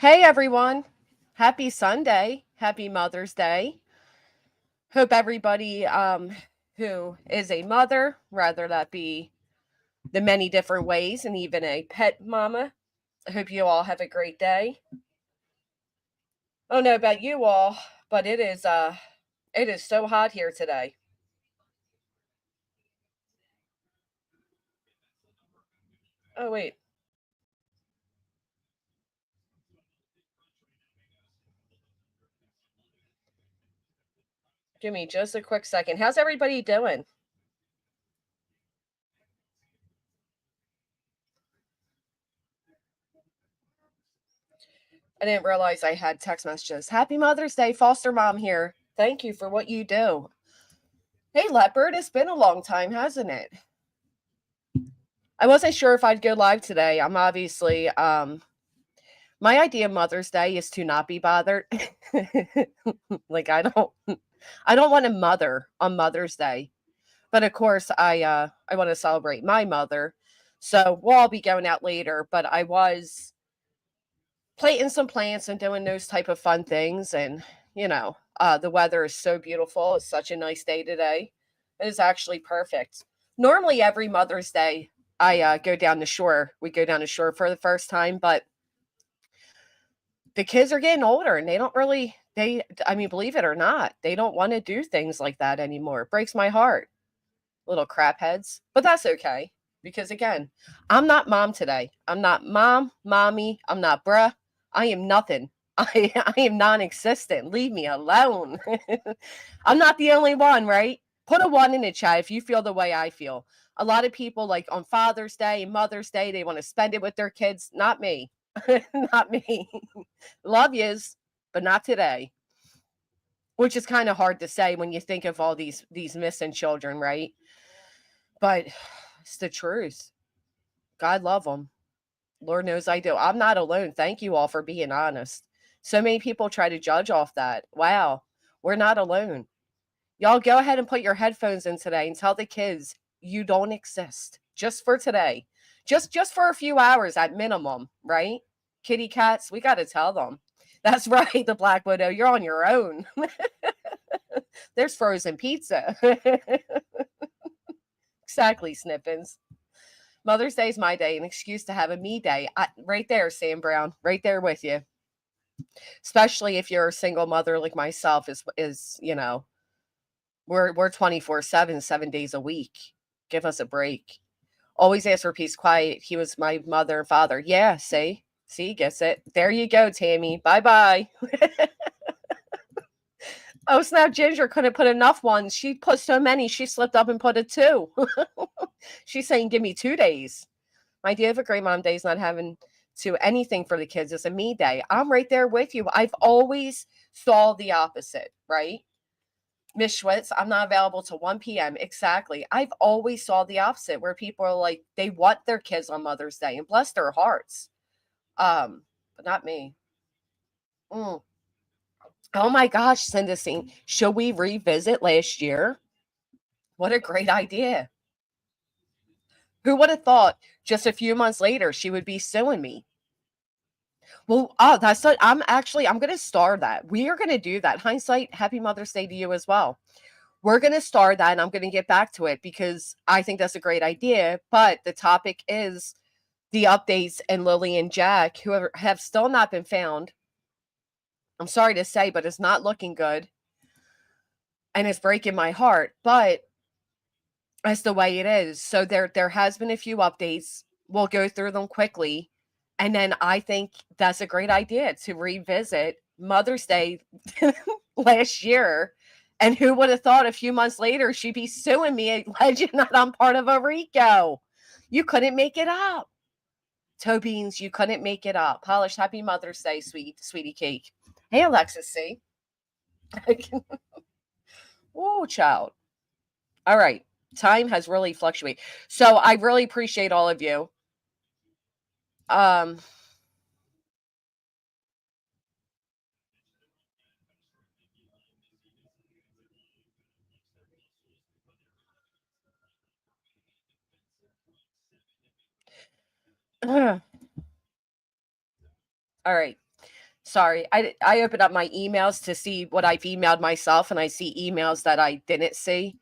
Hey everyone. Happy Sunday. Happy Mother's Day. Hope everybody who is a mother, rather that be the many different ways and even a pet mama. I hope you all have a great day. I don't know about you all, but it is so hot here today. Oh wait. Give me just a quick second. How's everybody doing? I didn't realize I had text messages. Happy Mother's Day, foster mom here. Thank you for what you do. Hey Leopard, it's been a long time, hasn't it? I wasn't sure if I'd go live today. I'm obviously my idea of Mother's Day is to not be bothered. Like I don't want a mother on Mother's Day. But of course I want to celebrate my mother. So we'll all be going out later, but I was planting some plants and doing those type of fun things and the weather is so beautiful. It's such a nice day today. It is actually perfect. Normally every Mother's Day I go down the shore. We go down the shore for the first time, but the kids are getting older and they don't really I mean, believe it or not, they don't want to do things like that anymore. It breaks my heart. Little crap heads. But that's okay. Because again, I'm not mom today. I'm not mom, mommy, I'm not bruh. I am nothing. I am non-existent. Leave me alone. I'm not the only one, right? Put a one in the chat if you feel the way I feel. A lot of people, like on Father's Day and Mother's Day, they want to spend it with their kids. Not me. Not me. Love yous, but not today. Which is kind of hard to say when you think of all these missing children, right? But it's the truth. God love them. Lord knows I do. I'm not alone. Thank you all for being honest. So many people try to judge off that. Wow, we're not alone. Y'all go ahead and put your headphones in today and tell the kids you don't exist just for today. Just for a few hours at minimum, right? Kitty cats, we got to tell them. That's right, the Black Widow, you're on your own. There's frozen pizza. Exactly, Snippins. Mother's Day is my day, an excuse to have a me day. Right there, Sam Brown, right there with you. Especially if you're a single mother like myself, we're 24/7, 7 days a week. Give us a break. Always ask for peace, quiet. He was my mother and father. Yeah, see, gets it. There you go, Tammy. Bye bye. Oh snap! Ginger couldn't put enough ones. She put so many. She slipped up and put a two. She's saying, "Give me 2 days." My idea of a great mom day is not having to anything for the kids. It's a me day. I'm right there with you. I've always saw the opposite, right? Miss Schwitz, I'm not available till 1 p.m. Exactly. I've always saw the opposite where people are like, they want their kids on Mother's Day and bless their hearts. But not me. Mm. Oh my gosh, Cindy, should we revisit last year? What a great idea. Who would have thought just a few months later she would be suing me? Well, that's what I'm gonna star that. We are gonna do that. Hindsight, happy Mother's Day to you as well. We're gonna star that and I'm gonna get back to it because I think that's a great idea. But the topic is the updates and Lily and Jack, who have still not been found. I'm sorry to say, but it's not looking good. And it's breaking my heart. But that's the way it is. So there has been a few updates. We'll go through them quickly. And then I think that's a great idea to revisit Mother's Day last year. And who would have thought a few months later she'd be suing me, alleging that I'm part of a RICO? You couldn't make it up. Toe Beans, you couldn't make it up. Polished, happy Mother's Day, sweetie cake. Hey, Alexis C. Oh, child. All right. Time has really fluctuated. So I really appreciate all of you. Um, all right. Sorry, I opened up my emails to see what I've emailed myself, and I see emails that I didn't see.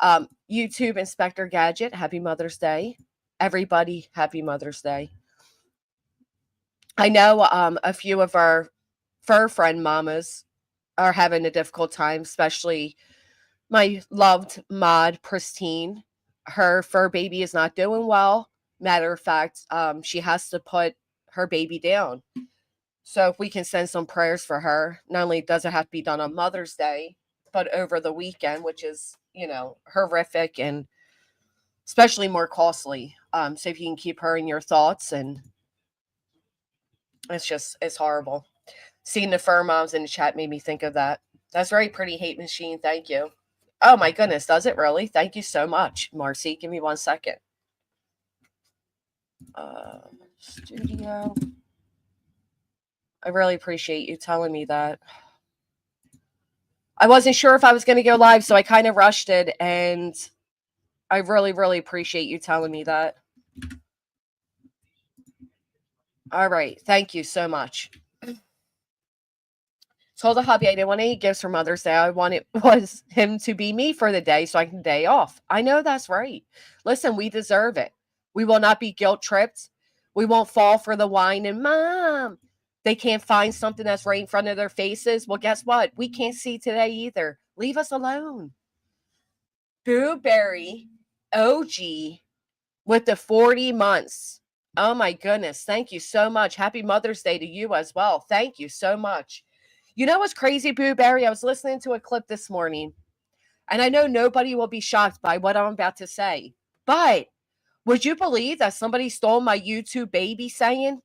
YouTube Inspector Gadget, happy Mother's Day. Everybody, happy Mother's Day. I know a few of our fur friend mamas are having a difficult time, especially my loved mod, Pristine. Her fur baby is not doing well. Matter of fact, she has to put her baby down. So if we can send some prayers for her, not only does it have to be done on Mother's Day, but over the weekend, which is, horrific and especially more costly. So if you can keep her in your thoughts, and it's horrible. Seeing the fur moms in the chat made me think of that. That's very pretty, Hate Machine. Thank you. Oh my goodness, does it really? Thank you so much, Marcy. Give me 1 second. Studio. I really appreciate you telling me that. I wasn't sure if I was going to go live, so I kind of rushed it, and I really, really appreciate you telling me that. All right. Thank you so much. Told the hubby I didn't want any gifts for Mother's Day. I wanted was him to be me for the day so I can day off. I know that's right. Listen, we deserve it. We will not be guilt tripped. We won't fall for the whine and Mom. They can't find something that's right in front of their faces. Well, guess what? We can't see today either. Leave us alone. Blueberry OG with the 40 months. Oh my goodness. Thank you so much. Happy Mother's Day to you as well. Thank you so much. You know what's crazy, Blueberry? I was listening to a clip this morning, and I know nobody will be shocked by what I'm about to say, but would you believe that somebody stole my YouTube baby saying?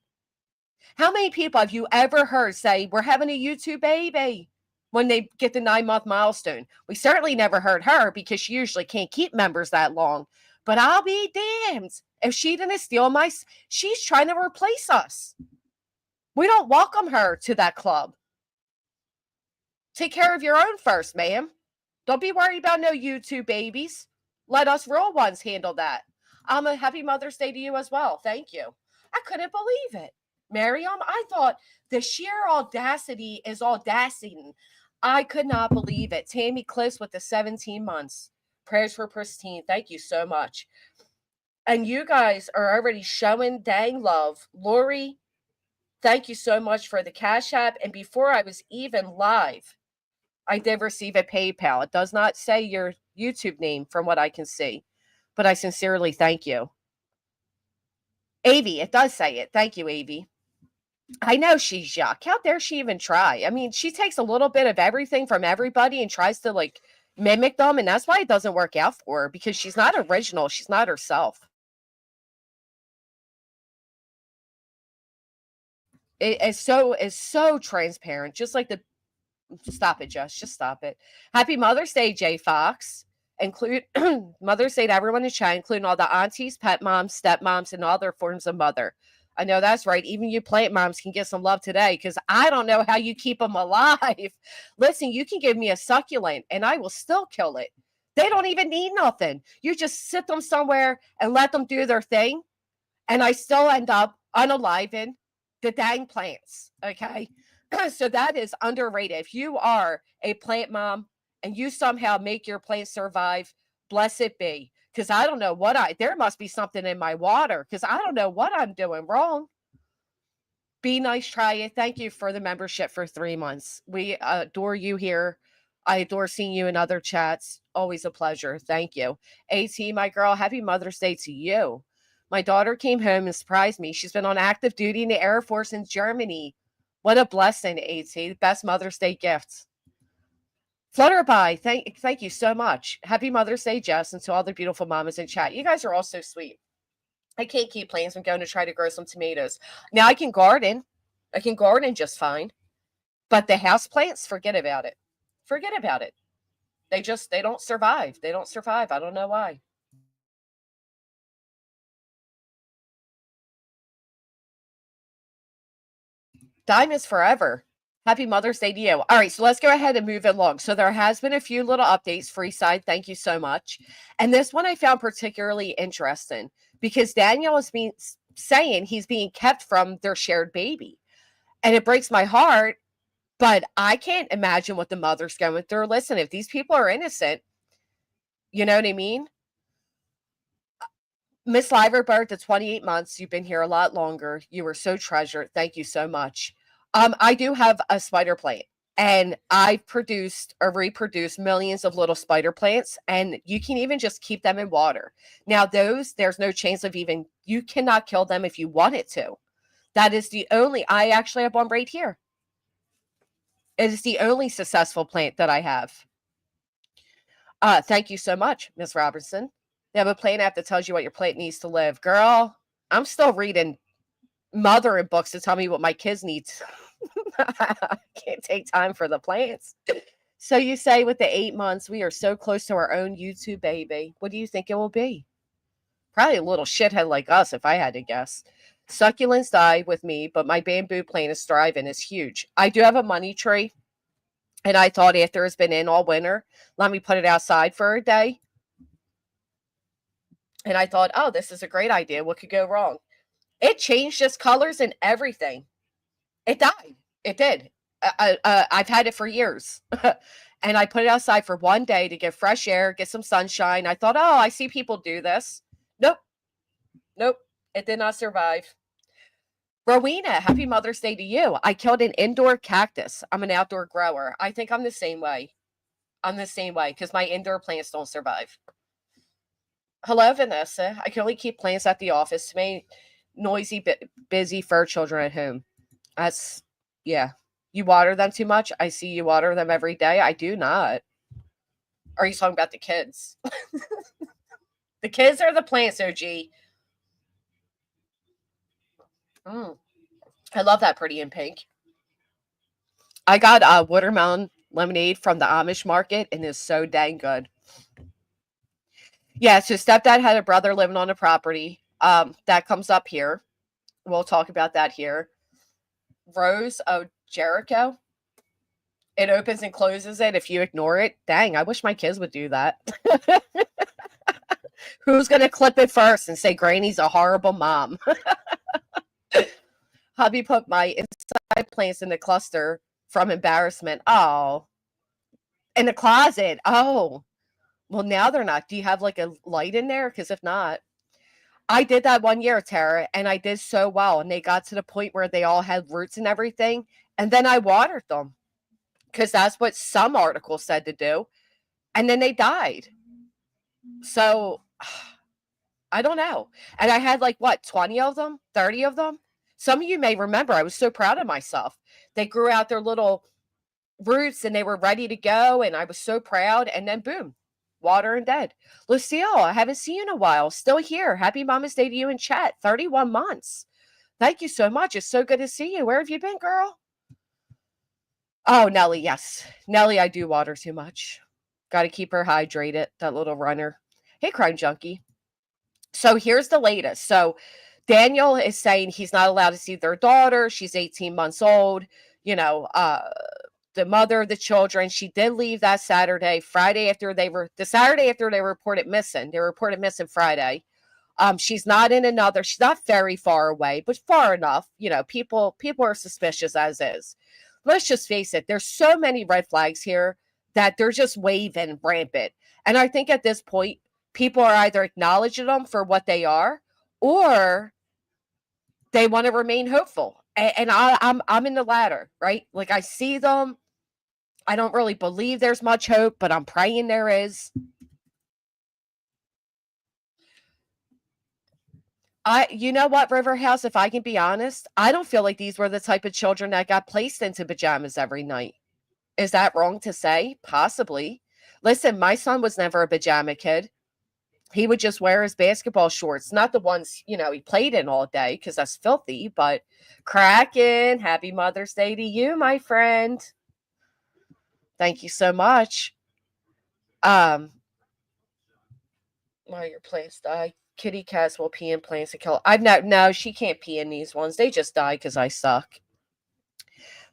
How many people have you ever heard say, we're having a YouTube baby when they get the 9-month milestone? We certainly never heard her because she usually can't keep members that long. But I'll be damned if she didn't steal she's trying to replace us. We don't welcome her to that club. Take care of your own first, ma'am. Don't be worried about no YouTube babies. Let us real ones handle that. A happy Mother's Day to you as well. Thank you. I couldn't believe it. Miriam, I thought the sheer audacity is audacity. I could not believe it. Tammy Cliffs with the 17 months. Prayers for Pristine. Thank you so much. And you guys are already showing dang love. Lori, thank you so much for the Cash App. And before I was even live, I did receive a PayPal. It does not say your YouTube name from what I can see, but I sincerely thank you. Avi, it does say it. Thank you, Avi. I know she's yuck. How dare she even try? I mean, she takes a little bit of everything from everybody and tries to mimic them, and that's why it doesn't work out for her, because she's not original. She's not herself. It's so transparent, just like the stop it, just stop it. Happy Mother's Day, Jay Fox. Include Mother's Day to everyone in chat, including all the aunties, pet moms, stepmoms, and all their forms of mother. I know that's right. Even you plant moms can get some love today, because I don't know how you keep them alive. Listen, you can give me a succulent and I will still kill it. They don't even need nothing. You just sit them somewhere and let them do their thing, and I still end up unaliving the dang plants. Okay. So that is underrated. If you are a plant mom and you somehow make your plants survive, bless it be. Because I don't know there must be something in my water, because I don't know what I'm doing wrong. Be nice, try it. Thank you for the membership for 3 months. We adore you here. I adore seeing you in other chats. Always a pleasure. Thank you. AT, my girl, happy Mother's Day to you. My daughter came home and surprised me. She's been on active duty in the Air Force in Germany. What a blessing, AT. Best Mother's Day gift. Flutterby, thank you so much. Happy Mother's Day, Jess, and to all the beautiful mamas in chat. You guys are all so sweet. I can't keep plans. I'm going to try to grow some tomatoes. Now I can garden. I can garden just fine. But the house plants, forget about it. Forget about it. They don't survive. They don't survive. I don't know why. Diamonds forever. Happy Mother's Day to you. All right, so let's go ahead and move along. So there has been a few little updates. Freeside, thank you so much. And this one I found particularly interesting because Daniel is saying he's being kept from their shared baby. And it breaks my heart, but I can't imagine what the mother's going through. Listen, if these people are innocent, you know what I mean? Miss Liverbird, the 28 months, you've been here a lot longer. You were so treasured. Thank you so much. I do have a spider plant, and I've produced or reproduced millions of little spider plants, and you can even just keep them in water. Now, those, there's no chance of even, you cannot kill them if you wanted to. That is the only, I actually have one right here. It is the only successful plant that I have. Thank you so much, Miss Robertson. They have a plant app that tells you what your plant needs to live. Girl, I'm still reading mothering books to tell me what my kids need. I can't take time for the plants. So you say with the 8 months, we are so close to our own YouTube baby. What do you think it will be? Probably a little shithead like us, if I had to guess. Succulents die with me, but my bamboo plant is thriving. It's huge. I do have a money tree, and I thought after it's been in all winter, let me put it outside for a day. And I thought, oh, this is a great idea. What could go wrong? It changed its colors and everything. It died. It did. I've had it for years. And I put it outside for one day to get fresh air, get some sunshine. I thought, oh, I see people do this. Nope. Nope. It did not survive. Rowena, happy Mother's Day to you. I killed an indoor cactus. I'm an outdoor grower. I think I'm the same way. I'm the same way because my indoor plants don't survive. Hello, Vanessa. I can only keep plants at the office. Too many noisy, busy fur children at home. That's, yeah. You water them too much? I see you water them every day. I do not. Are you talking about the kids? The kids are the plants, OG. I love that pretty in pink. I got a watermelon lemonade from the Amish market, and it's so dang good. Yeah, so stepdad had a brother living on the property. That comes up here. We'll talk about that here. Rose of Jericho. It opens and closes it if you ignore it. Dang, I wish my kids would do that. Who's going to clip it first and say Granny's a horrible mom? Hubby put my inside plants in the cluster from embarrassment. Oh, in the closet. Oh, well, now they're not. Do you have like a light in there? Because if not, I did that one year, Tara, and I did so well. And they got to the point where they all had roots and everything. And then I watered them because that's what some articles said to do. And then they died. So I don't know. And I had like, what, 20 of them, 30 of them? Some of you may remember, I was so proud of myself. They grew out their little roots and they were ready to go. And I was so proud. And then boom, water and dead. Lucille, I haven't seen you in a while. Still here. Happy Mama's Day to you in chat. 31 months. Thank you so much. It's so good to see you. Where have you been, girl? Oh, Nellie, yes. Nellie, I do water too much. Got to keep her hydrated, that little runner. Hey, Crime Junkie. So here's the latest. So Daniel is saying he's not allowed to see their daughter. She's 18 months old. You know, the mother of the children, she did leave that Saturday. Saturday after they reported missing. They were reported missing Friday. She's not in another. She's not very far away, but far enough. You know, people are suspicious as is. Let's just face it. There's so many red flags here that they're just waving rampant. And I think at this point, people are either acknowledging them for what they are, or they want to remain hopeful. And I'm in the latter, right? Like I see them. I don't really believe there's much hope, but I'm praying there is. You know what, Riverhouse, if I can be honest, I don't feel like these were the type of children that got placed into pajamas every night. Is that wrong to say? Possibly. Listen, my son was never a pajama kid. He would just wear his basketball shorts, not the ones, you know, he played in all day because that's filthy, but Kraken, happy Mother's Day to you, my friend. Thank you so much. Why your plants die? Kitty cats will pee in plants to kill. No, she can't pee in these ones. They just die because I suck.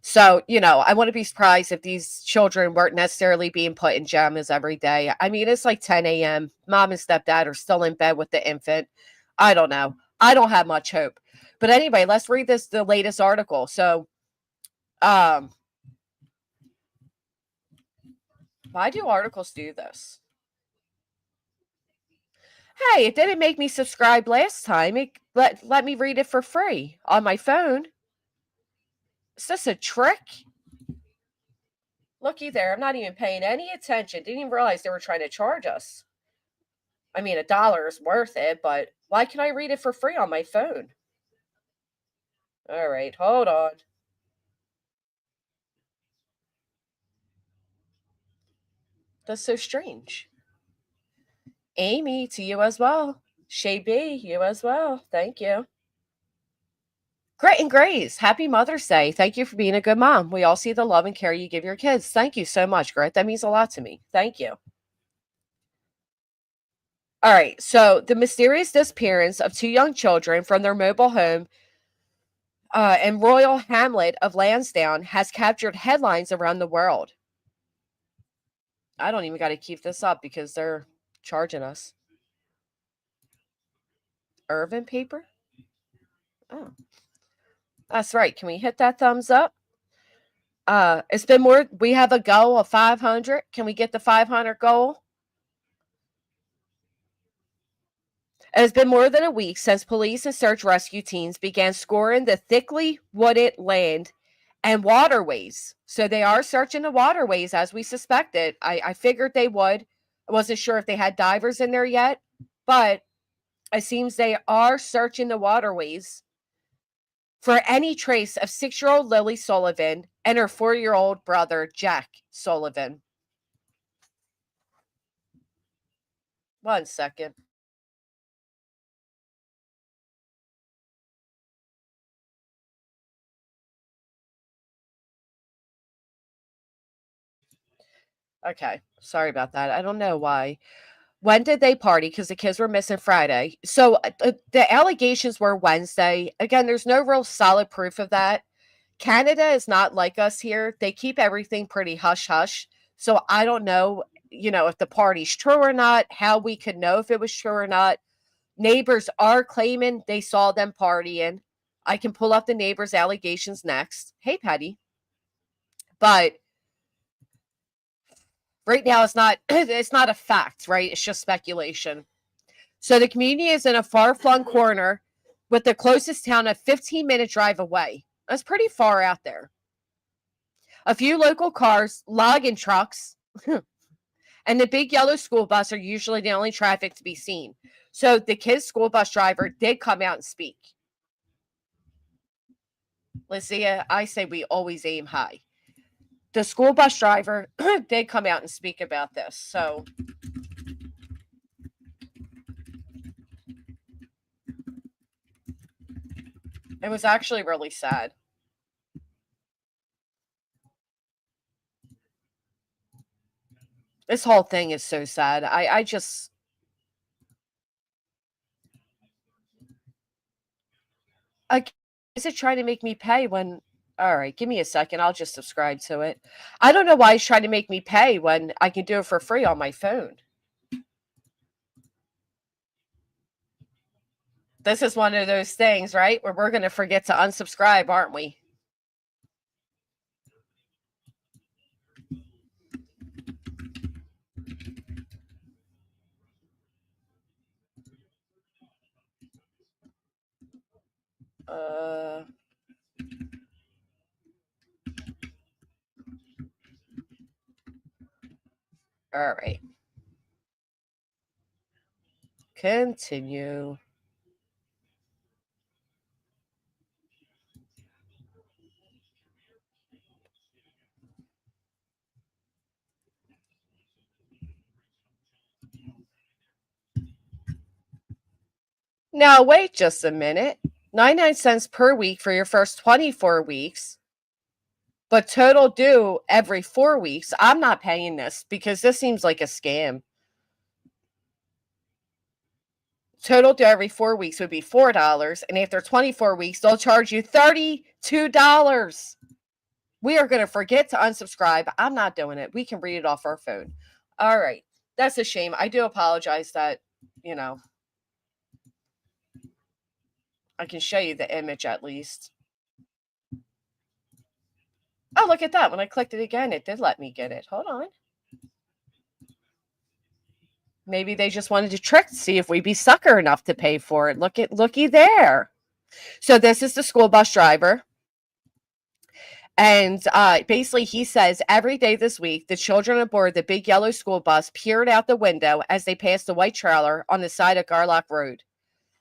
So, you know, I wouldn't be surprised if these children weren't necessarily being put in pajamas every day. I mean, it's like 10 a.m. Mom and stepdad are still in bed with the infant. I don't know. I don't have much hope. But anyway, let's read the latest article. So Why do articles do this? Hey, it didn't make me subscribe last time. It let me read it for free on my phone. Is this a trick? Looky there. I'm not even paying any attention. Didn't even realize they were trying to charge us. I mean, $1 is worth it, but why can I read it for free on my phone? All right, hold on. That's so strange. Amy, to you as well. Shay B, you as well. Thank you. Grit and Grace, happy Mother's Day. Thank you for being a good mom. We all see the love and care you give your kids. Thank you so much, Grit. That means a lot to me. Thank you. All right, so the mysterious disappearance of two young children from their mobile home in Royal Hamlet of Lansdowne has captured headlines around the world. I don't even got to keep this up because they're charging us. Irvin paper? Oh, that's right. Can we hit that thumbs up? It's been more. We have a goal of 500. Can we get the 500 goal? It has been more than a week since police and search rescue teams began scouring the thickly wooded land and waterways. So they are searching the waterways as we suspected. I figured they would. I wasn't sure if they had divers in there yet, but it seems they are searching the waterways for any trace of 6-year-old Lily Sullivan and her 4-year-old brother, Jack Sullivan. 1 second. Okay. Sorry about that. I don't know why. When did they party? Because the kids were missing Friday. So the allegations were Wednesday. Again, there's no real solid proof of that. Canada is not like us here. They keep everything pretty hush hush. So I don't know, if the party's true or not, how we could know if it was true or not. Neighbors are claiming they saw them partying. I can pull up the neighbors' allegations next. Hey, Patty. But right now it's not it's not a fact, right? It's just speculation. So the community is in a far-flung corner with the closest town a 15-minute drive away. That's pretty far out there. A few local cars, logging trucks, and the big yellow school bus are usually the only traffic to be seen. So the kid's school bus driver did come out and speak. Lizzie, I say we always aim high. The school bus driver did come out and speak about this. So it was actually really sad. This whole thing is so sad. I just is it trying to make me pay when all right, give me a second. I'll just subscribe to it. I don't know why he's trying to make me pay when I can do it for free on my phone. This is one of those things, right? Where we're going to forget to unsubscribe, aren't we? All right. Continue. Now, wait just a minute. 99 cents per week for your first 24 weeks, but total due every 4 weeks. I'm not paying this because this seems like a scam. Total due every 4 weeks would be $4, and after 24 weeks, they'll charge you $32. We are going to forget to unsubscribe. I'm not doing it. We can read it off our phone. All right. That's a shame. I do apologize that, I can show you the image at least. Oh, look at that. When I clicked it again, it did let me get it. Hold on. Maybe they just wanted to trick to see if we'd be sucker enough to pay for it. Looky there. So this is the school bus driver. And basically, he says every day this week, the children aboard the big yellow school bus peered out the window as they passed the white trailer on the side of Garlock Road.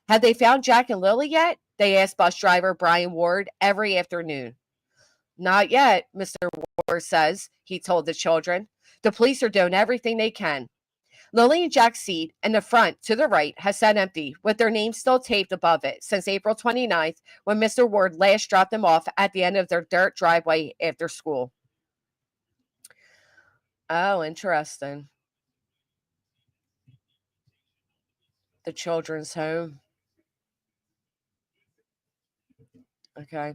Had they found Jack and Lily yet? They asked bus driver Brian Ward every afternoon. Not yet, Mr. Ward says, he told the children. The police are doing everything they can. Lily and Jack's seat in the front to the right has sat empty, with their names still taped above it since April 29th, when Mr. Ward last dropped them off at the end of their dirt driveway after school. Oh, interesting. The children's home. Okay.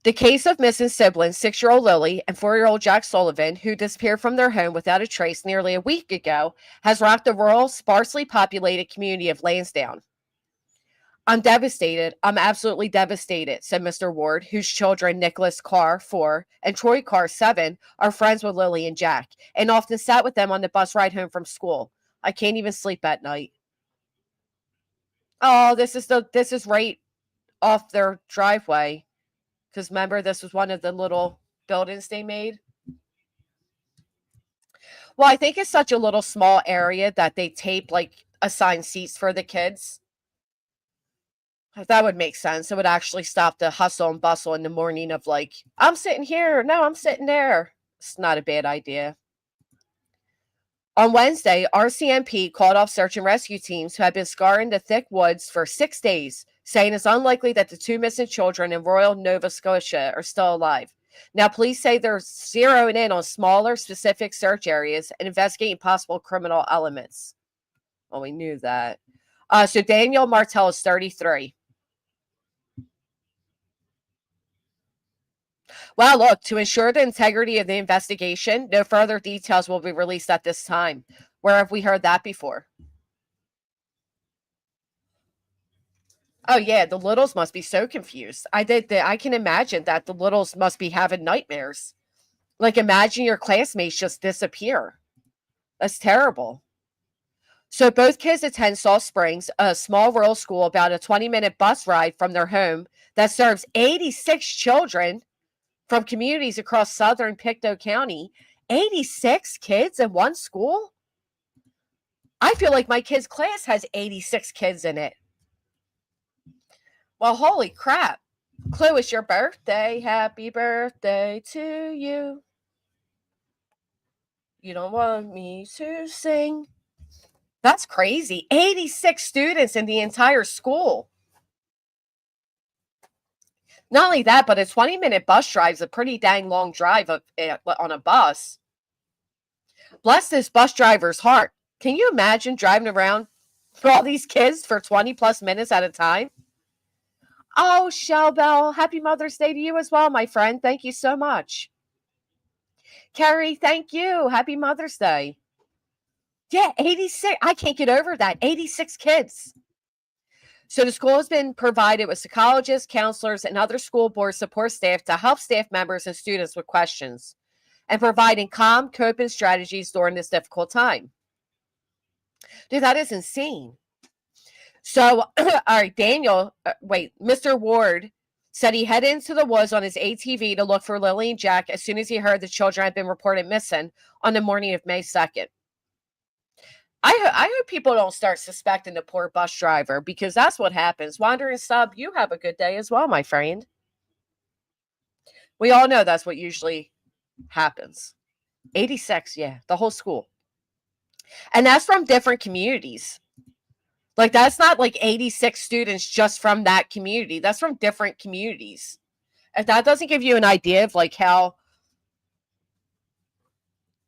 The case of missing siblings, 6-year-old Lily and 4-year-old Jack Sullivan, who disappeared from their home without a trace nearly a week ago, has rocked the rural, sparsely populated community of Lansdowne. I'm devastated. I'm absolutely devastated, said Mr. Ward, whose children, Nicholas Carr, 4, and Troy Carr, 7, are friends with Lily and Jack, and often sat with them on the bus ride home from school. I can't even sleep at night. Oh, this is right off their driveway. Because remember, this was one of the little buildings they made. Well, I think it's such a little small area that they tape like assigned seats for the kids. That would make sense. It would actually stop the hustle and bustle in the morning of like, I'm sitting here. No, I'm sitting there. It's not a bad idea. On Wednesday, RCMP called off search and rescue teams who had been scouring the thick woods for 6 days, saying it's unlikely that the 2 missing children in Royal Nova Scotia are still alive. Now, police say they're zeroing in on smaller, specific search areas and investigating possible criminal elements. Well, we knew that. So Daniel Martell is 33. Well, look, to ensure the integrity of the investigation, no further details will be released at this time. Where have we heard that before? Oh, yeah, the littles must be so confused. I can imagine that the littles must be having nightmares. Like, imagine your classmates just disappear. That's terrible. So both kids attend Salt Springs, a small rural school about a 20-minute bus ride from their home that serves 86 children from communities across southern Pictou County. 86 kids in one school? I feel like my kid's class has 86 kids in it. Well, holy crap. Clue, it's your birthday. Happy birthday to you. You don't want me to sing. That's crazy. 86 students in the entire school. Not only that, but a 20-minute bus drive is a pretty dang long drive on a bus. Bless this bus driver's heart. Can you imagine driving around for all these kids for 20 plus minutes at a time? Oh, Shellbell, happy Mother's Day to you as well, my friend. Thank you so much. Carrie, thank you. Happy Mother's Day. Yeah, 86. I can't get over that. 86 kids. So the school has been provided with psychologists, counselors, and other school board support staff to help staff members and students with questions and providing calm coping strategies during this difficult time. Dude, that is insane. So, all right, Mr. Ward said he headed into the woods on his ATV to look for Lily and Jack as soon as he heard the children had been reported missing on the morning of May 2nd. I hope people don't start suspecting the poor bus driver, because that's what happens. Wandering sub, you have a good day as well, my friend. We all know that's what usually happens. 86, yeah, the whole school. And that's from different communities. Like, that's not like 86 students just from that community. That's from different communities. If that doesn't give you an idea of like how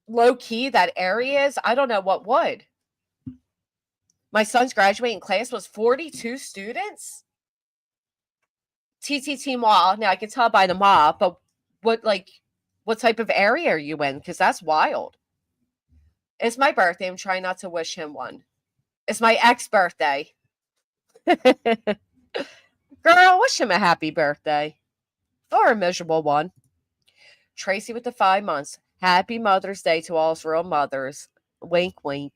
low key that area is, I don't know what would. My son's graduating class was 42 students. TTT Mall. Now I can tell by the mall, but what type of area are you in? Because that's wild. It's my birthday. I'm trying not to wish him one. It's my ex-birthday. Girl, wish him a happy birthday. Or a miserable one. Tracy with the 5 months. Happy Mother's Day to all real mothers. Wink, wink.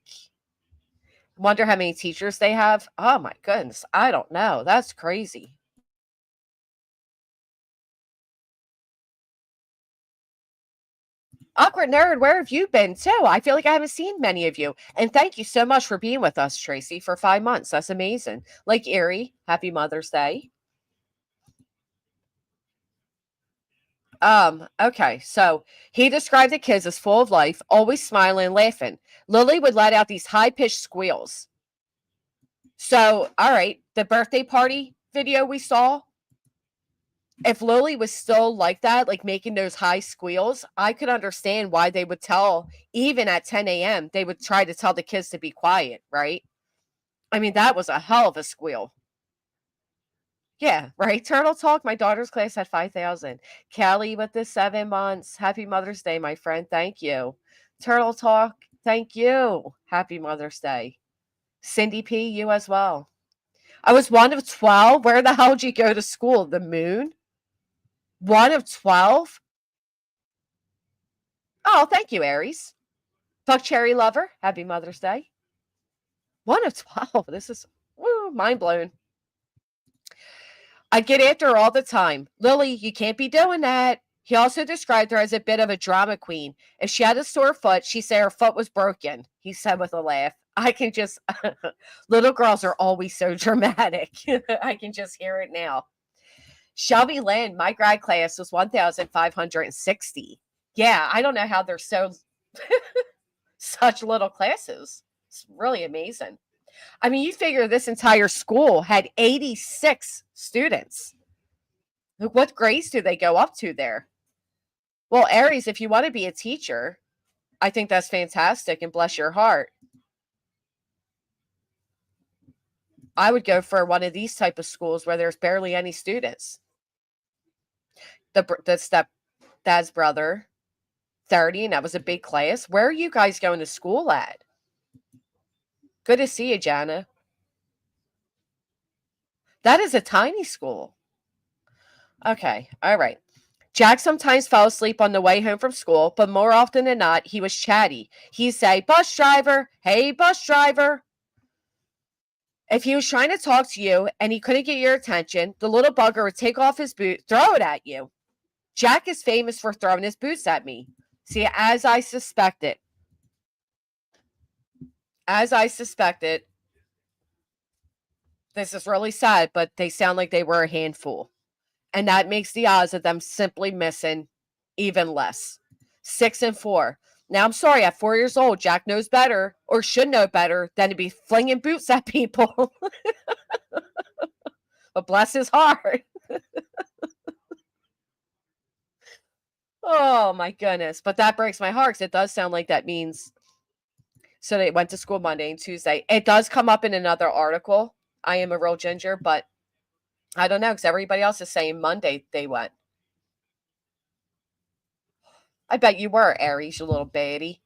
Wonder how many teachers they have. Oh my goodness. I don't know. That's crazy. Awkward nerd, where have you been too? I feel like I haven't seen many of you. And thank you so much for being with us, Tracy, for 5 months. That's amazing. Like Erie, happy Mother's Day. Okay, so he described the kids as full of life, always smiling and laughing. Lily would let out these high-pitched squeals. So, all right, the birthday party video we saw, if Lily was still like that, like making those high squeals, I could understand why they would tell, even at 10 a.m., they would try to tell the kids to be quiet, right? I mean, that was a hell of a squeal. Yeah, right. Turtle Talk. My daughter's class had 5,000. Callie with the 7 months. Happy Mother's Day, my friend. Thank you. Turtle Talk. Thank you. Happy Mother's Day. Cindy P, you as well. I was one of 12. Where the hell did you go to school? The moon? One of 12? Oh, thank you, Aries. Fuck Cherry Lover. Happy Mother's Day. One of 12. This is mind blown. I get after her all the time. Lily, you can't be doing that. He also described her as a bit of a drama queen. If she had a sore foot, she'd say her foot was broken, he said with a laugh. I can just, little girls are always so dramatic. I can just hear it now. Shelby Lynn, my grad class was 1,560. Yeah, I don't know how they're such little classes. It's really amazing. I mean, you figure this entire school had 86 students. What grades do they go up to there? Well, Aries, if you want to be a teacher, I think that's fantastic and bless your heart. I would go for one of these type of schools where there's barely any students. The stepdad's brother, 30, and that was a big class. Where are you guys going to school at? Good to see you, Jana. That is a tiny school. Okay, all right. Jack sometimes fell asleep on the way home from school, but more often than not, he was chatty. He'd say, bus driver, hey, bus driver. If he was trying to talk to you and he couldn't get your attention, the little bugger would take off his boot, throw it at you. Jack is famous for throwing his boots at me. See, as I suspected, this is really sad, but they sound like they were a handful. And that makes the odds of them simply missing even less. 6 and 4. Now, I'm sorry, at 4 years old, Jack knows better, or should know better, than to be flinging boots at people. But bless his heart. Oh, my goodness. But that breaks my heart, because it does sound like that means. So they went to school Monday and Tuesday. It does come up in another article. I am a real ginger, but I don't know, because everybody else is saying Monday they went. I bet you were, Aries, you little baddie.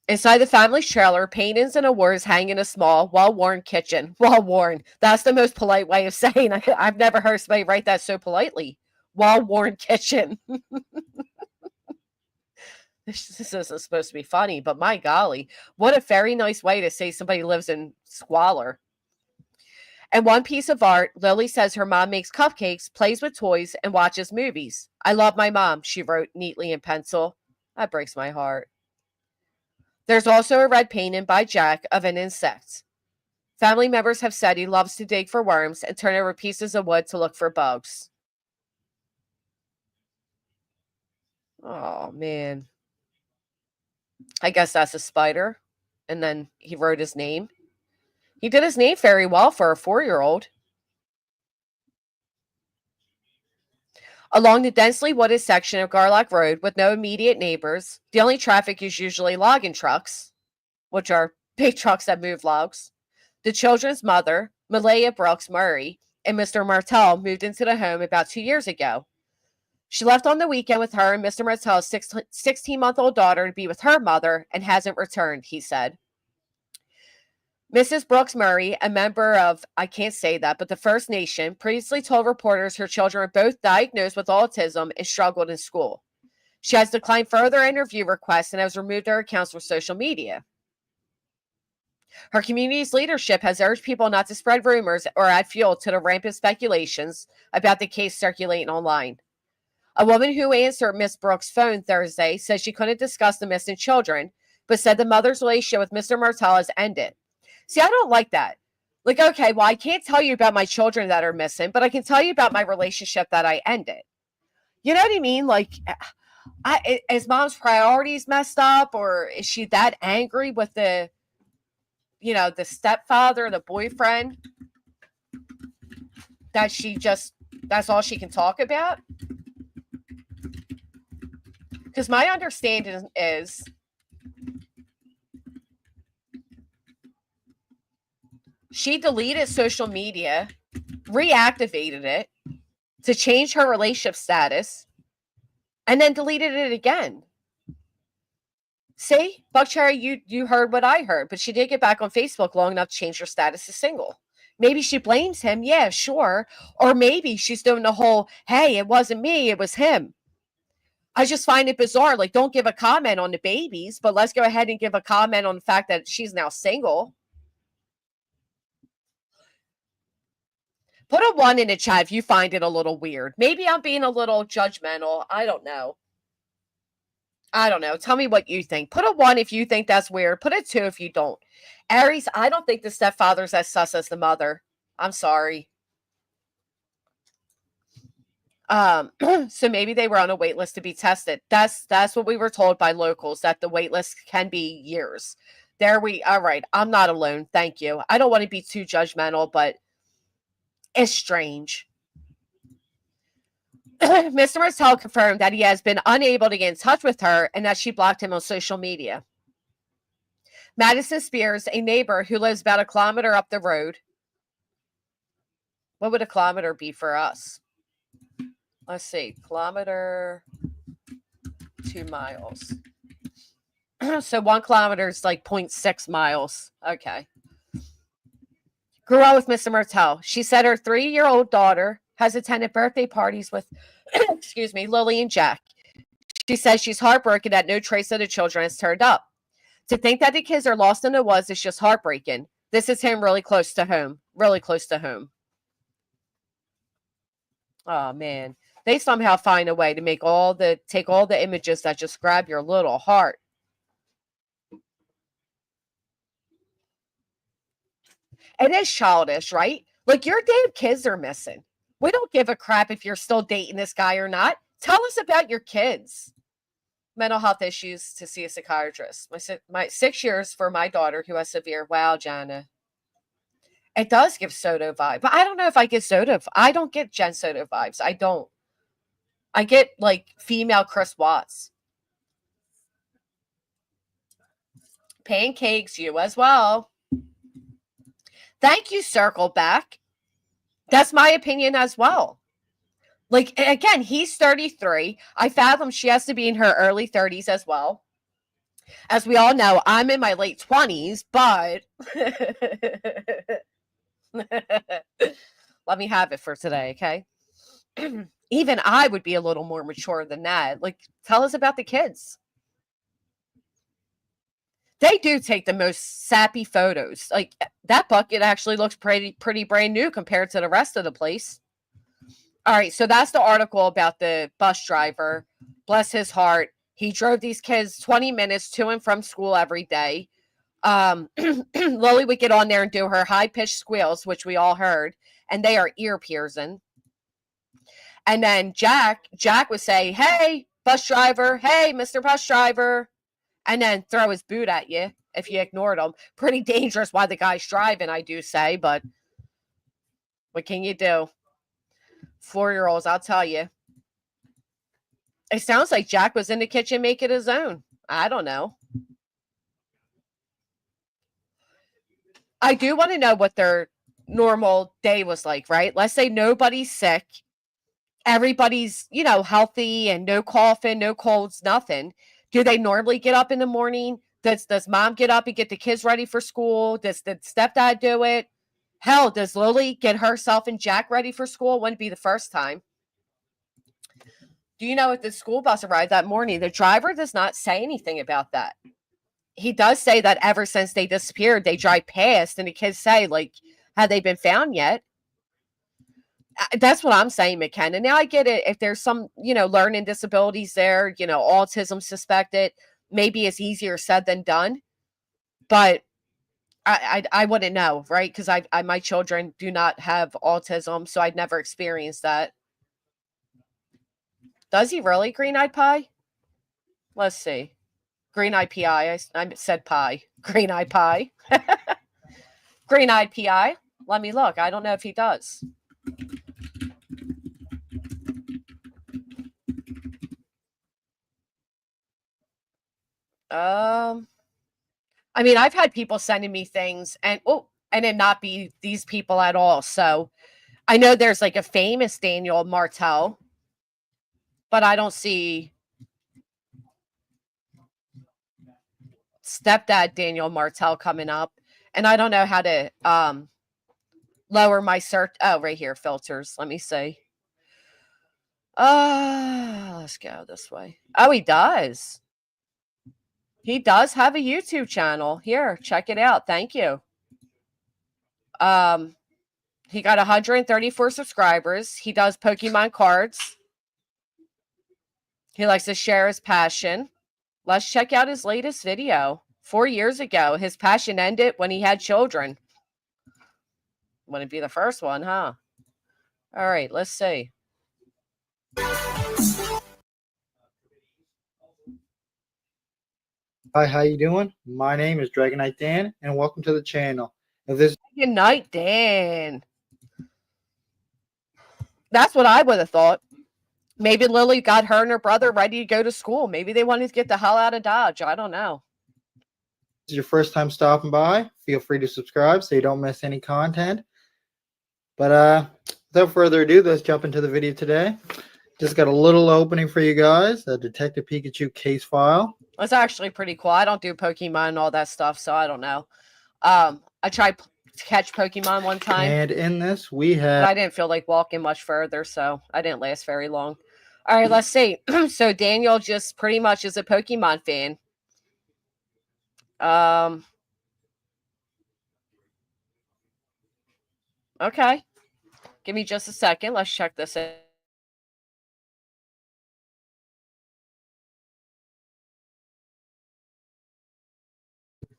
Inside the family's trailer, paintings and awards hang in a small, well-worn kitchen. Well-worn. That's the most polite way of saying it. I've never heard somebody write that so politely. Well-worn kitchen. This isn't supposed to be funny, but my golly, what a very nice way to say somebody lives in squalor. And one piece of art, Lily says her mom makes cupcakes, plays with toys, and watches movies. I love my mom, she wrote neatly in pencil. That breaks my heart. There's also a red painting by Jack of an insect. Family members have said he loves to dig for worms and turn over pieces of wood to look for bugs. Oh, man. I guess that's a spider. And then he wrote his name. He did his name very well for a 4-year-old. Along the densely wooded section of Garlock Road with no immediate neighbors, the only traffic is usually logging trucks, which are big trucks that move logs. The children's mother, Malaya Brooks Murray, and Mr. Martell moved into the home about 2 years ago. She left on the weekend with her and Mr. Martell's 16-month-old daughter to be with her mother and hasn't returned, he said. Mrs. Brooks Murray, a member of, I can't say that, but the First Nation, previously told reporters her children are both diagnosed with autism and struggled in school. She has declined further interview requests and has removed her accounts from social media. Her community's leadership has urged people not to spread rumors or add fuel to the rampant speculations about the case circulating online. A woman who answered Miss Brooks' phone Thursday said she couldn't discuss the missing children, but said the mother's relationship with Mr. Martel has ended. See, I don't like that. Like, okay, well, I can't tell you about my children that are missing, but I can tell you about my relationship that I ended. You know what I mean? Like, is mom's priorities messed up, or is she that angry with the stepfather, the boyfriend, that that's all she can talk about? Because my understanding is she deleted social media, reactivated it to change her relationship status, and then deleted it again. See, Buckcherry, you heard what I heard, but she did get back on Facebook long enough to change her status to single. Maybe she blames him. Yeah, sure. Or maybe she's doing the whole, hey, it wasn't me, it was him. I just find it bizarre. Like, don't give a comment on the babies, but let's go ahead and give a comment on the fact that she's now single. Put a 1 in the chat if you find it a little weird. Maybe I'm being a little judgmental. I don't know. Tell me what you think. Put a 1 if you think that's weird. Put a 2 if you don't. Aries, I don't think the stepfather's as sus as the mother. I'm sorry. So maybe they were on a wait list to be tested. That's what we were told by locals, that the wait list can be years. All right. I'm not alone. Thank you. I don't want to be too judgmental, but it's strange. Mr. Martel confirmed that he has been unable to get in touch with her and that she blocked him on social media. Madison Spears, a neighbor who lives about a kilometer up the road. What would a kilometer be for us? Let's see. Kilometer, 2 miles. So 1 kilometer is like 0.6 miles. Okay. Grew up with Mr. Martel. She said her 3-year-old daughter has attended birthday parties with, Lily and Jack. She says she's heartbroken that no trace of the children has turned up. To think that the kids are lost in the woods is just heartbreaking. This is him really close to home. Really close to home. Oh, man. They somehow find a way to take all the images that just grab your little heart. It is childish, right? Like, your damn kids are missing. We don't give a crap if you're still dating this guy or not. Tell us about your kids. Mental health issues to see a psychiatrist. My 6 years for my daughter who has severe. Wow, Jana. It does give Soto vibe, but I don't know if I get Soto. I don't get Jen Soto vibes. I don't. I get like female Chris Watts. Pancakes, you as well. Thank you, Circle Back. That's my opinion as well. Like, again, he's 33. I fathom she has to be in her early 30s as well. As we all know, I'm in my late 20s, but let me have it for today, okay? Even I would be a little more mature than that. Like, tell us about the kids. They do take the most sappy photos. Like, that bucket actually looks pretty brand new compared to the rest of the place. All right, so that's the article about the bus driver. Bless his heart. He drove these kids 20 minutes to and from school every day. Lily would get on there and do her high-pitched squeals, which we all heard, and they are ear-piercing. And then Jack would say, hey, bus driver. Hey, Mr. Bus Driver. And then throw his boot at you if you ignored him. Pretty dangerous while the guy's driving, I do say, but what can you do? 4-year-olds, I'll tell you. It sounds like Jack was in the kitchen making his own. I don't know. I do want to know what their normal day was like, right? Let's say nobody's sick. Everybody's, healthy and no coughing, no colds, nothing. Do they normally get up in the morning, Does mom get up and get the kids ready for school? Does the stepdad do it? Hell, does Lily get herself and Jack ready for school? Wouldn't be the first time. Do you know if the school bus arrived that morning, the driver does not say anything about that. He does say that ever since they disappeared, they drive past and the kids say, like, have they been found yet? That's what I'm saying, McKenna. Now I get it. If there's some, learning disabilities there, autism suspected, maybe it's easier said than done. But I wouldn't know, right? Because my children do not have autism, so I'd never experienced that. Does he really, Green-Eyed Pie? Let's see. Green-Eyed Pie. I said pie. Green-Eyed Pie. Green-Eyed Pie. Let me look. I don't know if he does. I mean, I've had people sending me things and it not be these people at all. So I know there's like a famous Daniel Martell, but I don't see stepdad Daniel Martell coming up. And I don't know how to lower my search. Oh, right here, filters. Let me see. Let's go this way. Oh, he does. He does have a YouTube channel. Here, check it out. Thank you. He got 134 subscribers. He does Pokemon cards. He likes to share his passion. Let's check out his latest video. 4 years ago, his passion ended when he had children. Wouldn't be the first one, huh? All right, let's see. Hi, how you doing? My name is Dragon Knight Dan, and welcome to the channel. Good night, Dan. That's what I would have thought. Maybe Lily got her and her brother ready to go to school. Maybe they wanted to get the hell out of Dodge. I don't know. If this is your first time stopping by, feel free to subscribe so you don't miss any content. But without further ado, let's jump into the video today. Just got a little opening for you guys, a Detective Pikachu case file. That's actually pretty cool. I don't do Pokemon and all that stuff, so I don't know. I tried to catch Pokemon one time. And in this, we have... But I didn't feel like walking much further, so I didn't last very long. All right, let's see. So Daniel just pretty much is a Pokemon fan. Okay. Give me just a second. Let's check this out.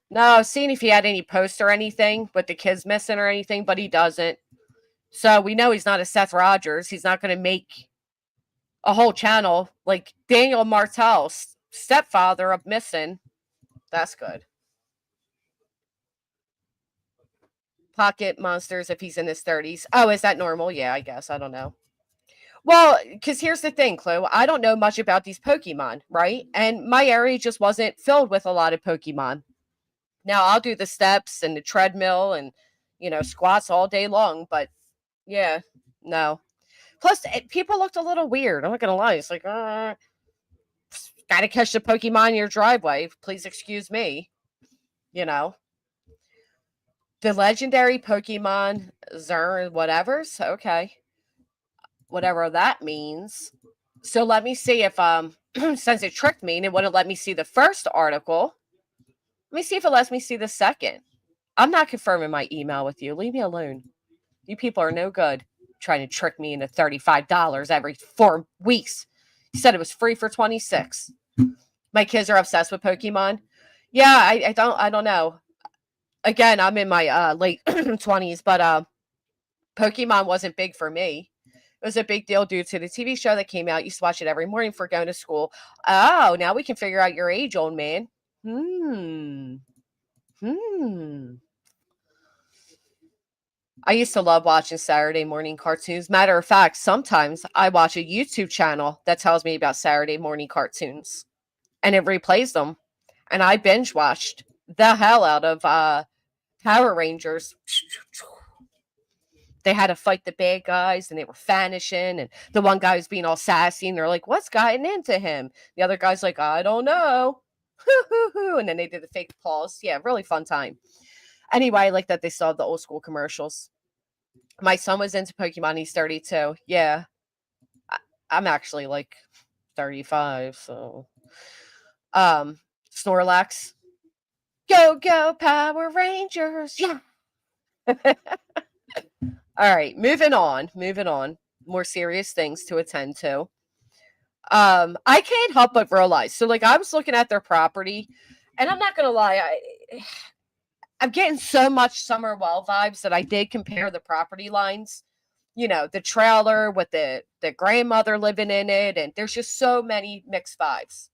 No, seeing if he had any posts or anything with the kids missing or anything, but he doesn't. So we know he's not a Seth Rogers. He's not going to make a whole channel like Daniel Martell, stepfather of missing. That's good. Pocket monsters if he's in his 30s. Oh, is that normal? Yeah, I guess. I don't know. Well, because here's the thing, Chloe. I don't know much about these Pokemon, right? And my area just wasn't filled with a lot of Pokemon. Now, I'll do the steps and the treadmill and, squats all day long. But, yeah, no. Plus, people looked a little weird. I'm not going to lie. It's like, got to catch the Pokemon in your driveway. Please excuse me. The legendary Pokemon, Zern, whatever's. Okay. Whatever that means. So let me see if, since it tricked me and it wouldn't let me see the first article, let me see if it lets me see the second. I'm not confirming my email with you. Leave me alone. You people are no good. Trying to trick me into $35 every 4 weeks. You said it was free for 26. My kids are obsessed with Pokemon. Yeah, I don't know. Again, I'm in my late 20s, but Pokemon wasn't big for me. It was a big deal due to the TV show that came out. You used to watch it every morning for going to school. Oh, now we can figure out your age, old man. I used to love watching Saturday morning cartoons. Matter of fact, sometimes I watch a YouTube channel that tells me about Saturday morning cartoons. And it replays them. And I binge watched the hell out of Power Rangers. They had to fight the bad guys and they were vanishing. And the one guy was being all sassy and they're like, what's gotten into him? The other guy's like, I don't know. And then they did the fake applause. Yeah, really fun time. Anyway, I like that they saw the old school commercials. My son was into Pokemon. He's 32. Yeah. I'm actually like 35, so Snorlax. Go, go, Power Rangers. Yeah. All right, moving on. Moving on. More serious things to attend to. I can't help but realize. So, like, I was looking at their property, and I'm not gonna lie, I'm getting so much Summer Well vibes that I did compare the property lines. You know, the trailer with the grandmother living in it, and there's just so many mixed vibes.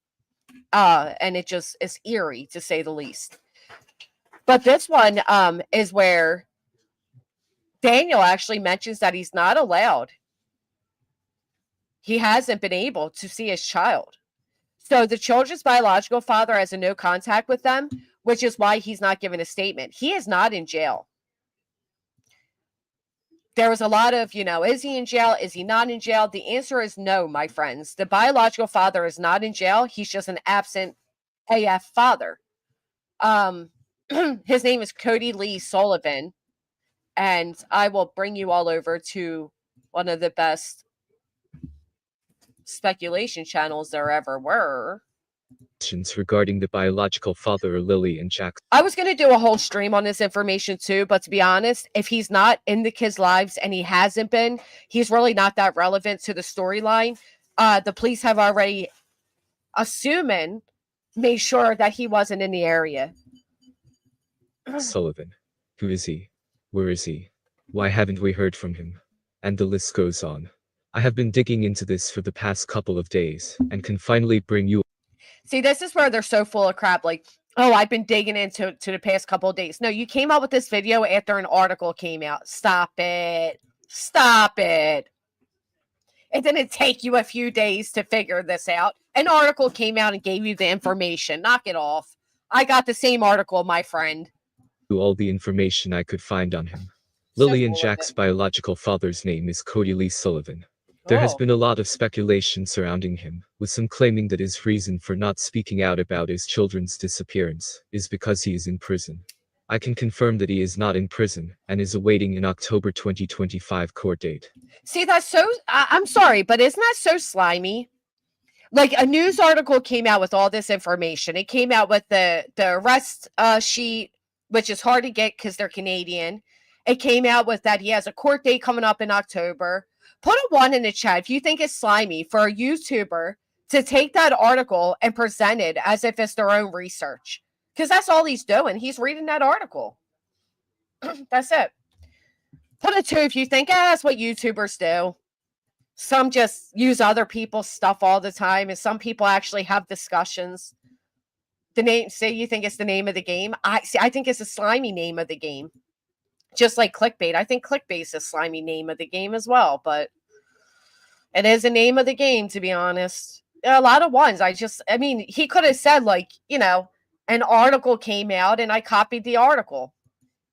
And it just is eerie to say the least. But this one is where Daniel actually mentions that he's not allowed. He hasn't been able to see his child. So the children's biological father has a no contact with them, which is why he's not giving a statement. He is not in jail. There was a lot of, is he in jail? Is he not in jail? The answer is no, my friends. The biological father is not in jail. He's just an absent AF father. His name is Cody Lee Sullivan. And I will bring you all over to one of the best speculation channels there ever were. Regarding the biological father of Lily and Jack. I was going to do a whole stream on this information too, but to be honest, if he's not in the kids' lives and he hasn't been, he's really not that relevant to the storyline. The police have already, assuming, made sure that he wasn't in the area. Sullivan. Who is he? Where is he? Why haven't we heard from him? And the list goes on. I have been digging into this for the past couple of days and can finally bring you. See, this is where they're so full of crap. Like, oh, I've been digging into the past couple of days. No, you came out with this video after an article came out. Stop it. Stop it. It didn't take you a few days to figure this out. An article came out and gave you the information. Knock it off. I got the same article, my friend. All the information I could find on him. Lily and Jack's biological father's name is Cody Lee Sullivan. There has been a lot of speculation surrounding him, with some claiming that his reason for not speaking out about his children's disappearance is because he is in prison. I can confirm that he is not in prison and is awaiting an October 2025 court date. See, that's so, I'm sorry, but isn't that so slimy? Like, a news article came out with all this information. It came out with the arrest sheet, which is hard to get because they're Canadian. It came out with that he has a court date coming up in October. Put a 1 in the chat if you think it's slimy for a YouTuber to take that article and present it as if it's their own research. Because that's all he's doing. He's reading that article. That's it. Put a 2 if you think, that's what YouTubers do. Some just use other people's stuff all the time, and some people actually have discussions. The name, say you think it's the name of the game. I think it's a slimy name of the game. Just like clickbait. I think clickbait is a slimy name of the game as well, but it is a name of the game, to be honest. There are a lot of ones. He could have said, like, an article came out and I copied the article.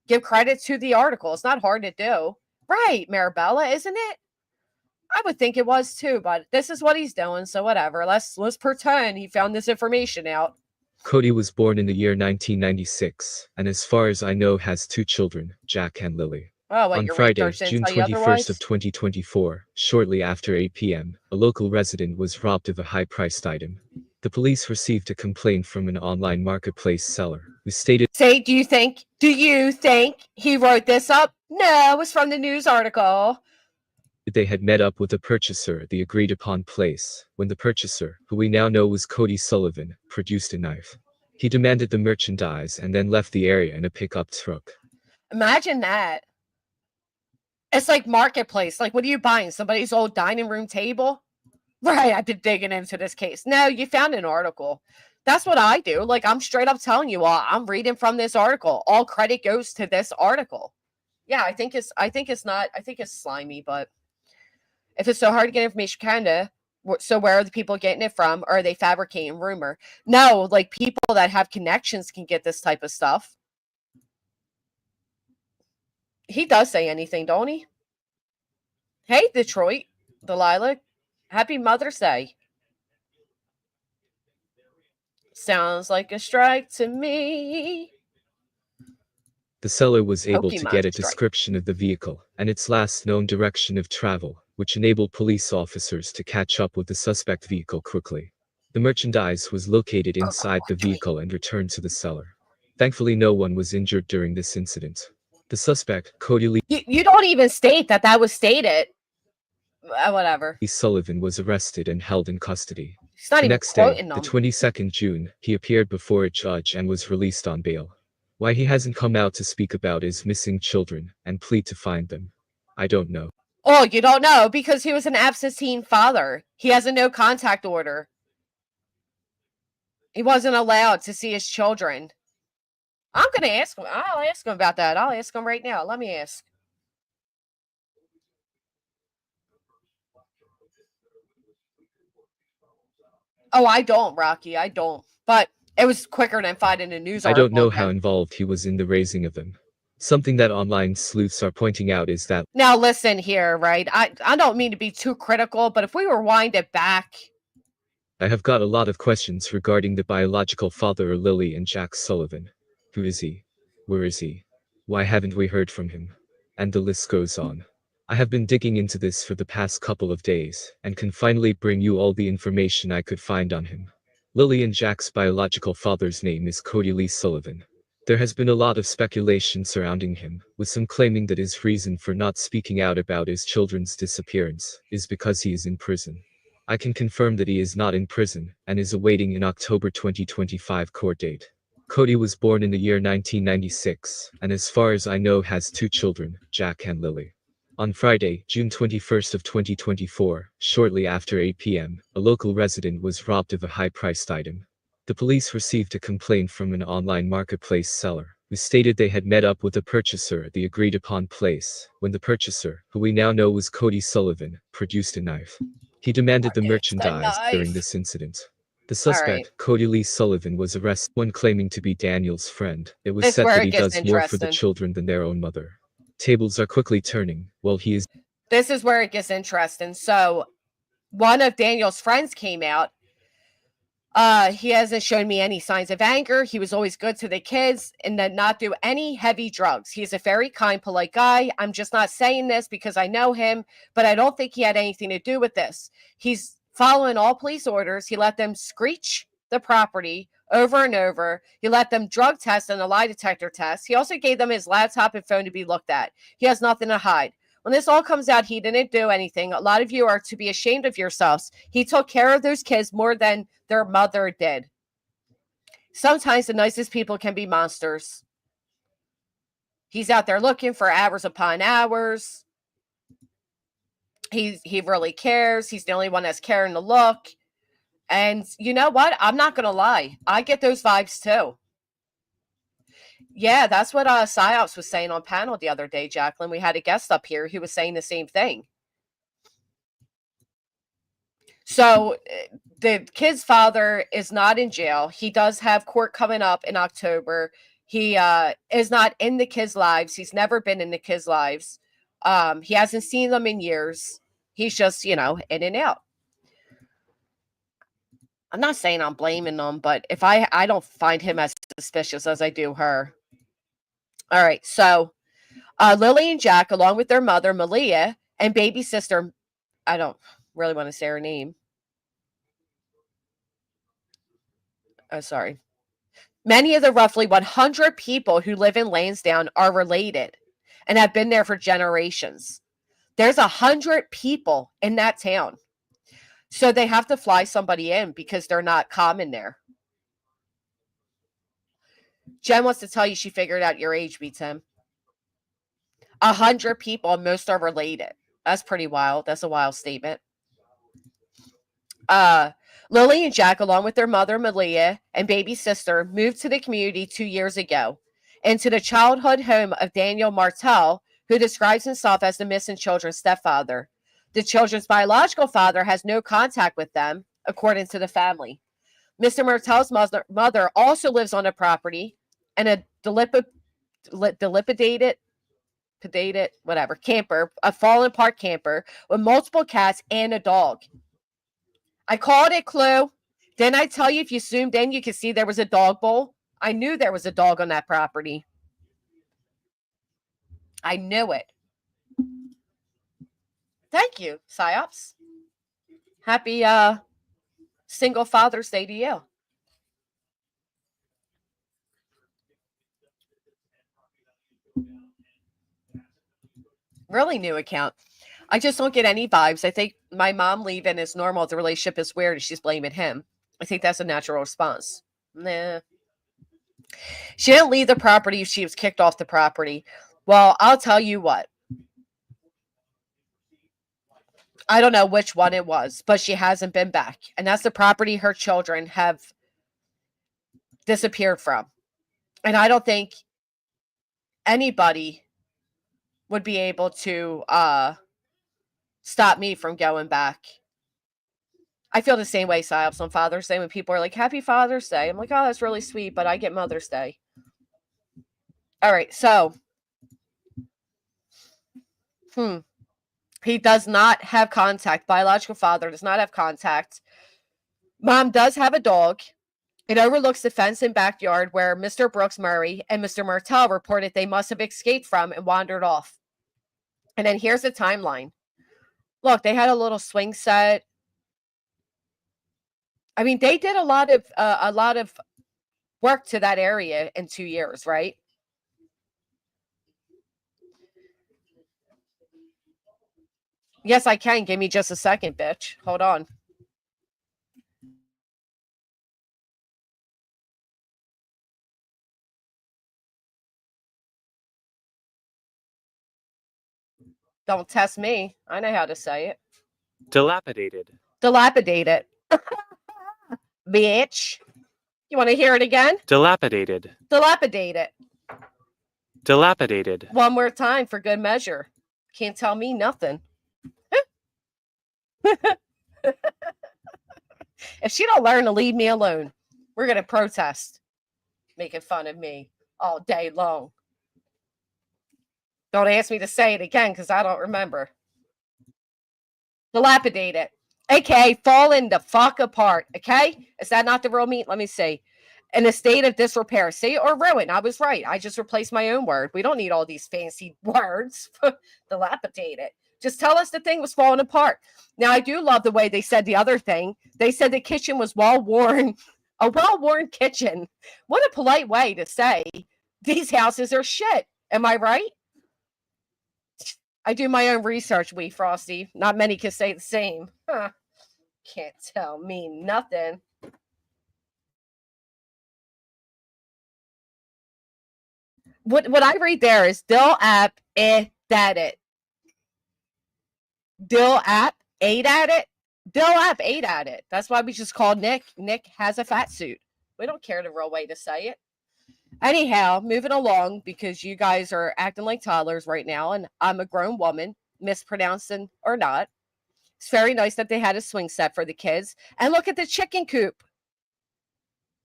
Give credit to the article. It's not hard to do. Right, Marabella, isn't it? I would think it was too, but this is what he's doing, so whatever. Let's pretend he found this information out. Cody was born in the year 1996, and as far as I know has 2 children, Jack and Lily. On Friday, June 21st of 2024, shortly after 8 p.m., a local resident was robbed of a high-priced item. The police received a complaint from an online marketplace seller who stated, do you think he wrote this up? No, it was from the news article. They had met up with the purchaser at the agreed-upon place, when the purchaser, who we now know was Cody Sullivan, produced a knife. He demanded the merchandise and then left the area in a pickup truck. Imagine that. It's like marketplace. Like, what are you buying? Somebody's old dining room table? Right, I've been digging into this case. No, you found an article. That's what I do. Like, I'm straight up telling you all, I'm reading from this article. All credit goes to this article. Yeah, I think it's slimy, but if it's so hard to get information, kinda, so where are the people getting it from? Or are they fabricating rumor? No, like, people that have connections can get this type of stuff. He does say anything, don't he? Hey, Detroit, Delilah, happy Mother's Day. Sounds like a strike to me. The seller was able to Pokemon get a strike. description of the vehicle and its last known direction of travel, which enabled police officers to catch up with the suspect vehicle quickly. The merchandise was located inside the vehicle and returned to the seller. Thankfully, no one was injured during this incident. The suspect, Cody Lee You don't even state that was stated. Whatever. Sullivan, was arrested and held in custody. He's not The even next day, quoting the them. 22nd June, he appeared before a judge and was released on bail. Why he hasn't come out to speak about his missing children and plead to find them, I don't know. Oh, you don't know because he was an absentee father. He has a no contact order. He wasn't allowed to see his children. I'm going to ask him. I'll ask him about that. I'll ask him right now. Let me ask. Oh, I don't, Rocky. I don't. But it was quicker than finding a news I article. don't know how involved he was in the raising of them. Something that online sleuths are pointing out is that... Now, listen here, right? I don't mean to be too critical, but if we rewind it back... I have got a lot of questions regarding the biological father of Lily and Jack Sullivan. Who is he? Where is he? Why haven't we heard from him? And the list goes on. I have been digging into this for the past couple of days, and can finally bring you all the information I could find on him. Lily and Jack's biological father's name is Cody Lee Sullivan. There has been a lot of speculation surrounding him, with some claiming that his reason for not speaking out about his children's disappearance is because he is in prison. I can confirm that he is not in prison, and is awaiting an October 2025 court date. Cody was born in the year 1996, and as far as I know has 2 children, Jack and Lily. On Friday, June 21st of 2024, shortly after 8 p.m., a local resident was robbed of a high-priced item. The police received a complaint from an online marketplace seller, who stated they had met up with a purchaser at the agreed-upon place, when the purchaser, who we now know was Cody Sullivan, produced a knife. He demanded the merchandise during this incident. The suspect, Cody Lee Sullivan, was arrested. One claiming to be Daniel's friend. It was said that he does more for the children than their own mother. Tables are quickly turning, while he is... This is where it gets interesting. So, one of Daniel's friends came out. He hasn't shown me any signs of anger. He was always good to the kids and did not do any heavy drugs. He's a very kind, polite guy. I'm just not saying this because I know him, but I don't think he had anything to do with this. He's following all police orders. He let them screech the property over and over. He let them drug test and a lie detector test. He also gave them his laptop and phone to be looked at. He has nothing to hide. When this all comes out, he didn't do anything. A lot of you are to be ashamed of yourselves. He took care of those kids more than their mother did. Sometimes the nicest people can be monsters. He's out there looking for hours upon hours. He really cares. He's the only one that's caring to look. And you know what? I'm not going to lie. I get those vibes too. Yeah, that's what Psyops was saying on panel the other day, Jacqueline. We had a guest up here who was saying the same thing. So the kid's father is not in jail. He does have court coming up in October. He is not in the kids' lives. He's never been in the kids' lives. He hasn't seen them in years. He's just, in and out. I'm not saying I'm blaming them, but if I don't find him as suspicious as I do her. All right, so Lily and Jack, along with their mother, Malia, and baby sister, I don't really want to say her name. Oh, sorry. Many of the roughly 100 people who live in Lansdowne are related and have been there for generations. There's 100 people in that town. So they have to fly somebody in because they're not common there. Jen wants to tell you she figured out your age, beats him. 100 people, and most are related. That's pretty wild. That's a wild statement. Lily and Jack, along with their mother, Malia, and baby sister, moved to the community 2 years ago into the childhood home of Daniel Martel, who describes himself as the missing children's stepfather. The children's biological father has no contact with them, according to the family. Mr. Martel's mother also lives on the property in a dilapidated camper, a fallen apart camper with multiple cats and a dog. I called it, Clue. Didn't I tell you if you zoomed in, you could see there was a dog bowl? I knew there was a dog on that property. I knew it. Thank you, Psyops. Happy single Father's Day to you. Really new account. I just don't get any vibes. I think my mom leaving is normal. The relationship is weird and she's blaming him. I think that's a natural response. Nah. She didn't leave the property. She was kicked off the property. Well, I'll tell you what. I don't know which one it was, but she hasn't been back. And that's the property her children have disappeared from. And I don't think anybody would be able to stop me from going back. I feel the same way, Psyops, on Father's Day when people are like, Happy Father's Day. I'm like, oh, that's really sweet, but I get Mother's Day. All right, so he does not have contact. Biological father does not have contact. Mom does have a dog. It overlooks the fence and backyard where Mr. Brooks Murray and Mr. Martell reported they must have escaped from and wandered off. And then here's the timeline. Look, they had a little swing set. I mean, they did a lot of work to that area in 2 years, right? Yes, I can. Give me just a second, bitch. Hold on. Don't test me. I know how to say it. Dilapidated. Dilapidated. Bitch. You want to hear it again? Dilapidated. Dilapidated. Dilapidated. One more time for good measure. Can't tell me nothing. If she don't learn to leave me alone, we're going to protest. Making fun of me all day long. Don't ask me to say it again because I don't remember. Dilapidated. Okay, falling the fuck apart. Okay? Is that not the real meat? Let me see. In a state of disrepair. See, or ruin. I was right. I just replaced my own word. We don't need all these fancy words. Dilapidated. Just tell us the thing was falling apart. Now, I do love the way they said the other thing. They said the kitchen was well-worn. A well-worn kitchen. What a polite way to say these houses are shit. Am I right? I do my own research, wee Frosty. Not many can say the same. Huh. Can't tell me nothing. What I read there is Dill app that it. Dill app ate at it. Dill app ate at it. That's why we just called Nick. Nick has a fat suit. We don't care the real way to say it. Anyhow, moving along because you guys are acting like toddlers right now, and I'm a grown woman, mispronouncing or not. It's very nice that they had a swing set for the kids. And look at the chicken coop.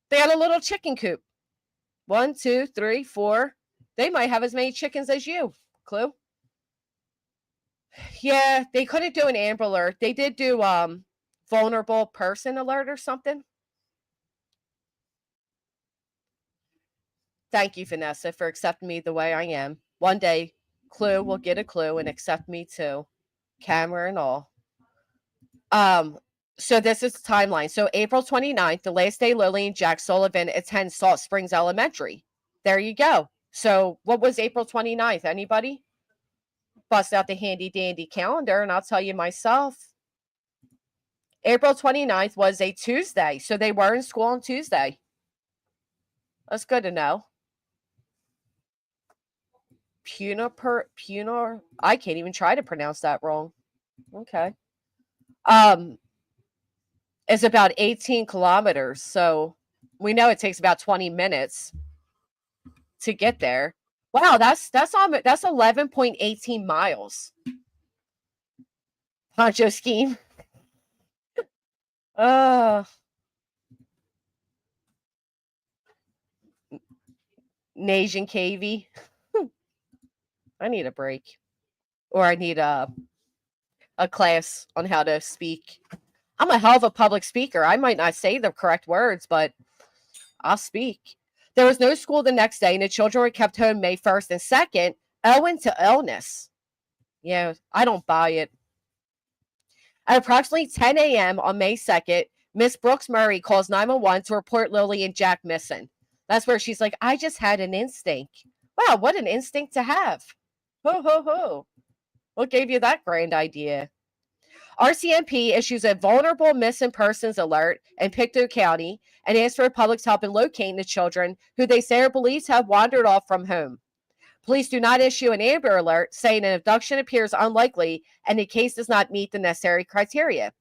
They had a little chicken coop. 1, 2, 3, 4. They might have as many chickens as you. Clue? Yeah, they couldn't do an Amber Alert. They did do vulnerable person alert or something. Thank you, Vanessa, for accepting me the way I am. One day, Clue will get a clue and accept me too. Camera and all. So this is the timeline. So April 29th, the last day Lily and Jack Sullivan attend Salt Springs Elementary. There you go. So what was April 29th? Anybody? Bust out the handy dandy calendar and I'll tell you myself. April 29th was a Tuesday. So they were in school on Tuesday. That's good to know. Punar. I can't even try to pronounce that wrong. Okay. It's about 18 kilometers. So we know it takes about 20 minutes to get there. Wow, that's 11.18 miles. Poncho scheme. Nasian KV. I need a break. Or I need a class on how to speak. I'm a hell of a public speaker. I might not say the correct words, but I'll speak. There was no school the next day, and the children were kept home May 1st and 2nd, owing to illness. Yeah, I don't buy it. At approximately 10 a.m. on May 2nd, Miss Brooks Murray calls 911 to report Lily and Jack missing. That's where she's like, I just had an instinct. Wow, what an instinct to have. Ho, ho, ho. What gave you that grand idea? RCMP issues a vulnerable missing persons alert in Pictou County and asks for public's help in locating the children who they say are believed to have wandered off from home. Police do not issue an Amber Alert, saying an abduction appears unlikely and the case does not meet the necessary criteria.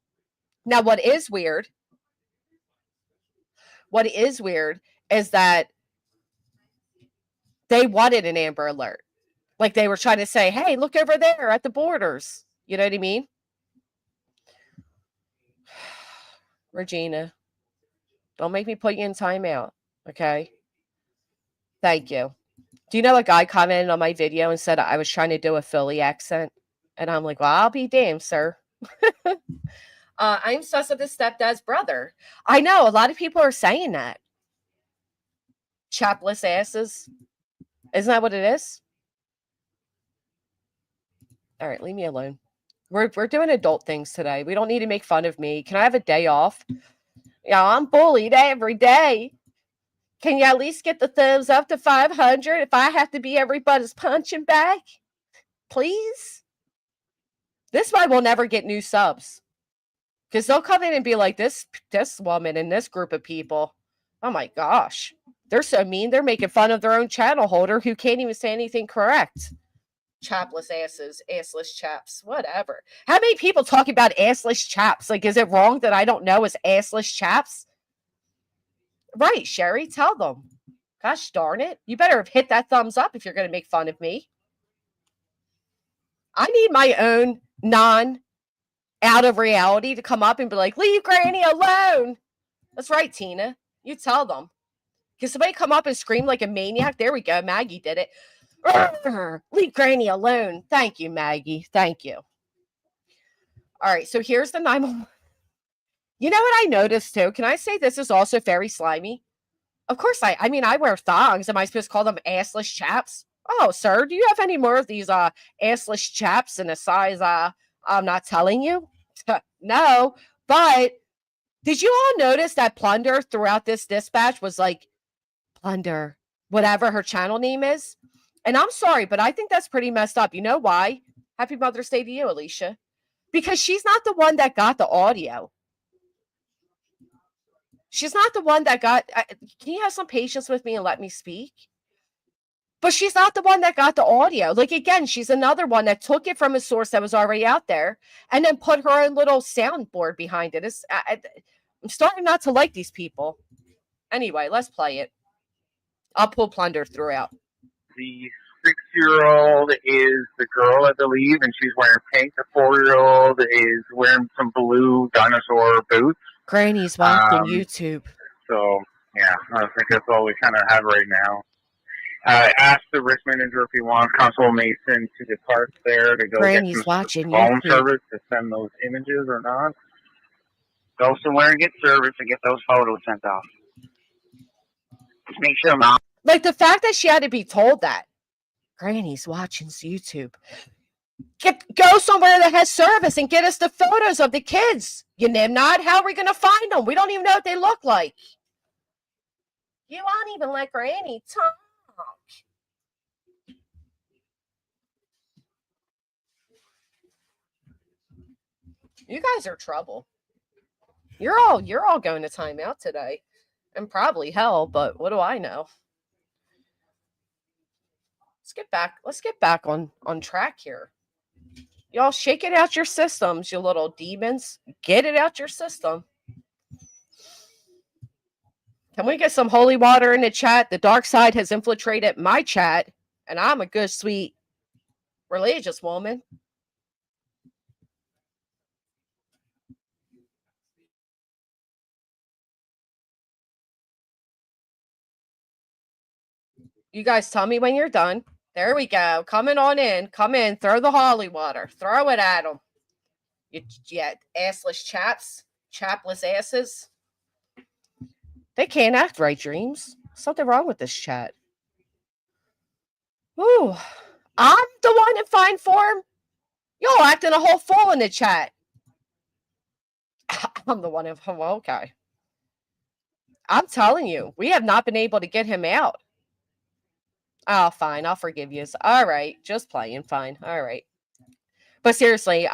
Now, what is weird is that they wanted an Amber Alert. Like they were trying to say, hey, look over there at the borders. You know what I mean? Regina, don't make me put you in timeout, okay? Thank you. Do you know a guy commented on my video and said I was trying to do a Philly accent? And I'm like, well, I'll be damned, sir. I'm sus of the stepdad's brother. I know, a lot of people are saying that. Chapless asses. Isn't that what it is? All right, leave me alone. We're doing adult things today. We don't need to make fun of me. Can I have a day off? Yeah, I'm bullied every day. Can you at least get the thumbs up to 500 if I have to be everybody's punching bag? Please? This is why we'll never get new subs. Because they'll come in and be like, this woman and this group of people. Oh my gosh. They're so mean. They're making fun of their own channel holder who can't even say anything correct. Chapless asses, assless chaps, whatever. How many people talk about assless chaps? Like, is it wrong that I don't know as assless chaps? Right, Sherry, tell them. Gosh darn it. You better have hit that thumbs up if you're going to make fun of me. I need my own out of reality to come up and be like, leave Granny alone. That's right, Tina. You tell them. Can somebody come up and scream like a maniac? There we go. Maggie did it. Leave Granny alone. Thank you, Maggie. Thank you. All right, so here's the 911. You know what I noticed too? Can I say this is also very slimy? Of course, I wear thongs. Am I supposed to call them assless chaps? Oh, sir, do you have any more of these assless chaps in a size I'm not telling you? No, but did you all notice that Plunder throughout this dispatch was like Plunder, whatever her channel name is? And I'm sorry, but I think that's pretty messed up. You know why? Happy Mother's Day to you, Alicia. Because she's not the one that got the audio. She's not the one that got... can you have some patience with me and let me speak? But she's not the one that got the audio. Like, again, she's another one that took it from a source that was already out there and then put her own little soundboard behind it. I'm starting not to like these people. Anyway, let's play it. I'll pull Plunder throughout. The 6-year-old is the girl, I believe, and she's wearing pink. The 4-year-old is wearing some blue dinosaur boots. Granny's watching YouTube. So, yeah, I think that's all we kind of have right now. I asked the risk manager if he wants Constable Mason to depart there to go Granny's get some watching phone YouTube. service to send those images or not. Go somewhere and get service and get those photos sent off. Just make sure Mom. Like the fact that she had to be told that. Granny's watching YouTube. Go somewhere that has service and get us the photos of the kids. You nimnod, how are we going to find them? We don't even know what they look like. You won't even let Granny talk. You guys are trouble. You're all going to timeout today. And probably hell, but what do I know? Let's get back on track here. Y'all shake it out your systems, you little demons. Get it out your system. Can we get some holy water in the chat? The dark side has infiltrated my chat, and I'm a good, sweet, religious woman. You guys tell me when you're done. There we go. Coming on in. Come in. Throw the holy water. Throw it at them. You assless chaps. Chapless asses. They can't act right, Dreams. Something wrong with this chat. Ooh. I'm the one in fine form? Y'all acting a whole fool in the chat. I'm the one in form. Okay. I'm telling you, we have not been able to get him out. Oh, fine. I'll forgive you. All right. Just playing. Fine. All right. But seriously,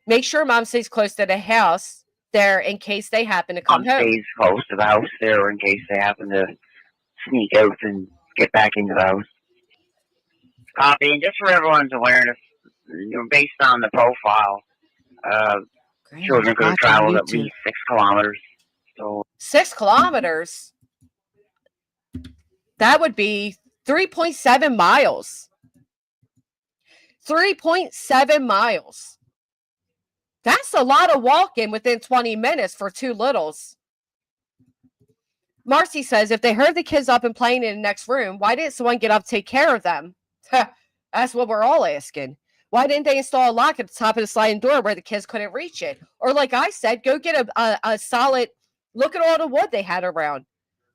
make sure Mom stays close to the house there in case they happen to come home. Stays close to the house there in case they happen to sneak out and get back into the house. Copy. And just for everyone's awareness, based on the profile, children could have traveled at least 6 kilometers. So 6 kilometers? That would be 3.7 miles. 3.7 miles. That's a lot of walking within 20 minutes for 2 littles. Marcy says, if they heard the kids up and playing in the next room, why didn't someone get up to take care of them? That's what we're all asking. Why didn't they install a lock at the top of the sliding door where the kids couldn't reach it? Or like I said, go get a solid, look at all the wood they had around.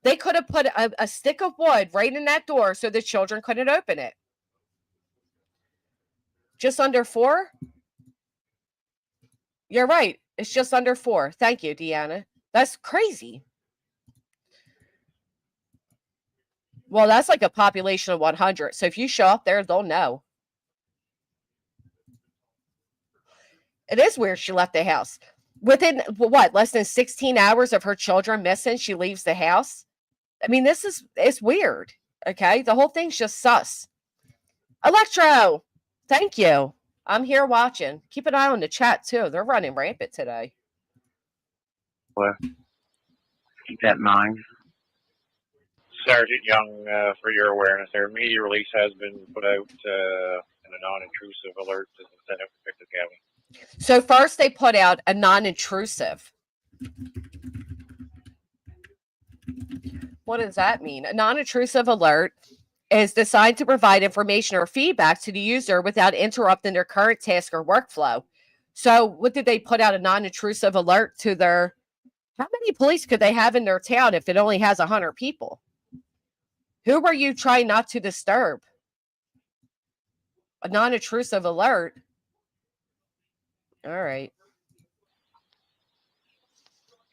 They could have put a stick of wood right in that door so the children couldn't open it. Just under 4? You're right. It's just under 4. Thank you, Deanna. That's crazy. Well, that's like a population of 100. So if you show up there, they'll know. It is weird she left the house. Within, what, less than 16 hours of her children missing, she leaves the house? I mean, it's weird, okay? The whole thing's just sus. Electro, thank you. I'm here watching. Keep an eye on the chat, too. They're running rampant today. Well, keep that in mind. Sergeant Young, for your awareness, their media release has been put out in a non-intrusive alert to the Senate Victor County. So first they put out a non-intrusive. What does that mean? A non-intrusive alert is designed to provide information or feedback to the user without interrupting their current task or workflow. So what did they put out a non-intrusive alert to their... How many police could they have in their town if it only has 100 people? Who were you trying not to disturb? A non-intrusive alert. All right.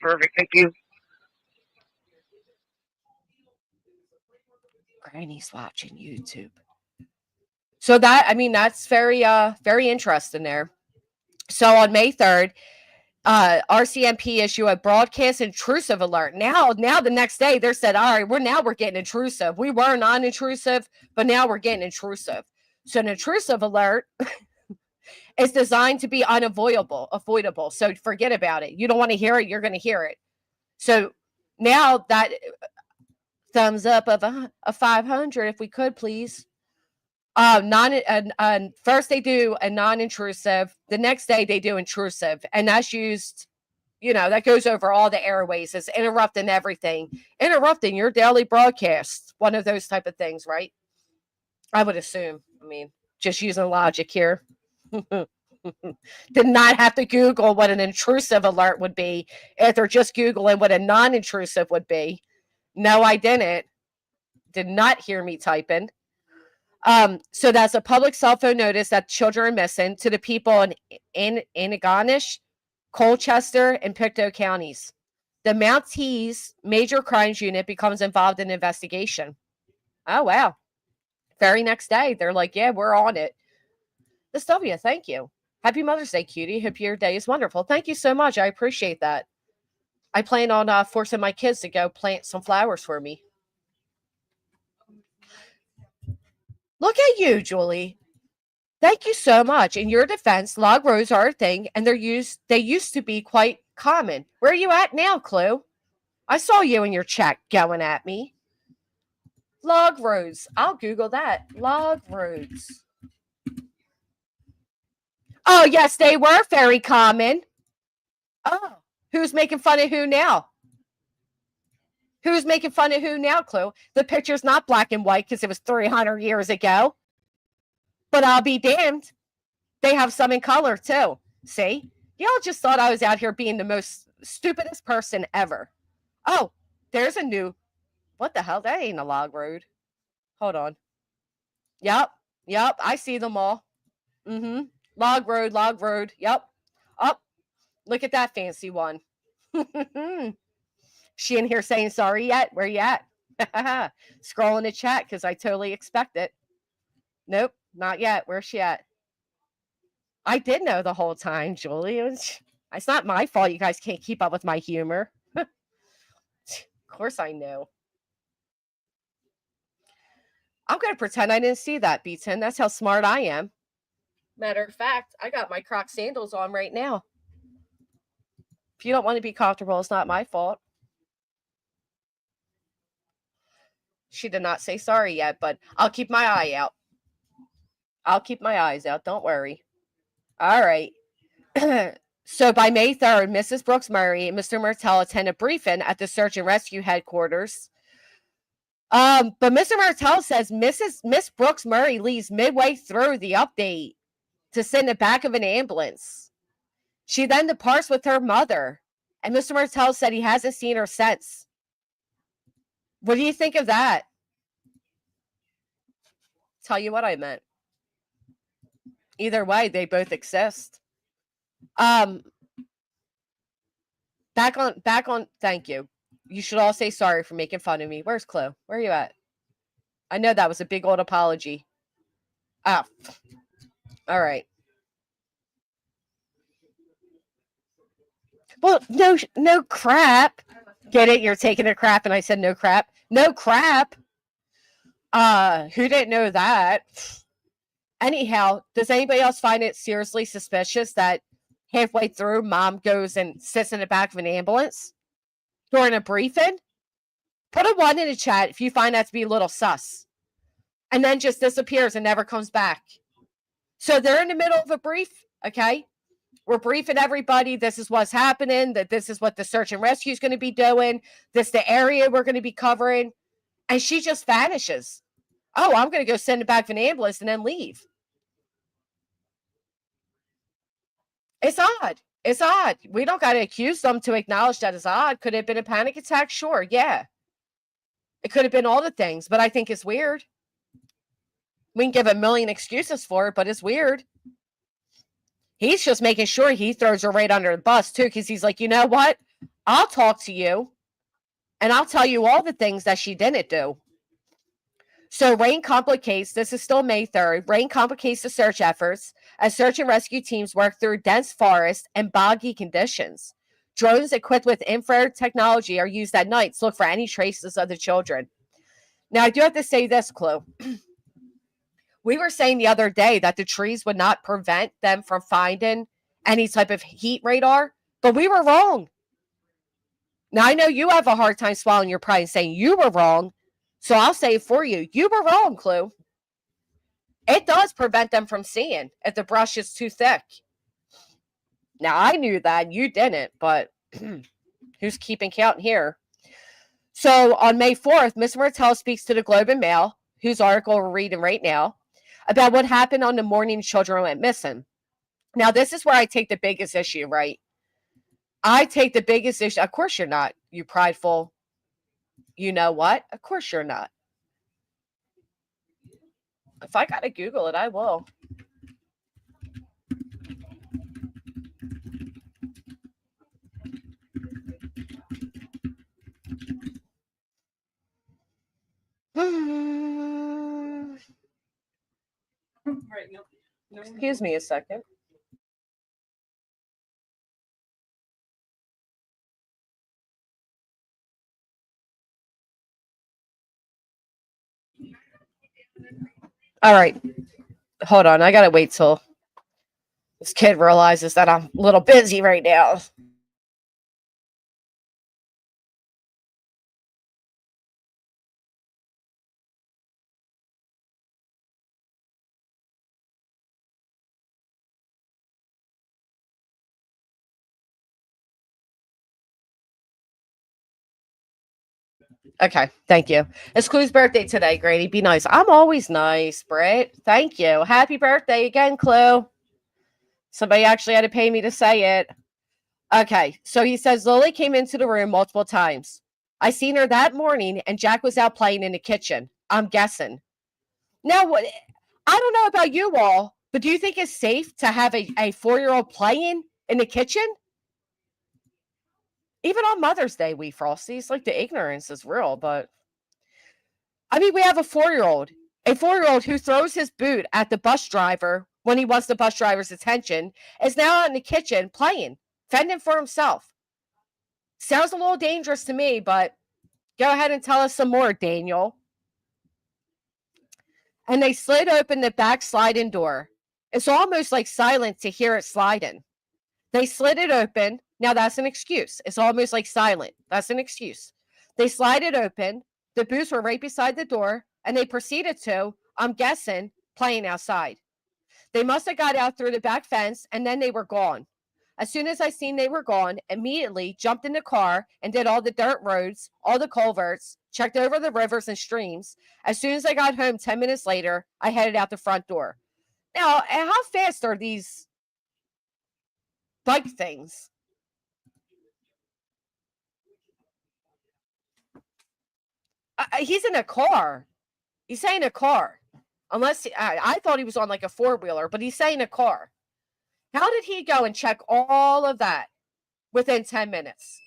Perfect. Thank you. Granny's watching YouTube. So that, I mean, that's very interesting there. So on May 3rd, RCMP issue a broadcast intrusive alert. Now the next day they said, all right, we're getting intrusive. We were non-intrusive, but now we're getting intrusive. So an intrusive alert is designed to be avoidable. So forget about it. You don't want to hear it, you're going to hear it. So now that thumbs up of a 500, if we could, please. First they do a non-intrusive. The next day they do intrusive, and that's used. That goes over all the airways. It's interrupting everything, interrupting your daily broadcast. One of those type of things, right? I would assume. I mean, just using logic here. Did not have to Google what an intrusive alert would be after just Googling what a non-intrusive would be. No, I didn't. Did not hear me typing. So that's a public cell phone notice that children are missing to the people in Antigonish, Colchester, and Pictou counties. The Maltese Major Crimes Unit becomes involved in the investigation. Oh, wow. Very next day, they're like, yeah, we're on it. Miss W, thank you. Happy Mother's Day, cutie. Hope your day is wonderful. Thank you so much. I appreciate that. I plan on forcing my kids to go plant some flowers for me. Look at you, Julie. Thank you so much. In your defense, log rows are a thing, and they used to be quite common. Where are you at now, Clue? I saw you in your chat going at me. Log rows. I'll Google that. Log rows. Oh, yes, they were very common. Oh, who's making fun of who now? Who's making fun of who now, Clue? The picture's not black and white because it was 300 years ago. But I'll be damned. They have some in color, too. See? Y'all just thought I was out here being the most stupidest person ever. Oh, there's a new, what the hell? That ain't a log road. Hold on. Yep. I see them all. Mm-hmm. Log road. Yep. Up. Look at that fancy one. She in here saying sorry yet? Where you at? Scrolling the chat because I totally expect it. Nope, not yet. Where's she at? I did know the whole time, Julie. It's not my fault you guys can't keep up with my humor. Of course I knew. I'm going to pretend I didn't see that, B10. That's how smart I am. Matter of fact, I got my Croc sandals on right now. If you don't want to be comfortable, it's not my fault. She did not say sorry yet, but I'll keep my eye out. I'll keep my eyes out. Don't worry. All right. So by May 3rd, Mrs. Brooks Murray and Mr. Martell attend a briefing at the search and rescue headquarters. But Mr. Martell says Miss Brooks Murray leaves midway through the update to sit in the back of an ambulance. She then departs with her mother, and Mr. Martell said he hasn't seen her since. What do you think of that? Tell you what I meant. Either way, they both exist. Back on, thank you. You should all say sorry for making fun of me. Where's Chloe? Where are you at? I know that was a big old apology. Oh. All right. Well, no crap. Get it? You're taking a crap and I said no crap. No crap. Who didn't know that? Anyhow, does anybody else find it seriously suspicious that halfway through, mom goes and sits in the back of an ambulance during a briefing? Put a 1 in the chat if you find that to be a little sus. And then just disappears and never comes back. So they're in the middle of a brief, okay? We're briefing everybody. This is what's happening. That this is what the search and rescue is going to be doing. This is the area we're going to be covering. And she just vanishes. Oh, I'm going to go send it back to an ambulance and then leave. It's odd. It's odd. We don't got to accuse them to acknowledge that it's odd. Could it have been a panic attack? Sure, yeah. It could have been all the things, but I think it's weird. We can give a million excuses for it, but it's weird. He's just making sure he throws her right under the bus, too, because he's like, you know what? I'll talk to you, and I'll tell you all the things that she didn't do. So rain complicates, this is still May 3rd, rain complicates the search efforts as search and rescue teams work through dense forest and boggy conditions. Drones equipped with infrared technology are used at night to look for any traces of the children. Now, I do have to say this, Chloe. We were saying the other day that the trees would not prevent them from finding any type of heat radar, but we were wrong. Now, I know you have a hard time swallowing your pride and saying you were wrong, so I'll say it for you. You were wrong, Chloe. It does prevent them from seeing if the brush is too thick. Now, I knew that. You didn't, but who's keeping count here? So, on May 4th, Ms. Martell speaks to the Globe and Mail, whose article we're reading right now, about what happened on the morning children went missing. Now, this is where I take the biggest issue, right? I take the biggest issue. Of course you're not, you prideful. You know what? Of course you're not. If I got to Google it, I will. Excuse me a second. All right. Hold on. I got to wait till this kid realizes that I'm a little busy right now. Okay, thank you. It's Clue's birthday today, Grady. Be nice. I'm always nice, Britt. Thank you. Happy birthday again, Clue. Somebody actually had to pay me to say it. Okay, so he says Lily came into the room multiple times. I seen her that morning, and Jack was out playing in the kitchen. I'm guessing. Now, what? I don't know about you all, but do you think it's safe to have a 4-year-old playing in the kitchen? Even on Mother's Day, we Frosties, like the ignorance is real, but I mean, we have a 4-year-old who throws his boot at the bus driver when he wants the bus driver's attention, is now out in the kitchen playing, fending for himself. Sounds a little dangerous to me, but go ahead and tell us some more, Daniel. And they slid open the back sliding door. It's almost like silent to hear it sliding. They slid it open. Now that's an excuse. It's almost like silent. That's an excuse. They slide it open. The booths were right beside the door, and they proceeded to, I'm guessing, playing outside. They must have got out through the back fence, and then they were gone. As soon as I seen they were gone, immediately jumped in the car and did all the dirt roads, all the culverts, checked over the rivers and streams. As soon as I got home 10 minutes later, I headed out the front door. Now, how fast are these bike things? He's in a car. He's saying a car. Unless I thought he was on like a 4-wheeler, but he's saying a car. How did he go and check all of that within 10 minutes?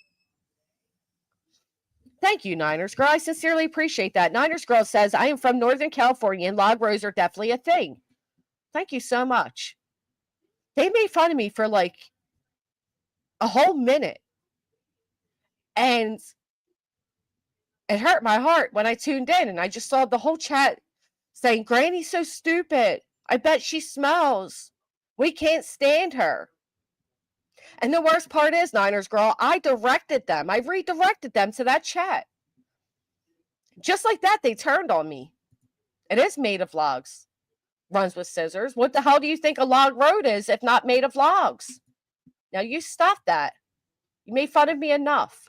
Thank you, Niners Girl. I sincerely appreciate that. Niners Girl says, I am from Northern California and log rows are definitely a thing. Thank you so much. They made fun of me for like a whole minute. And it hurt my heart when I tuned in and I just saw the whole chat saying, Granny's so stupid. I bet she smells. We can't stand her. And the worst part is, Niners Girl, I redirected them to that chat. Just like that, they turned on me. It is made of logs. Runs with scissors. What the hell do you think a log road is if not made of logs? Now you stop that. You made fun of me enough.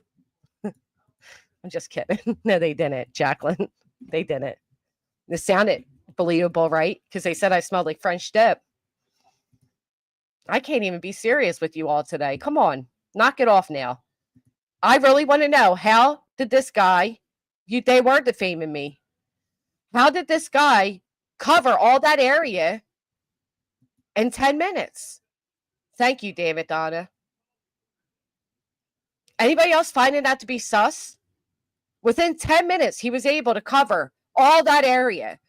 I'm just kidding. No, they didn't, Jacqueline. They didn't. It sounded believable, right? Because they said I smelled like French dip. I can't even be serious with you all today. Come on. Knock it off now. I really want to know, how did this guy, they were defaming me. How did this guy cover all that area in 10 minutes? Thank you, David Donna. Anybody else finding that to be sus? Within 10 minutes, he was able to cover all that area.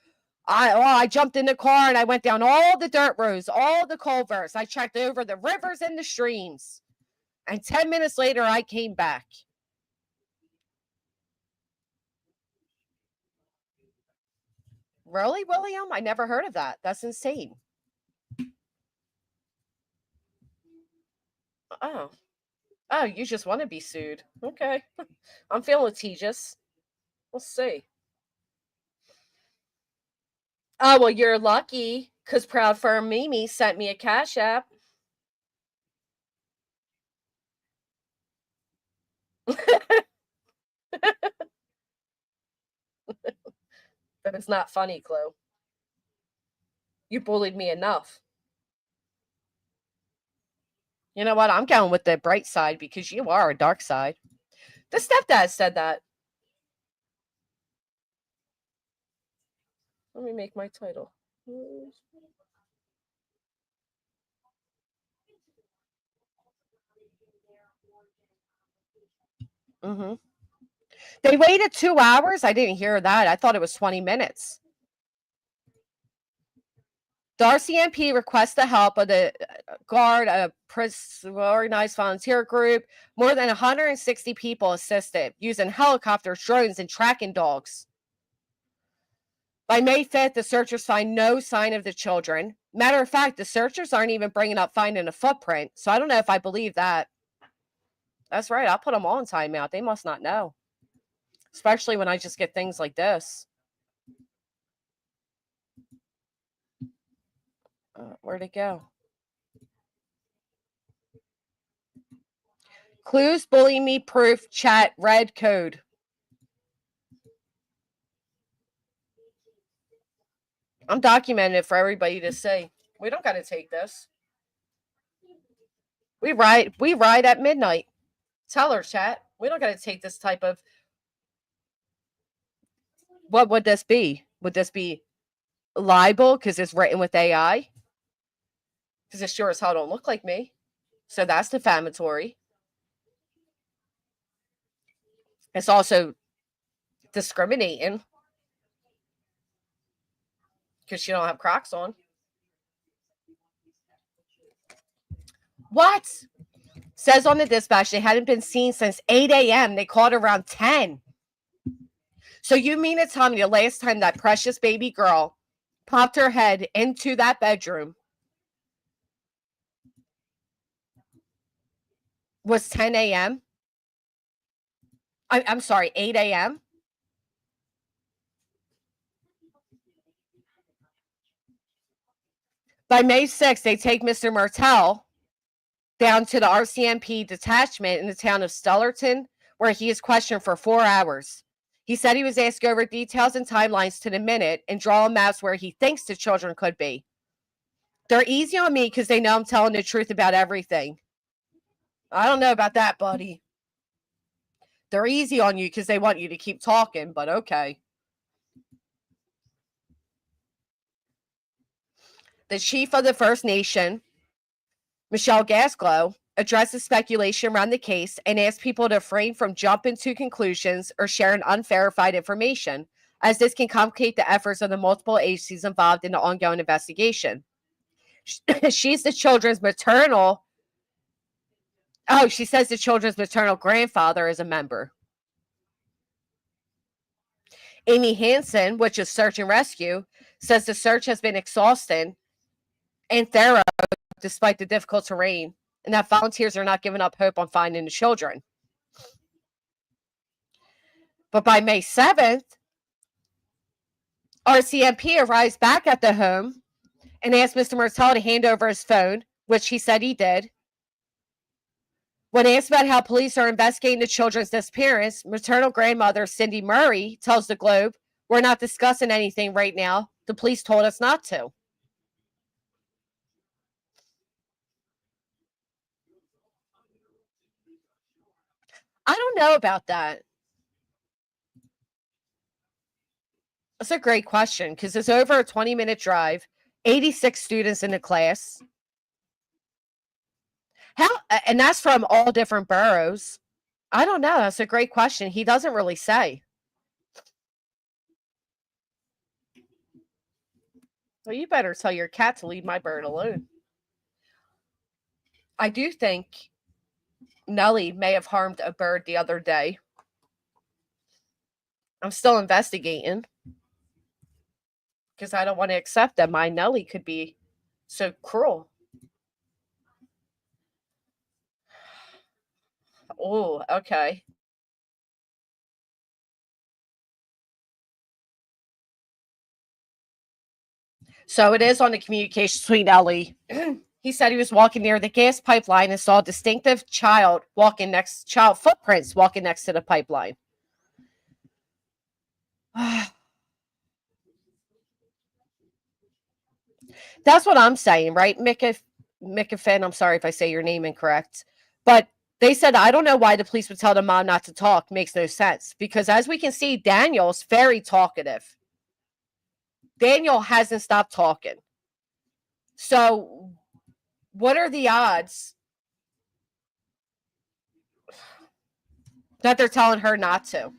I jumped in the car and I went down all the dirt roads, all the culverts. I checked over the rivers and the streams. And 10 minutes later, I came back. Really, William? I never heard of that. That's insane. Oh. Oh, you just want to be sued. Okay. I'm feeling litigious. We'll see. Oh, well, you're lucky because Proud Firm Mimi sent me a Cash App. But it's not funny, Chloe. You bullied me enough. You know what? I'm going with the bright side because you are a dark side. The stepdad said that. Let me make my title. Mm-hmm. They waited 2 hours? I didn't hear that. I thought it was 20 minutes. The RCMP requests the help of the Guard, a organized volunteer group. More than 160 people assisted using helicopters, drones, and tracking dogs. By May 5th, the searchers find no sign of the children. Matter of fact, the searchers aren't even bringing up finding a footprint, so I don't know if I believe that. That's right. I'll put them all in timeout. They must not know. Especially when I just get things like this. Where'd it go? Clues, bully me, proof, chat, red code. I'm documenting it for everybody to see. We don't got to take this. We ride at midnight. Tell her, chat. We don't got to take this type of. What would this be? Would this be libel because it's written with AI? Because it sure as hell don't look like me. So that's defamatory. It's also discriminating because she don't have Crocs on. What? Says on the dispatch they hadn't been seen since 8 a.m. They called around 10. So you mean to tell me the last time that precious baby girl popped her head into that bedroom was 10 a.m.? I'm sorry, 8 a.m.? By May 6th, they take Mr. Martell down to the RCMP detachment in the town of Stellarton, where he is questioned for 4 hours. He said he was asked to go over details and timelines to the minute and draw maps where he thinks the children could be. They're easy on me because they know I'm telling the truth about everything. I don't know about that, buddy. They're easy on you because they want you to keep talking, but okay. The chief of the First Nation, Michelle Gasglow, addresses speculation around the case and asked people to refrain from jumping to conclusions or sharing unverified information, as this can complicate the efforts of the multiple agencies involved in the ongoing investigation. She's the children's maternal. Oh, she says the children's maternal grandfather is a member. Amy Hansen, which is search and rescue, says the search has been exhausting and thorough despite the difficult terrain, and that volunteers are not giving up hope on finding the children. But by May 7th, RCMP arrives back at the home and asks Mr. Martell to hand over his phone, which he said he did. When asked about how police are investigating the children's disappearance, maternal grandmother Cindy Murray tells the Globe, "We're not discussing anything right now. The police told us not to." I don't know about that. That's a great question because it's over a 20-minute drive, 86 students in the class. And that's from all different boroughs. I don't know. That's a great question. He doesn't really say. Well, you better tell your cat to leave my bird alone. I do think Nellie may have harmed a bird the other day. I'm still investigating because I don't want to accept that my Nellie could be so cruel. Oh, okay. So it is on the communication between Ellie. He said he was walking near the gas pipeline and saw distinctive child footprints walking next to the pipeline. That's what I'm saying, right? Mickafin, I'm sorry if I say your name incorrect. But they said, I don't know why the police would tell the mom not to talk. Makes no sense. Because as we can see, Daniel's very talkative. Daniel hasn't stopped talking. So what are the odds that they're telling her not to?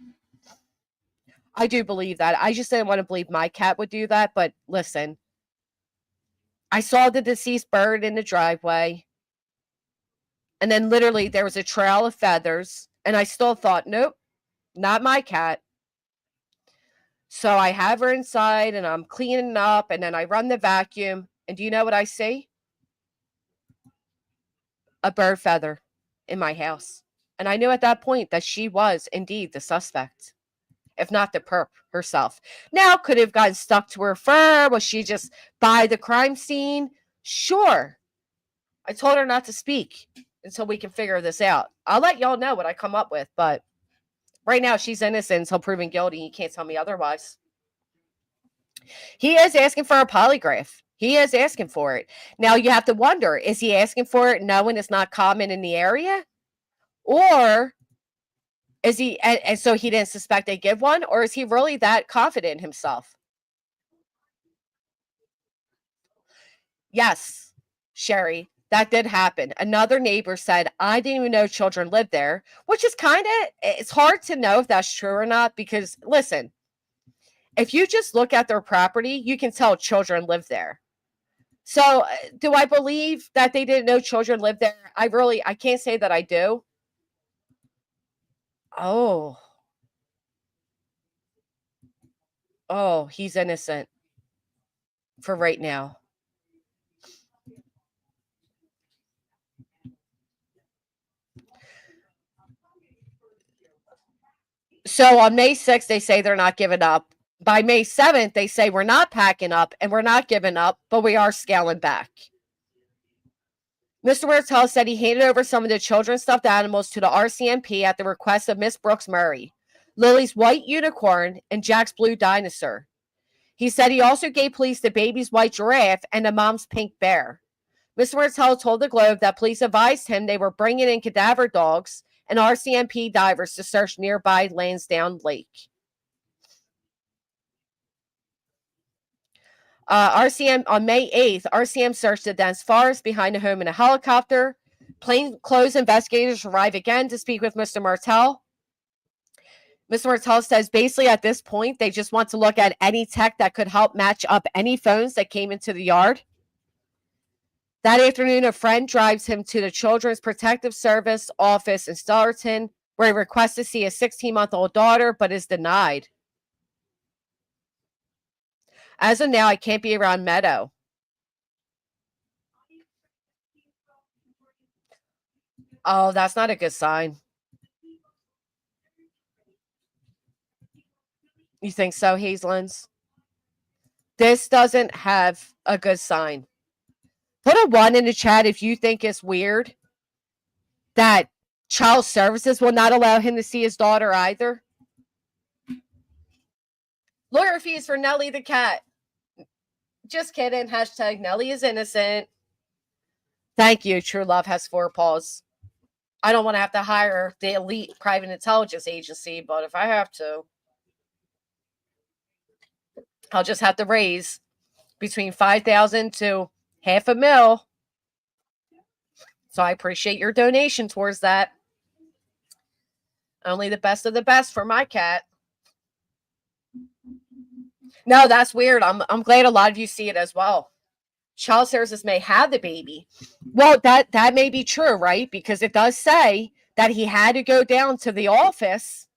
I do believe that. I just didn't want to believe my cat would do that. But listen, I saw the deceased bird in the driveway. And then literally there was a trail of feathers. And I still thought, nope, not my cat. So I have her inside and I'm cleaning up. And then I run the vacuum. And do you know what I see? A bird feather in my house. And I knew at that point that she was indeed the suspect, if not the perp herself. Now, could have gotten stuck to her fur? Was she just by the crime scene? Sure. I told her not to speak until we can figure this out. I'll let y'all know what I come up with, but right now she's innocent until proven guilty. You can't tell me otherwise. He is asking for a polygraph. He is asking for it. Now you have to wonder, is he asking for it knowing it's not common in the area? Or is he, and so he didn't suspect they'd give one? Or is he really that confident in himself? Yes, Sherry, that did happen. Another neighbor said, I didn't even know children lived there, which is kind of, it's hard to know if that's true or not because, listen, if you just look at their property, you can tell children live there. So do I believe that they didn't know children lived there? I can't say that I do. Oh. Oh, he's innocent for right now. So on May 6th, they say they're not giving up. By May 7th, they say we're not packing up and we're not giving up, but we are scaling back. Mr. Martell said he handed over some of the children's stuffed animals to the RCMP at the request of Miss Brooks Murray, Lily's white unicorn, and Jack's blue dinosaur. He said he also gave police the baby's white giraffe and the mom's pink bear. Mr. Martell told the Globe that police advised him they were bringing in cadaver dogs and RCMP divers to search nearby Lansdowne Lake. On May 8th, RCM searched the dense forest behind the home in a helicopter. Plainclothes investigators arrive again to speak with Mr. Martell. Mr. Martell says basically at this point, they just want to look at any tech that could help match up any phones that came into the yard. That afternoon, a friend drives him to the Children's Protective Service office in Stellarton, where he requests to see a 16-month-old daughter, but is denied. As of now, I can't be around Meadow. Oh, that's not a good sign. You think so, Hazelins? This doesn't have a good sign. Put a 1 in the chat if you think it's weird that Child Services will not allow him to see his daughter either. Lawyer fees for Nellie the cat. Just kidding. Hashtag Nellie is innocent. Thank you. True Love has 4 paws. I don't want to have to hire the elite private intelligence agency, but if I have to, I'll just have to raise between $5,000 to $500,000. So I appreciate your donation towards that. Only the best of the best for my cat. No, that's weird. I'm glad a lot of you see it as well. Child Services may have the baby. Well, that may be true, right? Because it does say that he had to go down to the office,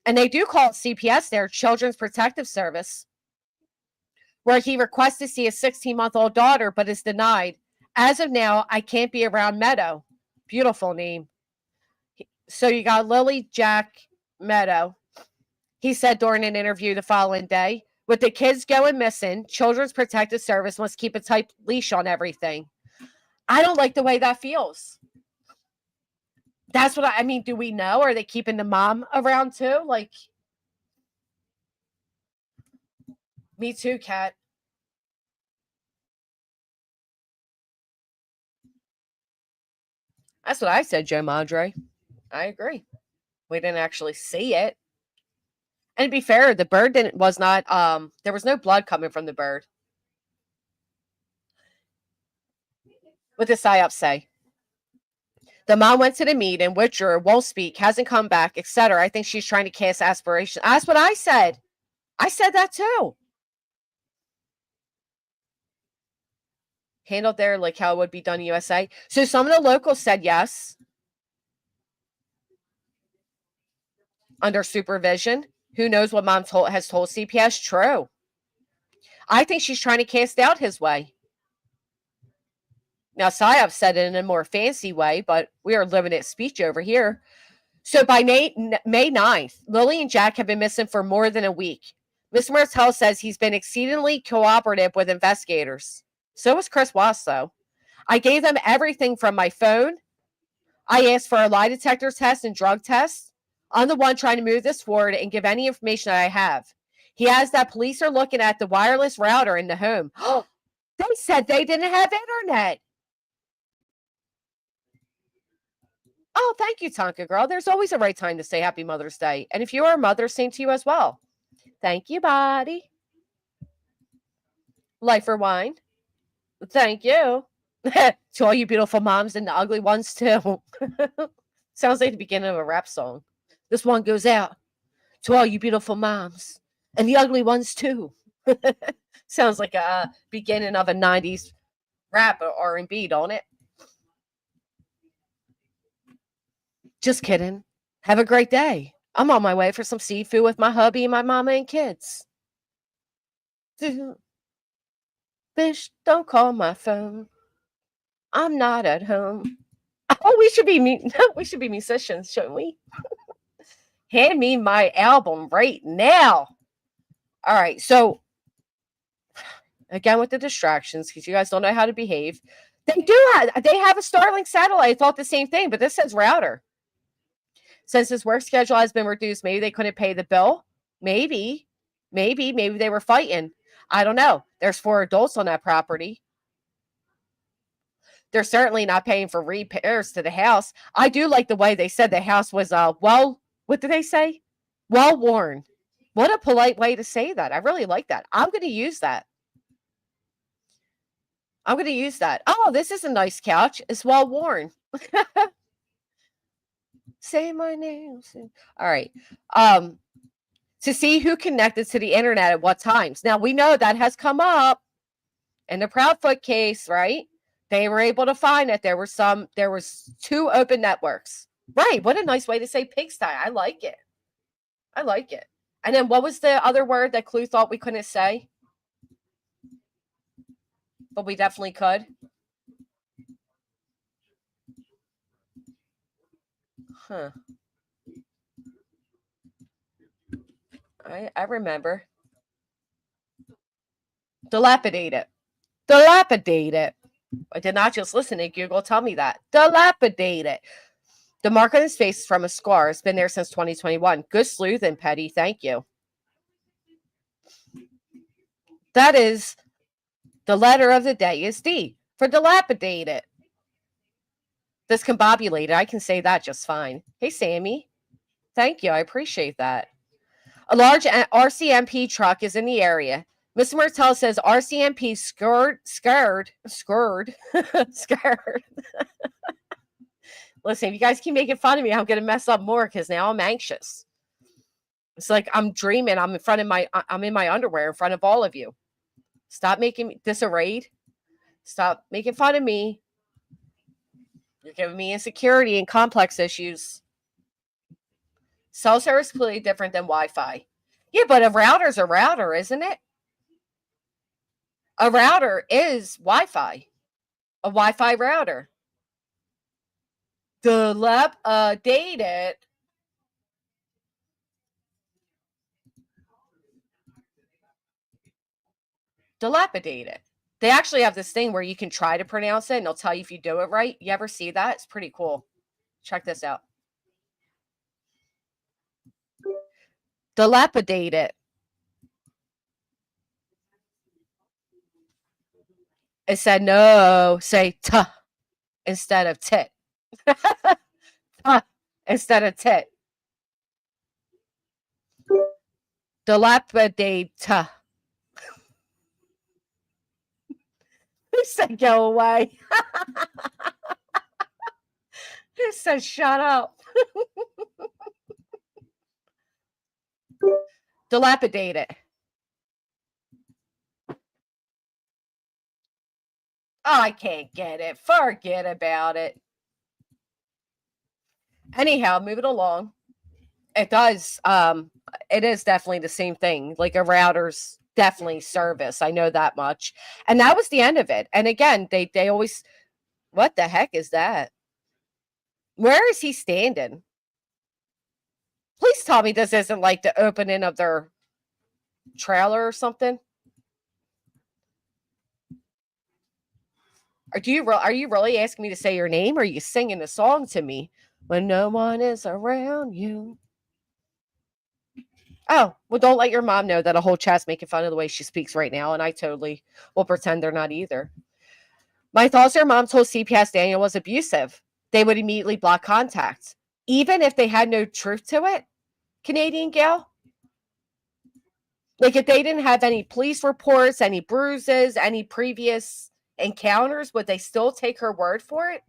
and they do call it CPS there, Children's Protective Service, where he requests to see a 16-month-old daughter, but is denied. As of now, I can't be around Meadow. Beautiful name. So you got Lily Jack Meadow. He said during an interview the following day, with the kids going missing, Children's Protective Service must keep a tight leash on everything. I don't like the way that feels. That's what I mean. Do we know? Are they keeping the mom around too? Like, me too, Kat. That's what I said, Joe Madre. I agree. We didn't actually see it. And to be fair, the bird was not, there was no blood coming from the bird. What did PSYOP say? The mom went to the meeting, withdrew, won't speak, hasn't come back, etc. I think she's trying to cast aspiration. That's what I said. I said that too. Handled there like how it would be done in USA. So some of the locals said yes. Under supervision. Who knows what mom has told CPS? True. I think she's trying to cast doubt his way. Now, PSYOP said it in a more fancy way, but we are limited speech over here. So by May 9th, Lily and Jack have been missing for more than a week. Mr. Martell says he's been exceedingly cooperative with investigators. So was Chris Wass, though. I gave them everything from my phone. I asked for a lie detector test and drug test. I'm the one trying to move this forward and give any information that I have. He has that police are looking at the wireless router in the home. They said they didn't have internet. Oh, thank you, Tonka girl. There's always a right time to say Happy Mother's Day. And if you are a mother, same to you as well. Thank you, buddy. Life or wine. Thank you. To all you beautiful moms and the ugly ones, too. Sounds like the beginning of a rap song. This one goes out to all you beautiful moms and the ugly ones, too. Sounds like a beginning of a 90s rap or R&B, don't it? Just kidding. Have a great day. I'm on my way for some seafood with my hubby and my mama and kids. Fish, don't call my phone. I'm not at home. Oh, we should be musicians, shouldn't we? Hand me my album right now. All right, so again with the distractions, because you guys don't know how to behave. They have a Starlink satellite. I thought the same thing, but this says router. Since his work schedule has been reduced, maybe they couldn't pay the bill. Maybe they were fighting. I don't know. There's 4 adults on that property. They're certainly not paying for repairs to the house. I do like the way they said the house was, what did they say? Well worn. What a polite way to say that. I really like that. I'm going to use that. Oh, this is a nice couch. It's well worn. Say my name. All right. To see who connected to the internet at what times. Now, we know that has come up in the Proudfoot case, right? They were able to find that there was 2 open networks. Right. What a nice way to say pigsty. I like it. And then what was the other word that Clue thought we couldn't say? But we definitely could. Huh. I remember. Dilapidated. I did not just listen to Google tell me that. Dilapidated. The mark on his face is from a scar. It's been there since 2021. Good sleuthing, Petty. Thank you. That is the letter of the day is D for dilapidated. Discombobulated. I can say that just fine. Hey, Sammy. Thank you. I appreciate that. A large RCMP truck is in the area. Mr. Martel says RCMP scared. Listen, if you guys keep making fun of me, I'm going to mess up more because now I'm anxious. It's like I'm dreaming. I'm in my underwear in front of all of you. Stop making me disarrayed. Stop making fun of me. You're giving me insecurity and complex issues. Cell service is completely different than Wi-Fi. Yeah, but a router's a router, isn't it? A router is Wi-Fi. A Wi-Fi router. Dilapidated. Dilapidated. They actually have this thing where you can try to pronounce it and they'll tell you if you do it right. You ever see that? It's pretty cool. Check this out. Dilapidated. It said no. Say t instead of tit. Instead of tit. Dilapidate. He said go away. He said shut up. Dilapidated. Oh, I can't get it. Forget about it. Anyhow, moving along. It does. It is definitely the same thing. Like a router's definitely service. I know that much. And that was the end of it. And again, they always, what the heck is that? Where is he standing? Please tell me this isn't like the opening of their trailer or something. Are you really asking me to say your name, or are you singing a song to me? When no one is around you. Oh, well, don't let your mom know that a whole chat's making fun of the way she speaks right now, and I totally will pretend they're not either. My thoughts are mom told CPS Daniel was abusive. They would immediately block contact, even if they had no truth to it. Canadian gal? Like, if they didn't have any police reports, any bruises, any previous encounters, would they still take her word for it?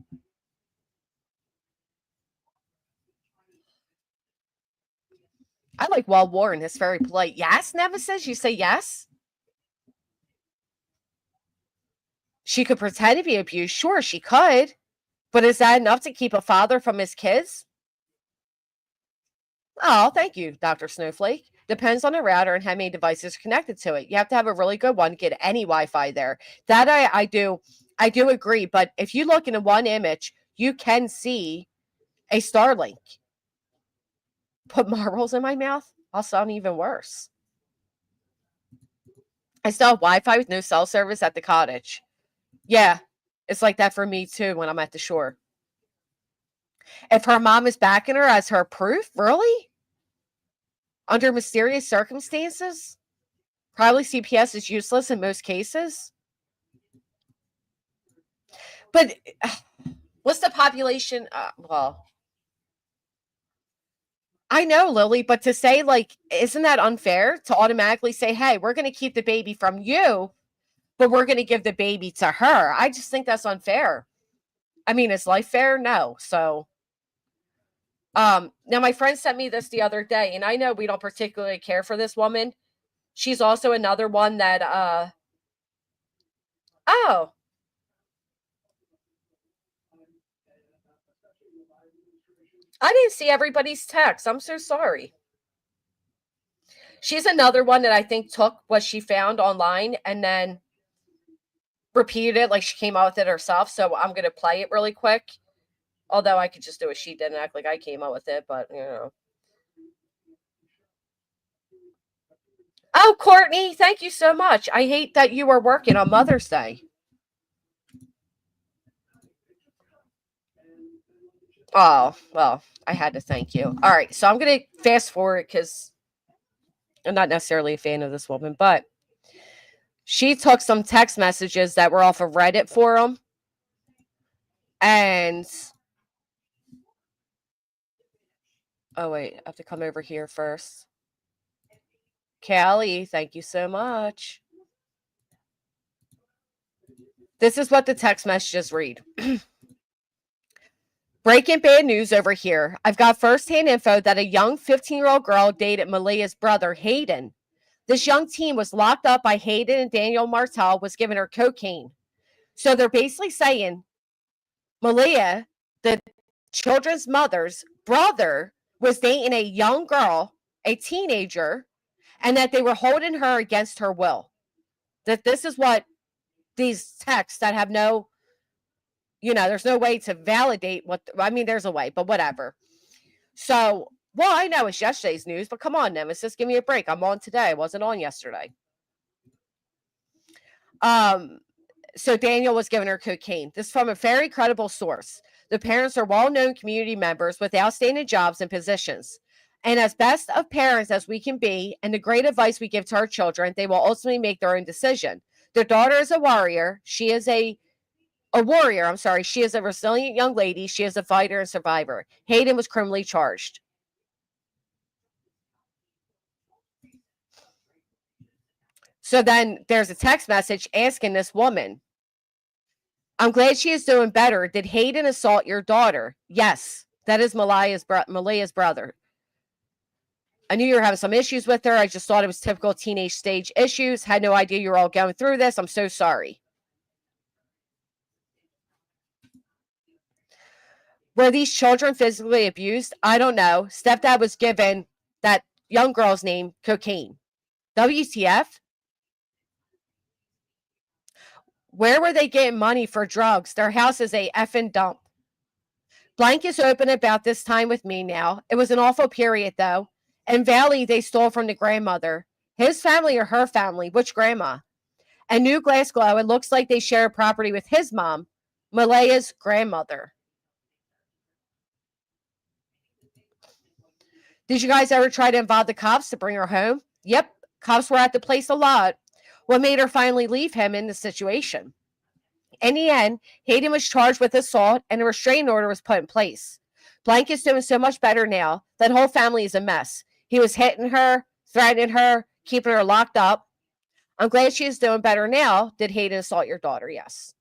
I like Well Warren. It's very polite. Yes, Nemesis? You say yes? She could pretend to be abused. Sure, she could. But is that enough to keep a father from his kids? Oh, thank you, Dr. Snowflake. Depends on the router and how many devices are connected to it. You have to have a really good one to get any Wi-Fi there. That I do agree. But if you look in one image, you can see a Starlink. Put marbles in my mouth? I'll sound even worse. I still have Wi-Fi with no cell service at the cottage. Yeah, it's like that for me too when I'm at the shore. If her mom is backing her as her proof, really? Under mysterious circumstances? Probably CPS is useless in most cases. But what's the population? Well, I know, Lily, but to say, like, isn't that unfair to automatically say, hey, we're going to keep the baby from you, but we're going to give the baby to her? I just think that's unfair. I mean, is life fair? No. So, now my friend sent me this the other day, and I know we don't particularly care for this woman. She's also another one that, oh, I didn't see everybody's text. I'm so sorry. She's another one that I think took what she found online and then repeated it like she came out with it herself. So I'm going to play it really quick. Although I could just do what she did and act like I came out with it, but you know. Oh, Courtney, thank you so much. I hate that you were working on Mother's Day. Oh, well, I had to thank you. All right, so I'm going to fast forward because I'm not necessarily a fan of this woman, but she took some text messages that were off of Reddit forum and oh wait, I have to come over here first. Callie, thank you so much. This is what the text messages read. Breaking bad news over here. I've got firsthand info that a young 15-year-old girl dated Malia's brother, Hayden. This young teen was locked up by Hayden and Daniel Martel was giving her cocaine. So they're basically saying Malia, the children's mother's brother, was dating a young girl, a teenager, and that they were holding her against her will. That this is what these texts that have no, there's no way to validate what, there's a way, but whatever. So, well, I know it's yesterday's news, but come on, Nemesis, give me a break. I'm on today. I wasn't on yesterday. So Daniel was giving her cocaine. This is from a very credible source. The parents are well-known community members with outstanding jobs and positions. And as best of parents as we can be, and the great advice we give to our children, they will ultimately make their own decision. Their daughter is a warrior. She is a warrior. I'm sorry. She is a resilient young lady. She is a fighter and survivor. Hayden was criminally charged. So then there's a text message asking this woman, I'm glad she is doing better. Did Hayden assault your daughter? Yes, that is Malia's brother. I knew you were having some issues with her. I just thought it was typical teenage stage issues. Had no idea you were all going through this. I'm so sorry. Were these children physically abused? I don't know. Stepdad was given that young girl's name cocaine. WTF? Where were they getting money for drugs? Their house is a effing dump. Blank is open about this time with me now. It was an awful period, though. In Valley, they stole from the grandmother. His family or her family? Which grandma? And New Glasgow, it looks like they share property with his mom, Malaya's grandmother. Did you guys ever try to involve the cops to bring her home? Yep, cops were at the place a lot. What made her finally leave him in the situation? In the end, Hayden was charged with assault and a restraining order was put in place. Blank is doing so much better now. That whole family is a mess. He was hitting her, threatening her, keeping her locked up. I'm glad she is doing better now. Did Hayden assault your daughter? Yes.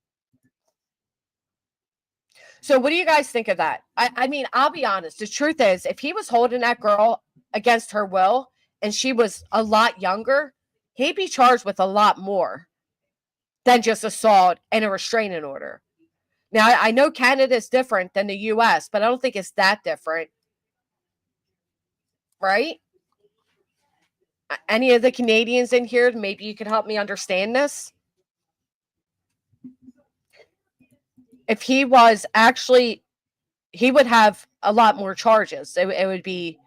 So what do you guys think of that? I mean, I'll be honest. The truth is, if he was holding that girl against her will and she was a lot younger, he'd be charged with a lot more than just assault and a restraining order. Now, I know Canada is different than the U.S., but I don't think it's that different. Right? Any of the Canadians in here, maybe you could help me understand this? If he was actually, he would have a lot more charges. It would be,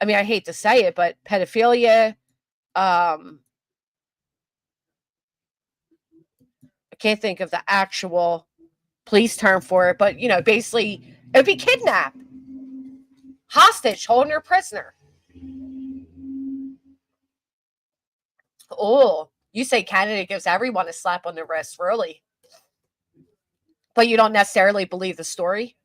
I mean, I hate to say it, but pedophilia, I can't think of the actual police term for it, but, you know, basically, it would be kidnap, hostage, holding her prisoner. Oh, you say Canada gives everyone a slap on the wrist, really? But you don't necessarily believe the story?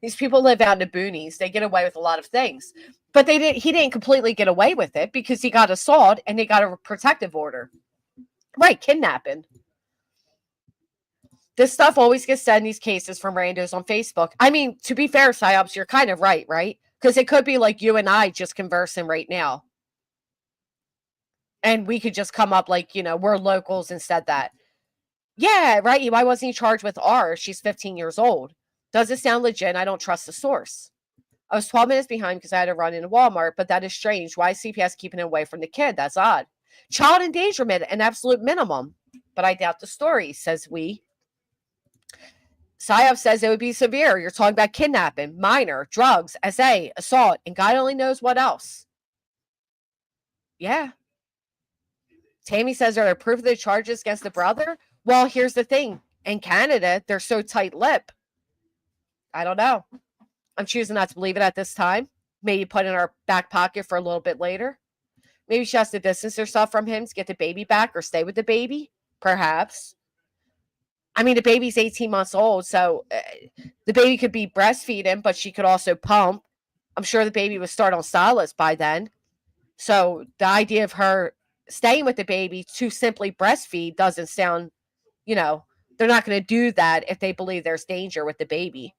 These people live out in the boonies. They get away with a lot of things. But he didn't completely get away with it because he got assault and he got a protective order. Right, kidnapping. This stuff always gets said in these cases from randos on Facebook. I mean, to be fair, Psyops, you're kind of right? Because it could be like you and I just conversing right now. And we could just come up like, you know, we're locals and said that. Yeah, right. Why wasn't he charged with R? She's 15 years old. Does it sound legit? I don't trust the source. I was 12 minutes behind because I had to run into Walmart, but that is strange. Why is CPS keeping it away from the kid? That's odd. Child endangerment, an absolute minimum. But I doubt the story, says we. Psyop says it would be severe. You're talking about kidnapping, minor, drugs, SA, assault, and God only knows what else. Yeah. Tammy says, are there proof of the charges against the brother? Well, here's the thing. In Canada, they're so tight-lipped. I don't know. I'm choosing not to believe it at this time. Maybe put in our back pocket for a little bit later. Maybe she has to distance herself from him to get the baby back or stay with the baby. Perhaps. I mean, the baby's 18 months old, so the baby could be breastfeeding, but she could also pump. I'm sure the baby would start on solids by then. So the idea of her staying with the baby to simply breastfeed doesn't sound, you know, they're not going to do that if they believe there's danger with the baby.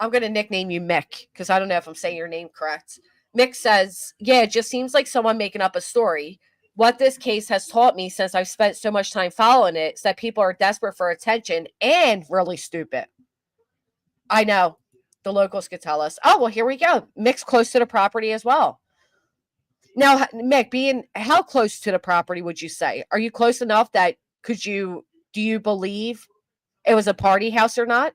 I'm going to nickname you Mick because I don't know if I'm saying your name correct. Mick says, yeah, it just seems like someone making up a story. What this case has taught me since I've spent so much time following it is that people are desperate for attention and really stupid. I know. The locals could tell us. Oh, well, here we go. Mick's close to the property as well. Now, Mick, how close to the property would you say? Are you close enough that do you believe it was a party house or not?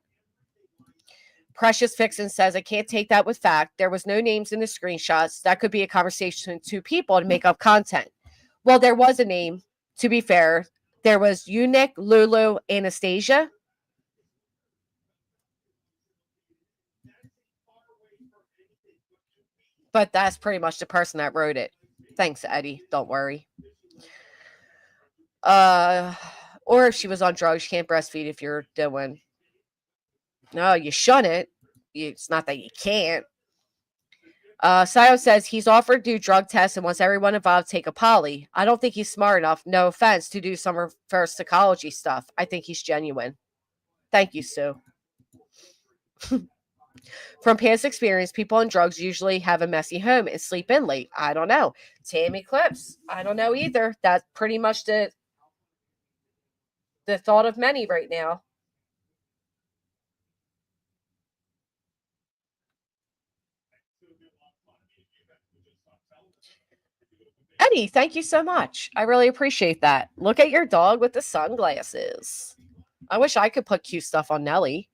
Precious Fixin says, I can't take that with fact. There was no names in the screenshots. That could be a conversation between two people to make up content. Well, there was a name, to be fair. There was Unique, Lulu, Anastasia. But that's pretty much the person that wrote it. Thanks, Eddie. Don't worry. Or if she was on drugs, you can't breastfeed if you're doing. No, you shouldn't. It's not that you can't. Sio says he's offered to do drug tests and wants everyone involved to take a poly. I don't think he's smart enough, no offense, to do some reverse psychology stuff. I think he's genuine. Thank you, Sue. From past experience, people on drugs usually have a messy home and sleep in late. I don't know. Tammy Clips. I don't know either. That's pretty much the thought of many right now. Eddie, thank you so much. I really appreciate that. Look at your dog with the sunglasses. I wish I could put cute stuff on Nellie.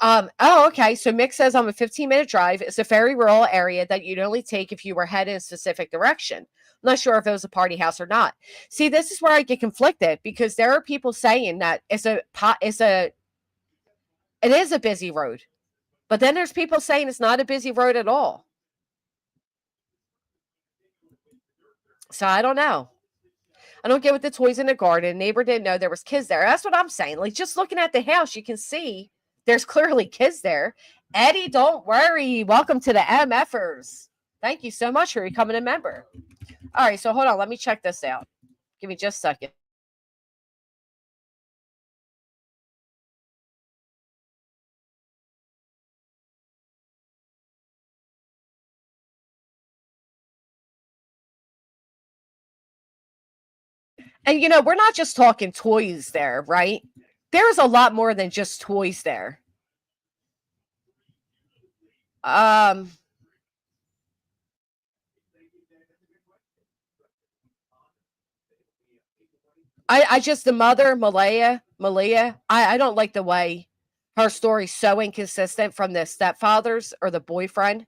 Okay. So Mick says on a 15-minute drive. It's a very rural area that you'd only take if you were headed in a specific direction. I'm not sure if it was a party house or not. See, this is where I get conflicted because there are people saying that it is a busy road. But then there's people saying it's not a busy road at all. So I don't know. I don't get with the toys in the garden. Neighbor didn't know there was kids there. That's what I'm saying. Like, just looking at the house, you can see there's clearly kids there. Eddie, don't worry. Welcome to the MFers. Thank you so much for becoming a member. All right, so hold on. Let me check this out. Give me just a second. And, we're not just talking toys there, right? There's a lot more than just toys there. I just, the mother, Malia, I don't like the way her story's so inconsistent from the stepfathers or the boyfriend.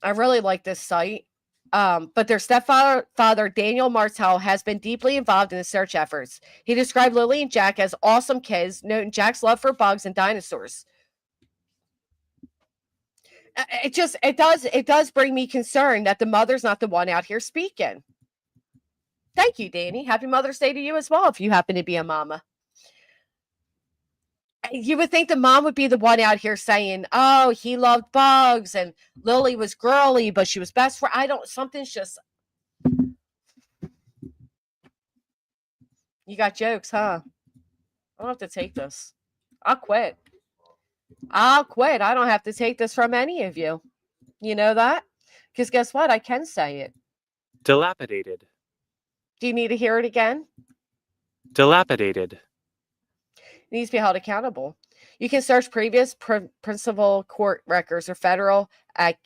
I really like this site. But their stepfather, Daniel Martel, has been deeply involved in the search efforts. He described Lily and Jack as awesome kids, noting Jack's love for bugs and dinosaurs. It does bring me concern that the mother's not the one out here speaking. Thank you, Danny. Happy Mother's Day to you as well, if you happen to be a mama. You would think the mom would be the one out here saying, oh, he loved bugs and Lily was girly, but she was best friend. Something's just. You got jokes, huh? I don't have to take this. I'll quit. I don't have to take this from any of you. You know that? Because guess what? I can say it. Dilapidated. Do you need to hear it again? Dilapidated. It needs to be held accountable. You can search previous principal court records or federal at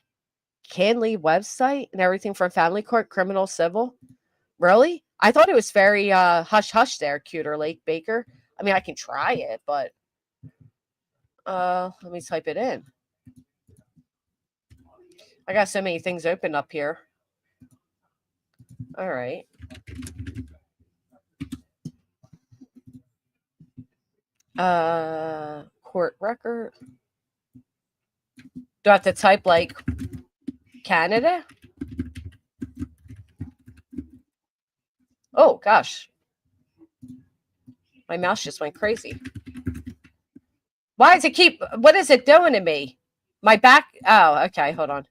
Canley website and everything from family court, criminal, civil. Really? I thought it was very hush-hush there, Cuter Lake Baker. I mean, I can try it, but let me type it in. I got so many things open up here. All right. Court record. Do I have to type like Canada? Oh gosh. My mouse just went crazy. Why does it keep, what is it doing to me? My back, oh, okay, hold on.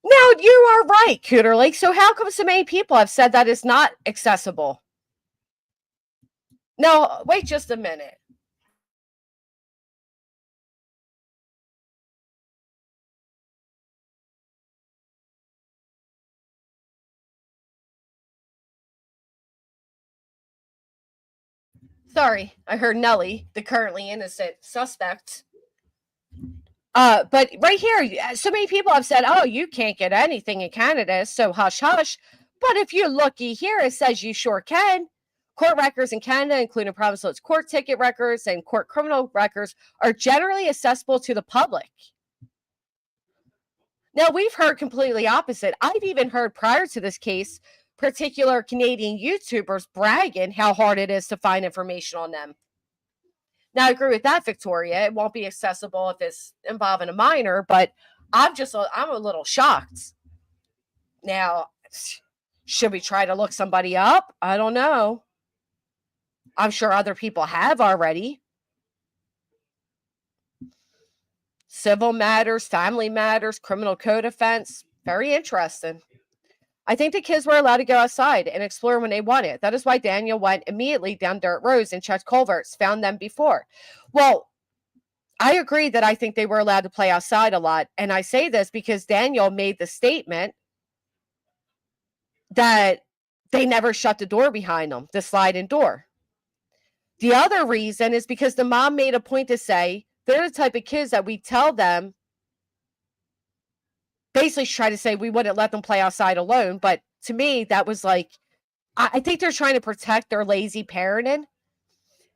No, you are right, Cooter Lake. So how come so many people have said that it's not accessible? No, wait just a minute. Sorry, I heard Nellie, the currently innocent suspect. But right here, so many people have said, oh, you can't get anything in Canada, so hush hush. But if you're looky here, it says you sure can. Court records in Canada, including provincial court ticket records and court criminal records, are generally accessible to the public. Now, we've heard completely opposite. I've even heard prior to this case, particular Canadian YouTubers bragging how hard it is to find information on them. Now, I agree with that, Victoria. It won't be accessible if it's involving a minor, but I'm a little shocked. Now, should we try to look somebody up? I don't know. I'm sure other people have already. Civil matters, family matters, criminal code offense. Very interesting. I think the kids were allowed to go outside and explore when they wanted. That is why Daniel went immediately down dirt roads and checked culverts, found them before. Well, I agree that I think they were allowed to play outside a lot. And I say this because Daniel made the statement that they never shut the door behind them, the sliding door. The other reason is because the mom made a point to say they're the type of kids that we tell them, basically try to say we wouldn't let them play outside alone. But to me, that was like, I think they're trying to protect their lazy parenting.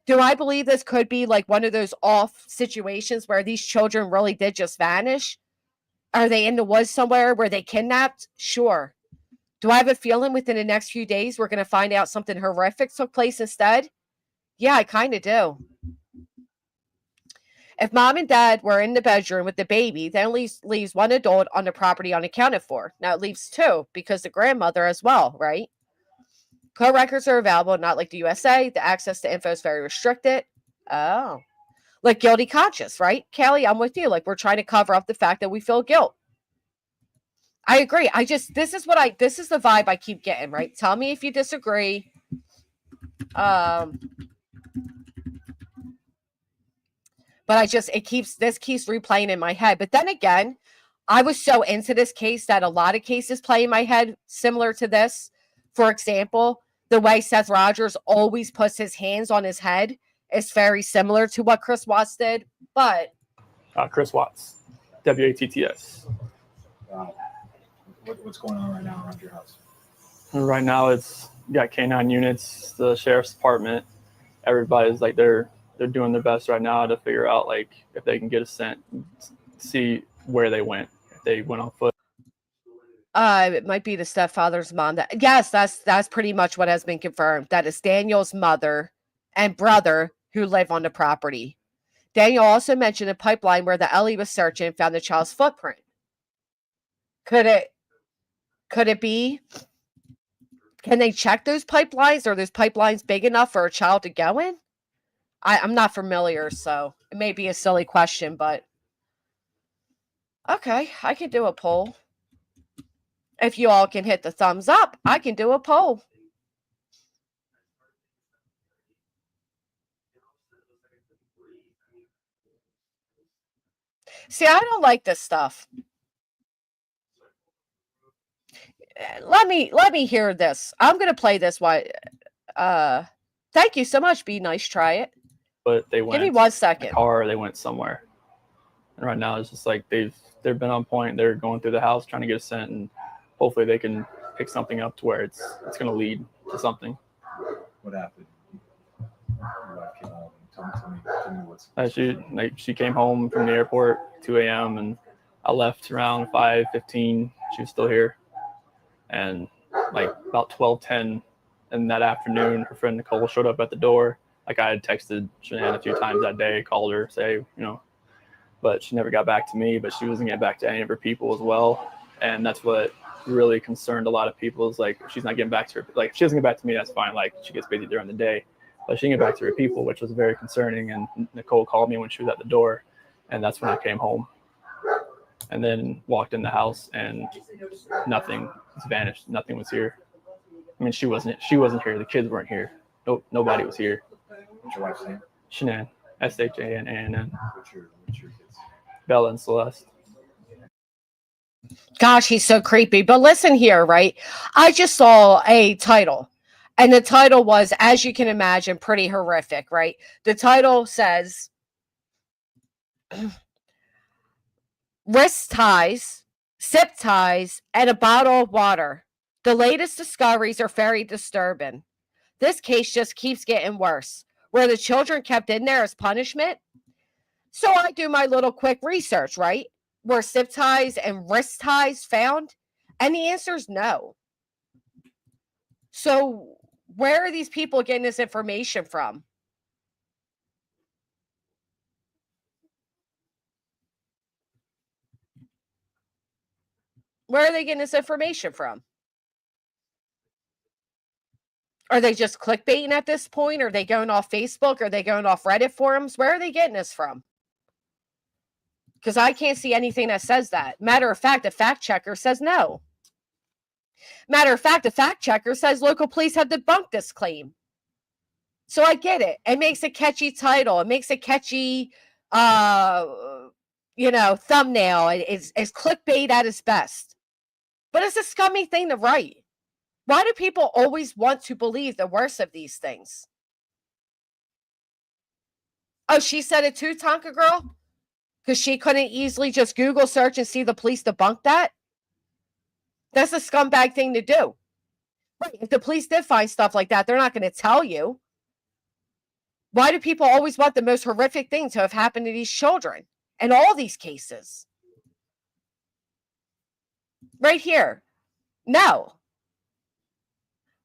Do I believe this could be like one of those off situations where these children really did just vanish? Are they in the woods somewhere? Were they kidnapped? Sure. Do I have a feeling within the next few days we're going to find out something horrific took place instead? Yeah, I kind of do. If mom and dad were in the bedroom with the baby, then leaves one adult on the property unaccounted for. Now it leaves two because the grandmother as well, right? Court records are available, not like the USA. The access to info is very restricted. Oh. Like guilty conscience, right? Kelly, I'm with you. Like we're trying to cover up the fact that we feel guilt. I agree. This is the vibe I keep getting, right? Tell me if you disagree. But this keeps replaying in my head. But then again, I was so into this case that a lot of cases play in my head similar to this. For example, the way Seth Rogers always puts his hands on his head is very similar to what Chris Watts did. But Chris Watts, WATTS. What's going on right now around your house? Right now, it's got K9 units, the sheriff's department. Everybody's like they're doing their best right now to figure out like if they can get a scent, see where they went, if they went on foot. It might be the stepfather's mom. Yes, that's pretty much what has been confirmed. That is Daniel's mother and brother who live on the property. Daniel also mentioned a pipeline where the Ellie was searching and found the child's footprint. Could it be? Can they check those pipelines? Are those pipelines big enough for a child to go in? I'm not familiar, so it may be a silly question, but okay, I can do a poll. If you all can hit the thumbs up, I can do a poll. See, I don't like this stuff. Let me hear this. I'm gonna play this. Thank you so much. Be nice. Try it. But they went. Give me 1 second. Car. They went somewhere. And right now it's just like they've been on point. They're going through the house trying to get a scent, and hopefully they can pick something up to where it's going to lead to something. What happened? Your wife came home. Tell me what's. She came home from the airport 2 a.m. and I left around 5:15. She was still here, and like about 12:10 in that afternoon, her friend Nicole showed up at the door. Like I had texted Shanann a few times that day, called her, say, but she never got back to me. But she wasn't getting back to any of her people as well, and that's what really concerned a lot of people. Is like she's not getting back to her. Like if she doesn't get back to me, that's fine. Like she gets busy during the day, but she didn't get back to her people, which was very concerning. And Nicole called me when she was at the door, and that's when I came home, and then walked in the house, and nothing was vanished. Nothing was here. I mean, she wasn't here. The kids weren't here. Nobody was here. What's your wife's name? Shanann, SHANANN. What's your kids? Bella and Celeste. Gosh, he's so creepy. But listen here, right? I just saw a title, and the title was, as you can imagine, pretty horrific, right? The title says, wrist ties, zip ties, and a bottle of water. The latest discoveries are very disturbing. This case just keeps getting worse. Were the children kept in there as punishment? So I do my little quick research, right? Were zip ties and wrist ties found? And the answer is no. So where are these people getting this information from? Where are they getting this information from? Are they just clickbaiting at this point? Are they going off Facebook? Are they going off Reddit forums? Where are they getting this from? Because I can't see anything that says that. Matter of fact, a fact checker says no. Matter of fact, a fact checker says local police have debunked this claim. So I get it. It makes a catchy title. It makes a catchy, thumbnail. It's clickbait at its best. But it's a scummy thing to write. Why do people always want to believe the worst of these things? Oh, she said it too, Tonka Girl? Because she couldn't easily just Google search and see the police debunk that? That's a scumbag thing to do. Right. If the police did find stuff like that, they're not going to tell you. Why do people always want the most horrific thing to have happened to these children in all these cases? Right here. No.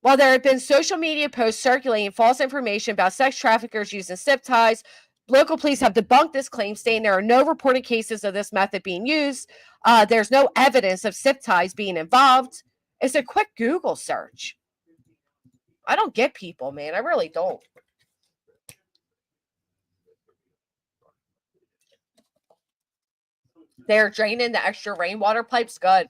While there have been social media posts circulating false information about sex traffickers using zip ties, local police have debunked this claim, stating there are no reported cases of this method being used. There's no evidence of zip ties being involved. It's a quick Google search. I don't get people, man. I really don't. They're draining the extra rainwater pipes. Good.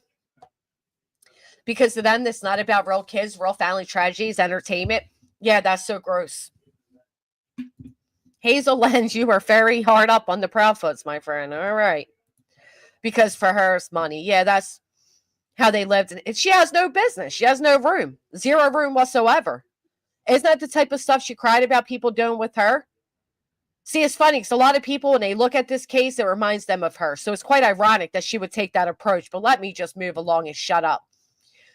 Because to them, it's not about real kids, real family tragedies, entertainment. Yeah, that's so gross. Hazel Lenz, you are very hard up on the Proudfoots, my friend. All right. Because for her, it's money. Yeah, that's how they lived. And she has no business. She has no room. Zero room whatsoever. Isn't that the type of stuff she cried about people doing with her? See, it's funny because a lot of people, when they look at this case, it reminds them of her. So it's quite ironic that she would take that approach. But let me just move along and shut up.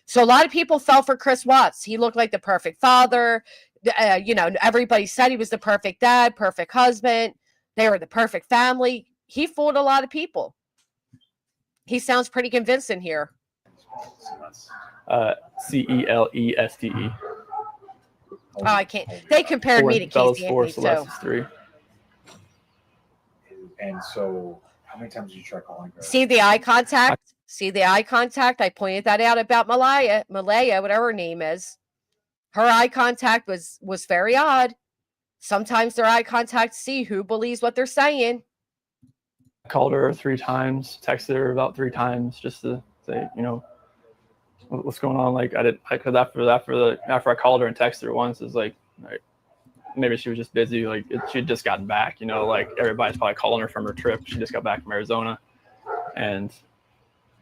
So a lot of people fell for Chris Watts. He looked like the perfect father. Everybody said he was the perfect dad, perfect husband. They were the perfect family. He fooled a lot of people. He sounds pretty convincing here. CELESTE. Oh, I can't. They compared me to Casey Anthony, Celeste is 3. And so, how many times did you try calling her? See the eye contact? See the eye contact? I pointed that out about Malaya, whatever her name is. Her eye contact was very odd. Sometimes their eye contact, see who believes what they're saying. I called her 3 times, texted her about 3 times just to say, what's going on. Like because after I called her and texted her once, it's like maybe she was just busy. Like she'd just gotten back, like everybody's probably calling her from her trip. She just got back from Arizona, and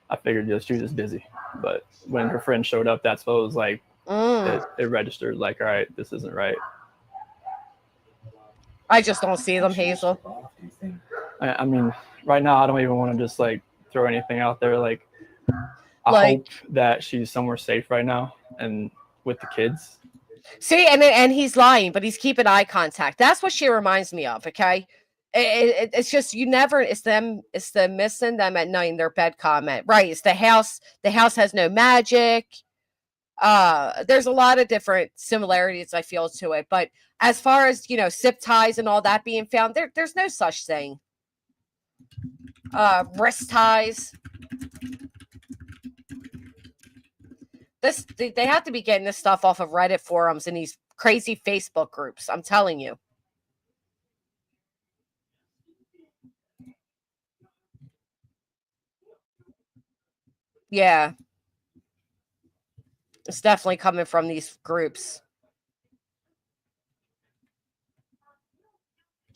I figured she was just busy. But when her friend showed up, that's what it was like. It registered like, all right, this isn't right. I just don't see them, Hazel. I mean, right now I don't even want to just throw anything out there. I hope that she's somewhere safe right now and with the kids. See, and he's lying, but he's keeping eye contact. That's what she reminds me of. Okay, it's just it's them missing them at night in their bed comment. Right, it's the house. The house has no magic. There's a lot of different similarities I feel to it, but as far as zip ties and all that being found, there's no such thing. Wrist ties. They have to be getting this stuff off of Reddit forums and these crazy Facebook groups. I'm telling you. Yeah. It's definitely coming from these groups.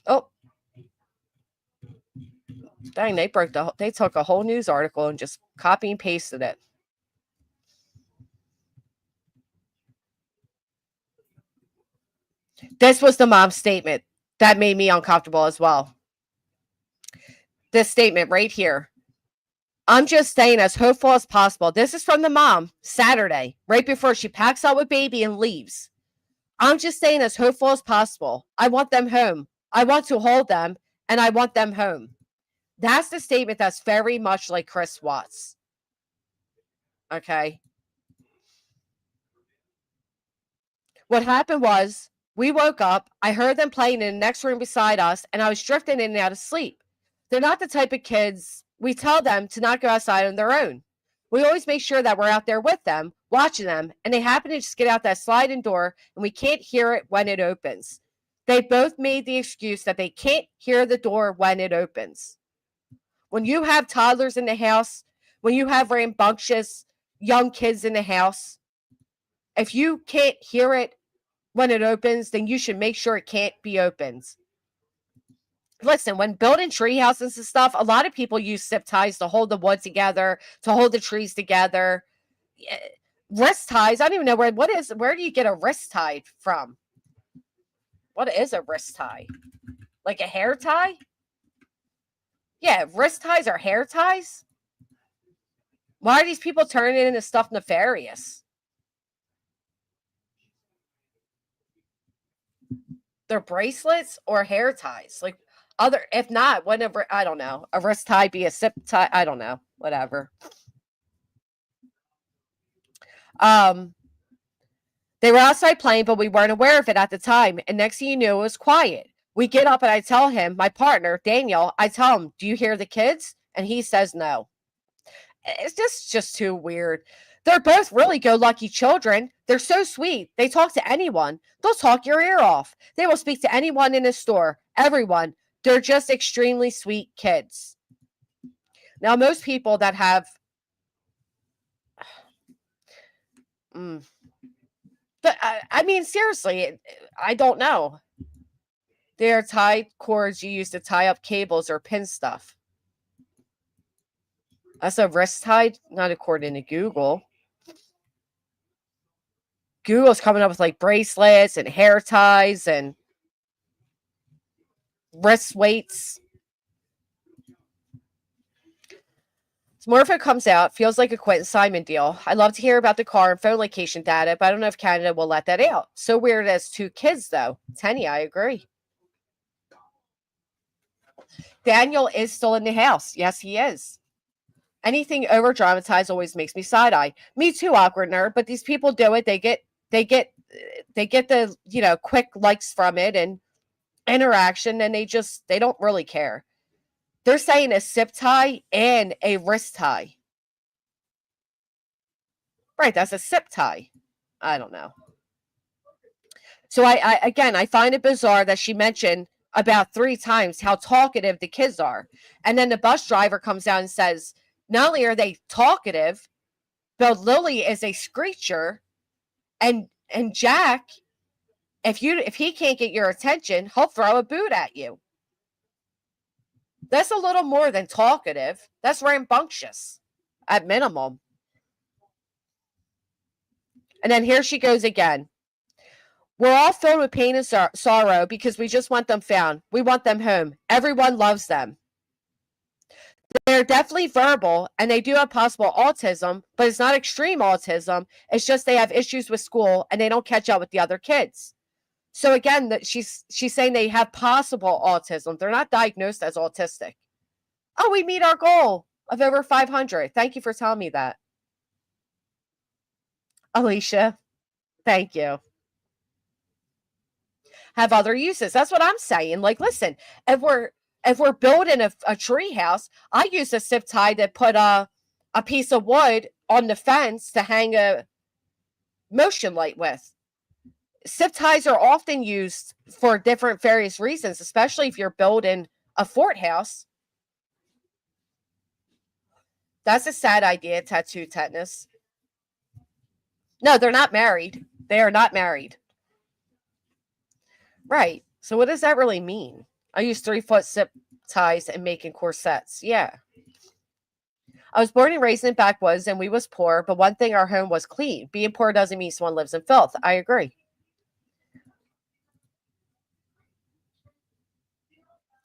Oh. Dang, they took a whole news article and just copy and pasted it. This was the mom's statement that made me uncomfortable as well. This statement right here. I'm just staying as hopeful as possible. This is from the mom Saturday, right before she packs up with baby and leaves. I'm just staying as hopeful as possible. I want them home. I want to hold them, and I want them home. That's the statement that's very much like Chris Watts. Okay. What happened was we woke up. I heard them playing in the next room beside us, and I was drifting in and out of sleep. They're not the type of kids we tell them to not go outside on their own. We always make sure that we're out there with them, watching them, and they happen to just get out that sliding door, and we can't hear it when it opens. They both made the excuse that they can't hear the door when it opens. When you have toddlers in the house, when you have rambunctious young kids in the house, if you can't hear it when it opens, then you should make sure it can't be opened. Listen, when building tree houses and stuff, a lot of people use zip ties to hold the wood together, to hold the trees together. Wrist ties, I don't even know where do you get a wrist tie from? What is a wrist tie? Like a hair tie? Yeah, wrist ties are hair ties? Why are these people turning it into stuff nefarious? They're bracelets or hair ties. Like other, if not, whatever, I don't know. A wrist tie be a zip tie. I don't know. Whatever. They were outside playing, but we weren't aware of it at the time. And next thing you knew, it was quiet. We get up and I tell him, my partner, Daniel, I tell him, do you hear the kids? And he says no. It's just too weird. They're both really go-lucky children. They're so sweet. They talk to anyone. They'll talk your ear off. They will speak to anyone in the store. Everyone. They're just extremely sweet kids. Now, most people that have... But, I mean, seriously, I don't know. They're tied cords you use to tie up cables or pin stuff. That's a wrist tie, not according to Google. Google's coming up with like bracelets and hair ties and wrist weights. So more if it comes out, feels like a Quentin Simon deal. I'd love to hear about the car and phone location data, but I don't know if Canada will let that out. So weird as 2 kids, though. Tenny, I agree. Daniel is still in the house. Yes, he is. Anything over dramatized always makes me side eye. Me too, awkward nerd. But these people do it. They get the, you know, quick likes from it and interaction, and they don't really care. They're saying a zip tie and a wrist tie. Right, that's a zip tie. I don't know. So I find it bizarre that she mentioned about 3 times how talkative the kids are. And then the bus driver comes out and says, not only are they talkative, but Lily is a screecher. And Jack, if he can't get your attention, he'll throw a boot at you. That's a little more than talkative. That's rambunctious at minimum. And then here she goes again. We're all filled with pain and sorrow because we just want them found. We want them home. Everyone loves them. They're definitely verbal, and they do have possible autism, but it's not extreme autism. It's just they have issues with school, and they don't catch up with the other kids. So again, that she's saying they have possible autism. They're not diagnosed as autistic. Oh, we meet our goal of over 500. Thank you for telling me that. Alicia, thank you. Have other uses. That's what I'm saying. Like, listen, if we're building a tree house, I use a zip tie to put a piece of wood on the fence to hang a motion light with. Zip ties are often used for different various reasons, especially if you're building a fort house. That's a sad idea, tattoo tetanus. No, they're not married. They are not married. Right. So what does that really mean? I use 3-foot zip ties and making corsets. Yeah. I was born and raised in backwoods and we was poor, but one thing, our home was clean. Being poor doesn't mean someone lives in filth. I agree.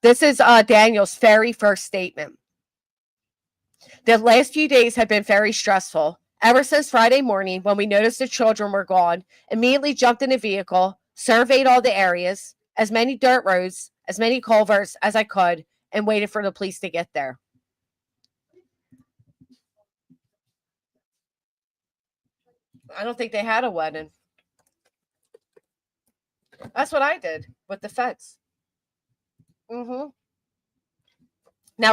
This is Daniel's very first statement. The last few days have been very stressful. Ever since Friday morning, when we noticed the children were gone, immediately jumped in a vehicle, surveyed all the areas, as many dirt roads, as many culverts as I could, and waited for the police to get there. I don't think they had a wedding. That's what I did with the fence. Now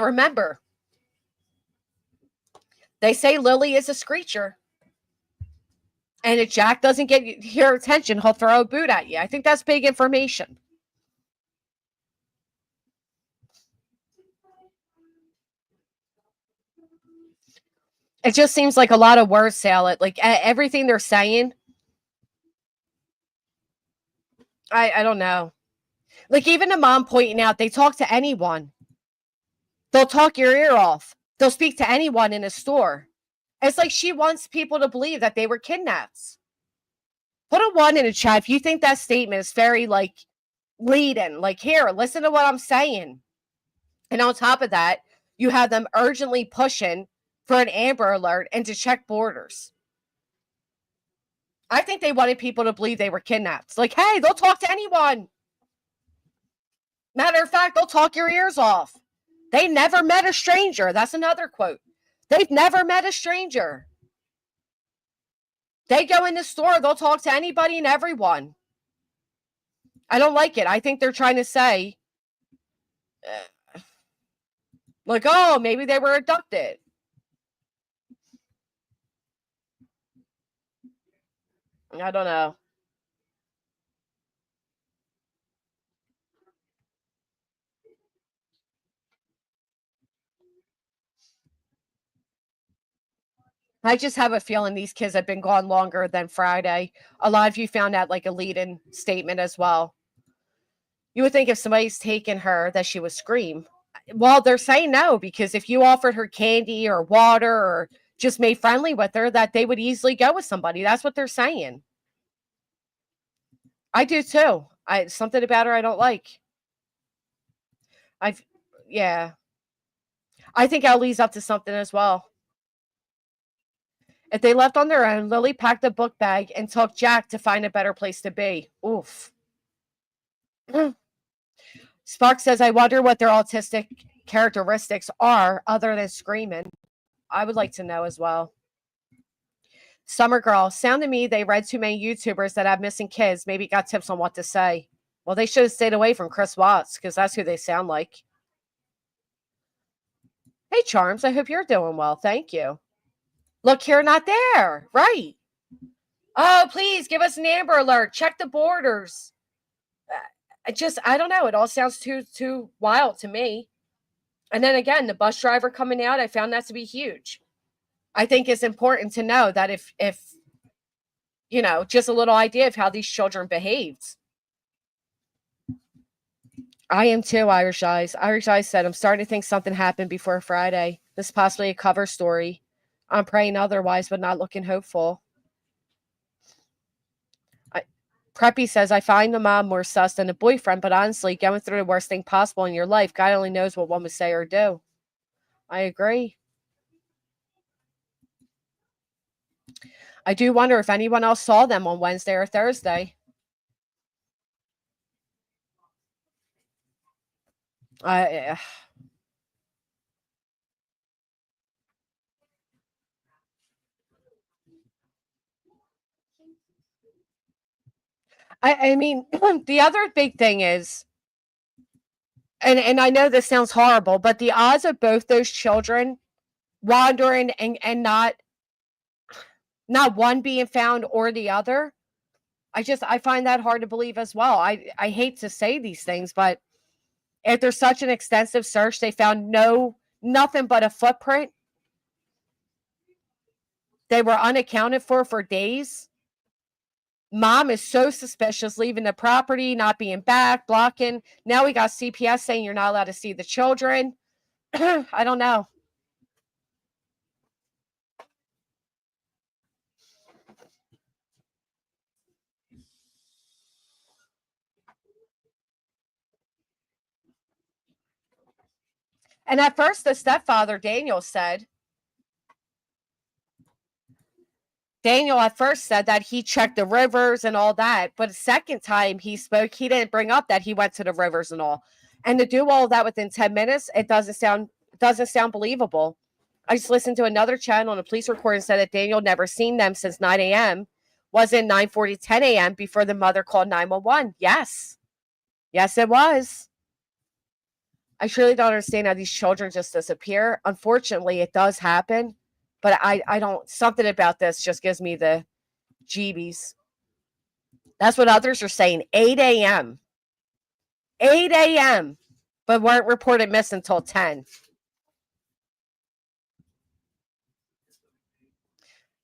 remember, they say Lily is a screecher. And if Jack doesn't get your attention, he'll throw a boot at you. I think that's big information. It just seems like a lot of word salad. Like everything they're saying. I don't know. Like even the mom pointing out, they talk to anyone. They'll talk your ear off. They'll speak to anyone in a store. It's like she wants people to believe that they were kidnapped. Put a 1 in the chat if you think that statement is very like leading. Like, here, listen to what I'm saying. And on top of that, you have them urgently pushing for an Amber Alert and to check borders. I think they wanted people to believe they were kidnapped. Like, hey, they'll talk to anyone. Matter of fact, they'll talk your ears off. They never met a stranger. That's another quote. They've never met a stranger. They go in the store, they'll talk to anybody and everyone. I don't like it. I think they're trying to say, like, oh, maybe they were abducted. I don't know. I just have a feeling these kids have been gone longer than Friday. A lot of you found that like a lead-in statement as well. You would think if somebody's taken her that she would scream. Well, they're saying no, because if you offered her candy or water or just made friendly with her, that they would easily go with somebody. That's what they're saying. I do too. Something about her I don't like. Yeah. I think Ellie's up to something as well. If they left on their own, Lily packed a book bag and took Jack to find a better place to be. Oof. Spark says, I wonder what their autistic characteristics are other than screaming. I would like to know as well. Summer Girl, sound to me they read too many YouTubers that have missing kids, maybe got tips on what to say. Well, they should have stayed away from Chris Watts, because that's who they sound like. Hey, Charms, I hope you're doing well. Thank you. Look, you're not there. Right. Oh, please give us an Amber Alert. Check the borders. I don't know. It all sounds too wild to me. And then again, the bus driver coming out, I found that to be huge. I think it's important to know that if just a little idea of how these children behaved. I am too, Irish Eyes. Irish Eyes said, I'm starting to think something happened before Friday. This is possibly a cover story. I'm praying otherwise, but not looking hopeful. Preppy says, I find the mom more sus than the boyfriend, but honestly, going through the worst thing possible in your life, God only knows what one would say or do. I agree. I do wonder if anyone else saw them on Wednesday or Thursday. I mean, the other big thing is, and I know this sounds horrible, but the odds of both those children wandering and not one being found or the other, I find that hard to believe as well. I hate to say these things, but after such an extensive search, they found nothing but a footprint. They were unaccounted for days. Mom is so suspicious, leaving the property, not being back, blocking. Now we got CPS saying you're not allowed to see the children. I don't know. And at first, the stepfather, Daniel said that he checked the rivers and all that. But the second time he spoke, he didn't bring up that he went to the rivers and all. And to do all of that within 10 minutes, it doesn't sound believable. I just listened to another channel on a police recording said that Daniel never seen them since 9 a.m. Was it 9:40, 10 a.m. before the mother called 911? Yes. Yes, it was. I truly don't understand how these children just disappear. Unfortunately, it does happen. But I don't, something about this just gives me the jeebies. That's what others are saying. 8 a.m. 8 a.m. But weren't reported missing until 10.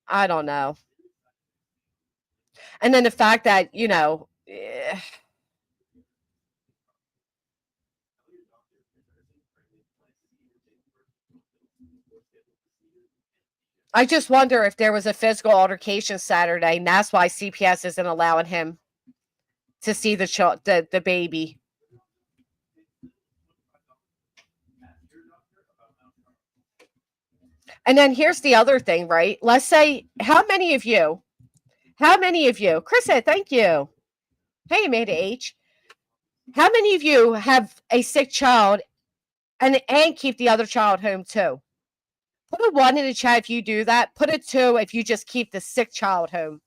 I don't know. And then the fact that, I just wonder if there was a physical altercation Saturday, and that's why CPS isn't allowing him to see the baby. And then here's the other thing, right? Let's say, how many of you, Chris said, thank you. Hey, Amanda H. How many of you have a sick child and keep the other child home too? Put a 1 in the chat if you do that. Put a 2 if you just keep the sick child home.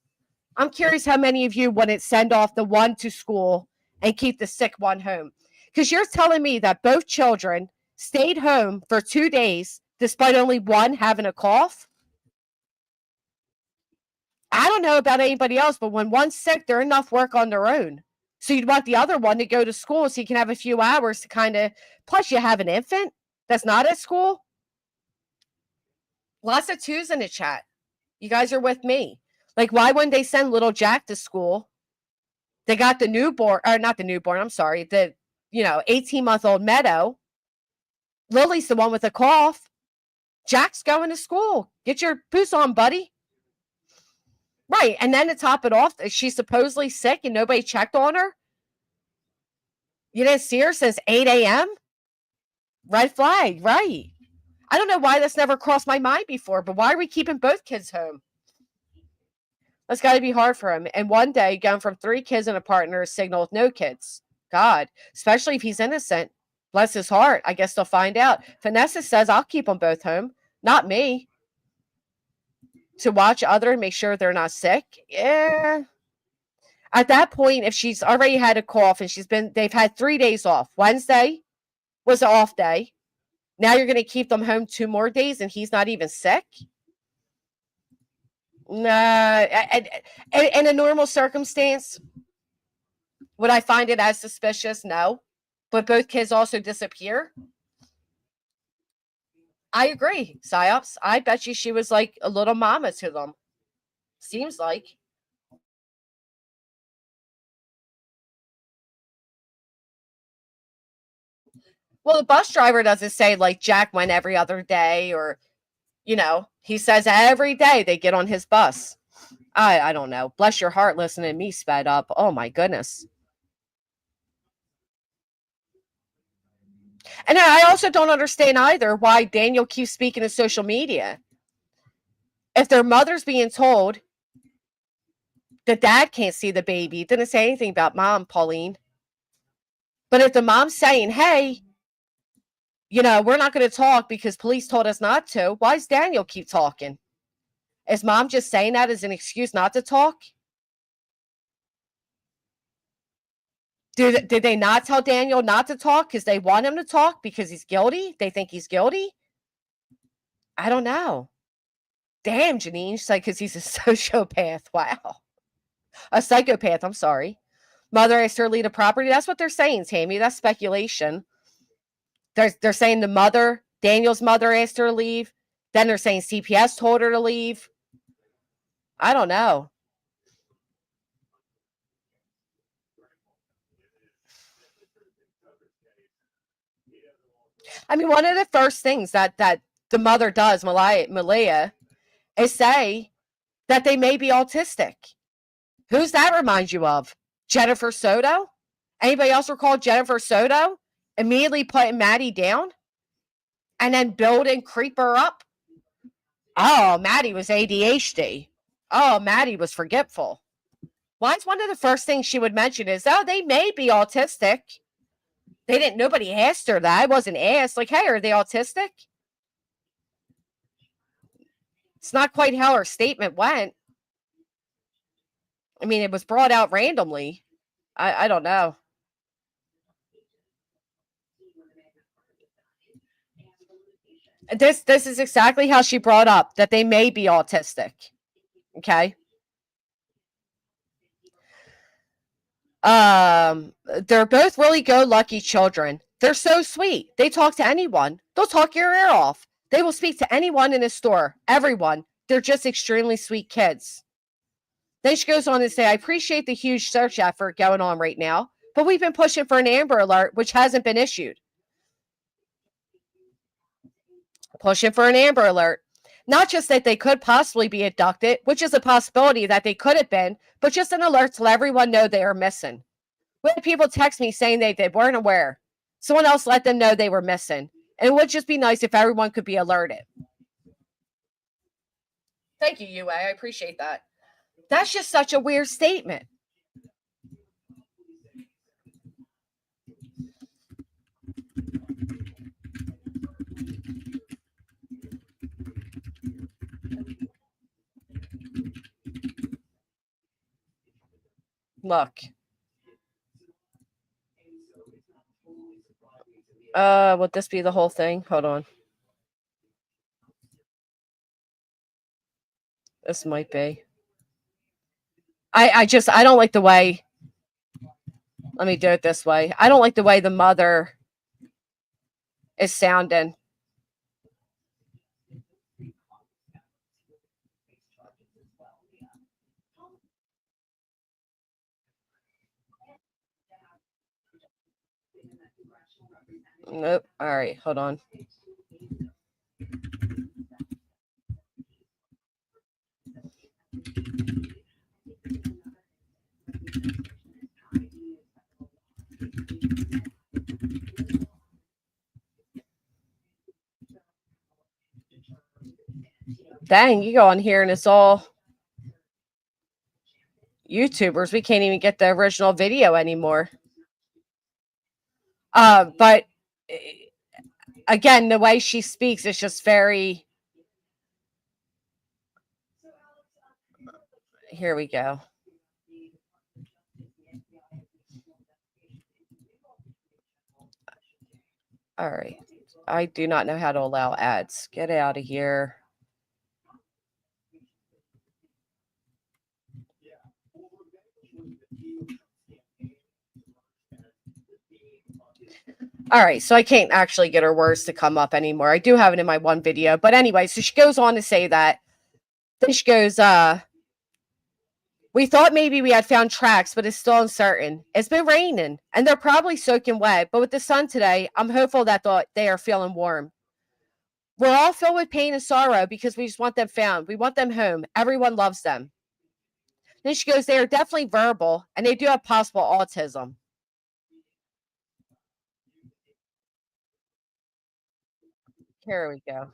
I'm curious how many of you wouldn't send off the one to school and keep the sick one home. Because you're telling me that both children stayed home for 2 days despite only one having a cough? I don't know about anybody else, but when one's sick, they're enough work on their own. So you'd want the other one to go to school so you can have a few hours to kind of, plus you have an infant that's not at school. Lots of 2s in the chat. You guys are with me. Like, why wouldn't they send little Jack to school? They got the newborn, or not the newborn, I'm sorry, the, 18-month-old Meadow. Lily's the one with a cough. Jack's going to school. Get your boots on, buddy. Right. And then to top it off, she's supposedly sick and nobody checked on her. You didn't see her since 8 a.m.? Red flag, right. I don't know why that's never crossed my mind before, but why are we keeping both kids home? That's got to be hard for him. And one day, going from 3 kids and a partner, a signal with no kids. God, especially if he's innocent. Bless his heart. I guess they'll find out. Vanessa says, I'll keep them both home. Not me. To watch other and make sure they're not sick? Yeah. At that point, if she's already had a cough and they've had 3 days off. Wednesday was an off day. Now you're going to keep them home 2 more days and he's not even sick? Nah. In a normal circumstance, would I find it as suspicious? No. But both kids also disappear? I agree, Psyops. I bet you she was like a little mama to them. Seems like. Well, the bus driver doesn't say like Jack went every other day or, he says every day they get on his bus. I don't know. Bless your heart listening to me sped up. Oh my goodness. And I also don't understand either why Daniel keeps speaking to social media. If their mother's being told that dad can't see the baby, didn't say anything about mom, Pauline. But if the mom's saying, hey, we're not going to talk because police told us not to, why does Daniel keep talking? Is mom just saying that as an excuse not to talk? Did they not tell Daniel not to talk because they want him to talk because he's guilty? They think he's guilty? I don't know. Damn, Janine. She's like, because he's a sociopath. Wow. A psychopath, I'm sorry. Mother asked her to leave the property. That's what they're saying, Tammy. That's speculation. They're saying Daniel's mother asked her to leave. Then they're saying CPS told her to leave. I don't know. I mean, one of the first things that the mother does, Malia, is say that they may be autistic. Who's that remind you of? Jennifer Soto? Anybody else recall Jennifer Soto immediately putting Maddie down and then building creep her up? Oh, Maddie was ADHD. Oh, Maddie was forgetful. Why is one of the first things she would mention is, they may be autistic. Nobody asked her that. I wasn't asked. Like, hey, are they autistic? It's not quite how her statement went. I mean, it was brought out randomly. I don't know. This is exactly how she brought up that they may be autistic. Okay. They're both really go-lucky children. They're so sweet. They talk to anyone. They'll talk your ear off. They will speak to anyone in a store. Everyone. They're just extremely sweet kids. Then she goes on to say, I appreciate the huge search effort going on right now, but we've been pushing for an Amber Alert, which hasn't been issued. Pushing for an Amber Alert. Not just that they could possibly be abducted, which is a possibility that they could have been, but just an alert to let everyone know they are missing. We had people text me saying they weren't aware. Someone else let them know they were missing. And it would just be nice if everyone could be alerted. Thank you, UA. I appreciate that. That's just such a weird statement. Look. Would this be the whole thing? Hold on. This might be. I don't like the way. Let me do it this way. I don't like the way the mother is sounding. Nope. All right, hold on. Dang, you go on here and it's all YouTubers. We can't even get the original video anymore. But again, the way she speaks is just very. Here we go. All right. I do not know how to allow ads. Get out of here. All right, so I can't actually get her words to come up anymore. I do have it in my one video. But anyway, so she goes on to say that. Then she goes, we thought maybe we had found tracks, but it's still uncertain. It's been raining, and they're probably soaking wet. But with the sun today, I'm hopeful that they are feeling warm. We're all filled with pain and sorrow because we just want them found. We want them home. Everyone loves them. Then she goes, they are definitely verbal, and they do have possible autism. Here we go.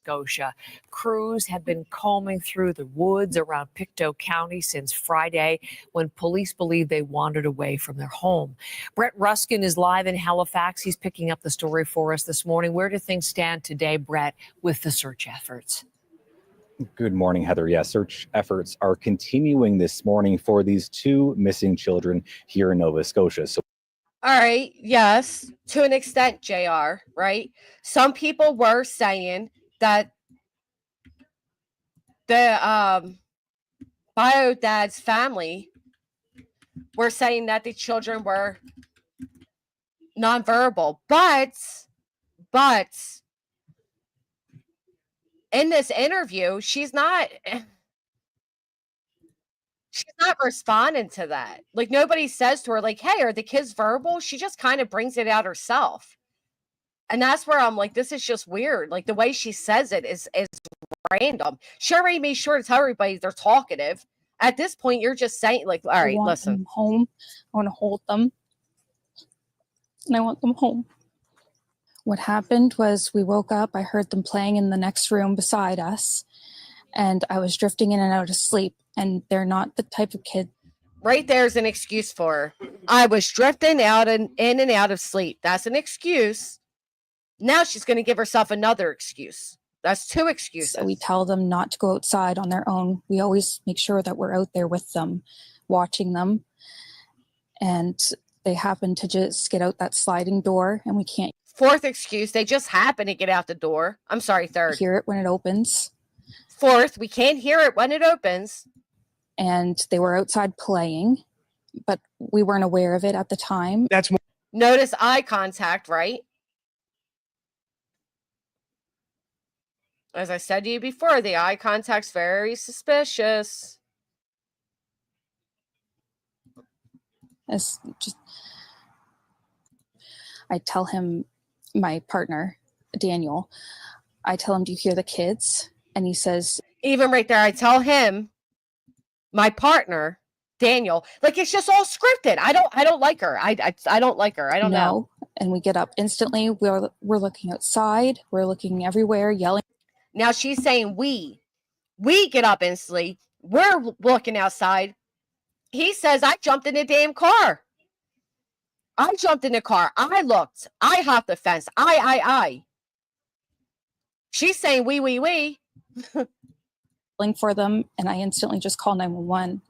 Scotia. Crews have been combing through the woods around Pictou County since Friday when police believe they wandered away from their home. Brett Ruskin is live in Halifax. He's picking up the story for us this morning. Where do things stand today, Brett, with the search efforts? Good morning, Heather. Yes, search efforts are continuing this morning for these two missing children here in Nova Scotia. So, all right, yes, to an extent, JR, right? Some people were saying that the bio dad's family were saying that the children were nonverbal, but in this interview, she's not responding to that. Like, nobody says to her, like, hey, are the kids verbal? She just kind of brings it out herself. And that's where I'm like, this is just weird. Like, the way she says it is random. She already made sure to tell everybody they're talkative. At this point, you're just saying, like, all right, listen. Them home. I want to hold them. And I want them home. What happened was we woke up. I heard them playing in the next room beside us. And I was drifting in and out of sleep. And they're not the type of kid. Right there's an excuse for her. I was drifting out and in and out of sleep. That's an excuse. Now she's going to give herself another excuse. That's two excuses. So we tell them not to go outside on their own. We always make sure that we're out there with them, watching them. And they happen to just get out that sliding door and we can't. Fourth excuse, they just happen to get out the door. I'm sorry, third. Hear it when it opens. Fourth, we can't hear it when it opens. And they were outside playing, but we weren't aware of it at the time. That's more. Notice eye contact, right? As I said to you before, the eye contact's very suspicious. It's just, I tell him, my partner, Daniel, I tell him, do you hear the kids? And he says, even right there, I tell him, my partner, Daniel, like, it's just all scripted. I don't like her. I don't like her. I don't know. And we get up instantly. We're looking outside. We're looking everywhere, yelling. Now she's saying we get up instantly. We're looking outside. He says, I jumped in the damn car. I jumped in the car. I looked. I hopped the fence. I. She's saying we. for them, and I instantly just called 911.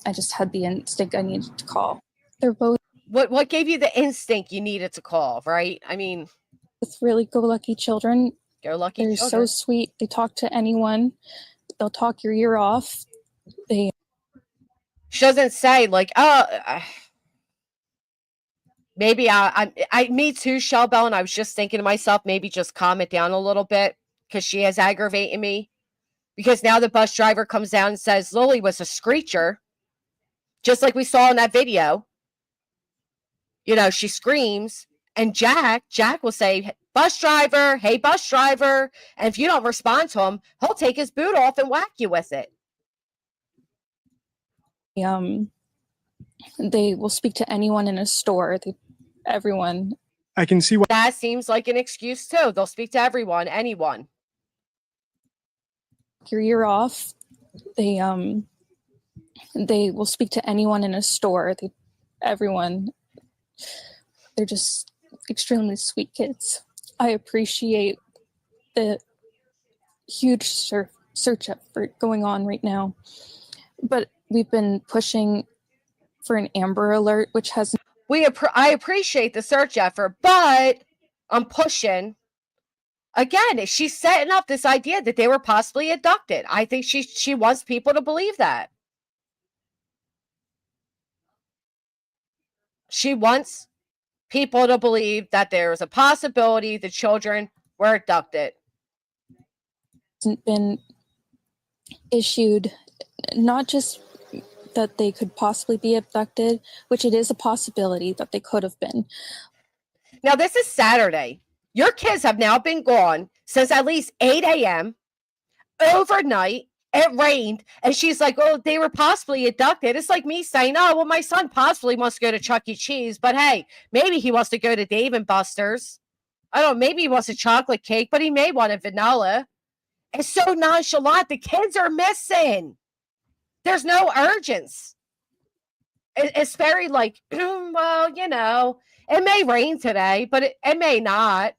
I just had the instinct I needed to call. They're both What gave you the instinct you needed to call, right? I mean, really go-lucky children. go lucky They're children. so sweet. They talk to anyone. They'll talk your ear off. She doesn't say like, maybe me too, Shellbell, and I was just thinking to myself, maybe just calm it down a little bit because she is aggravating me. Because now the bus driver comes down and says Lily was a screecher, just like we saw in that video. You know, she screams, and Jack will say, bus driver, hey, bus driver. And if you don't respond to him, he'll take his boot off and whack you with it. They will speak to anyone in a store. Everyone. I can see why. That seems like an excuse too. They'll speak to everyone, anyone. Your ear off. They will speak to anyone in a store. Everyone. They're just extremely sweet kids. I appreciate the huge search effort going on right now, but we've been pushing for an Amber Alert, which has. I appreciate the search effort, but I'm pushing. Again, she's setting up this idea that they were possibly abducted. I think she wants people to believe that. She wants people to believe that there's a possibility the children were abducted. Hasn't been issued, not just that they could possibly be abducted, which it is a possibility that they could have been. Now, this is Saturday. Your kids have now been gone since at least 8 a.m. overnight. It rained, and she's like, oh, they were possibly abducted. It's like me saying, oh, well, my son possibly wants to go to Chuck E. Cheese, but hey, maybe he wants to go to Dave & Buster's. I don't know, maybe he wants a chocolate cake, but he may want a vanilla. It's so nonchalant. The kids are missing. There's no urgency. It's very like, well, you know, it may rain today, but it may not.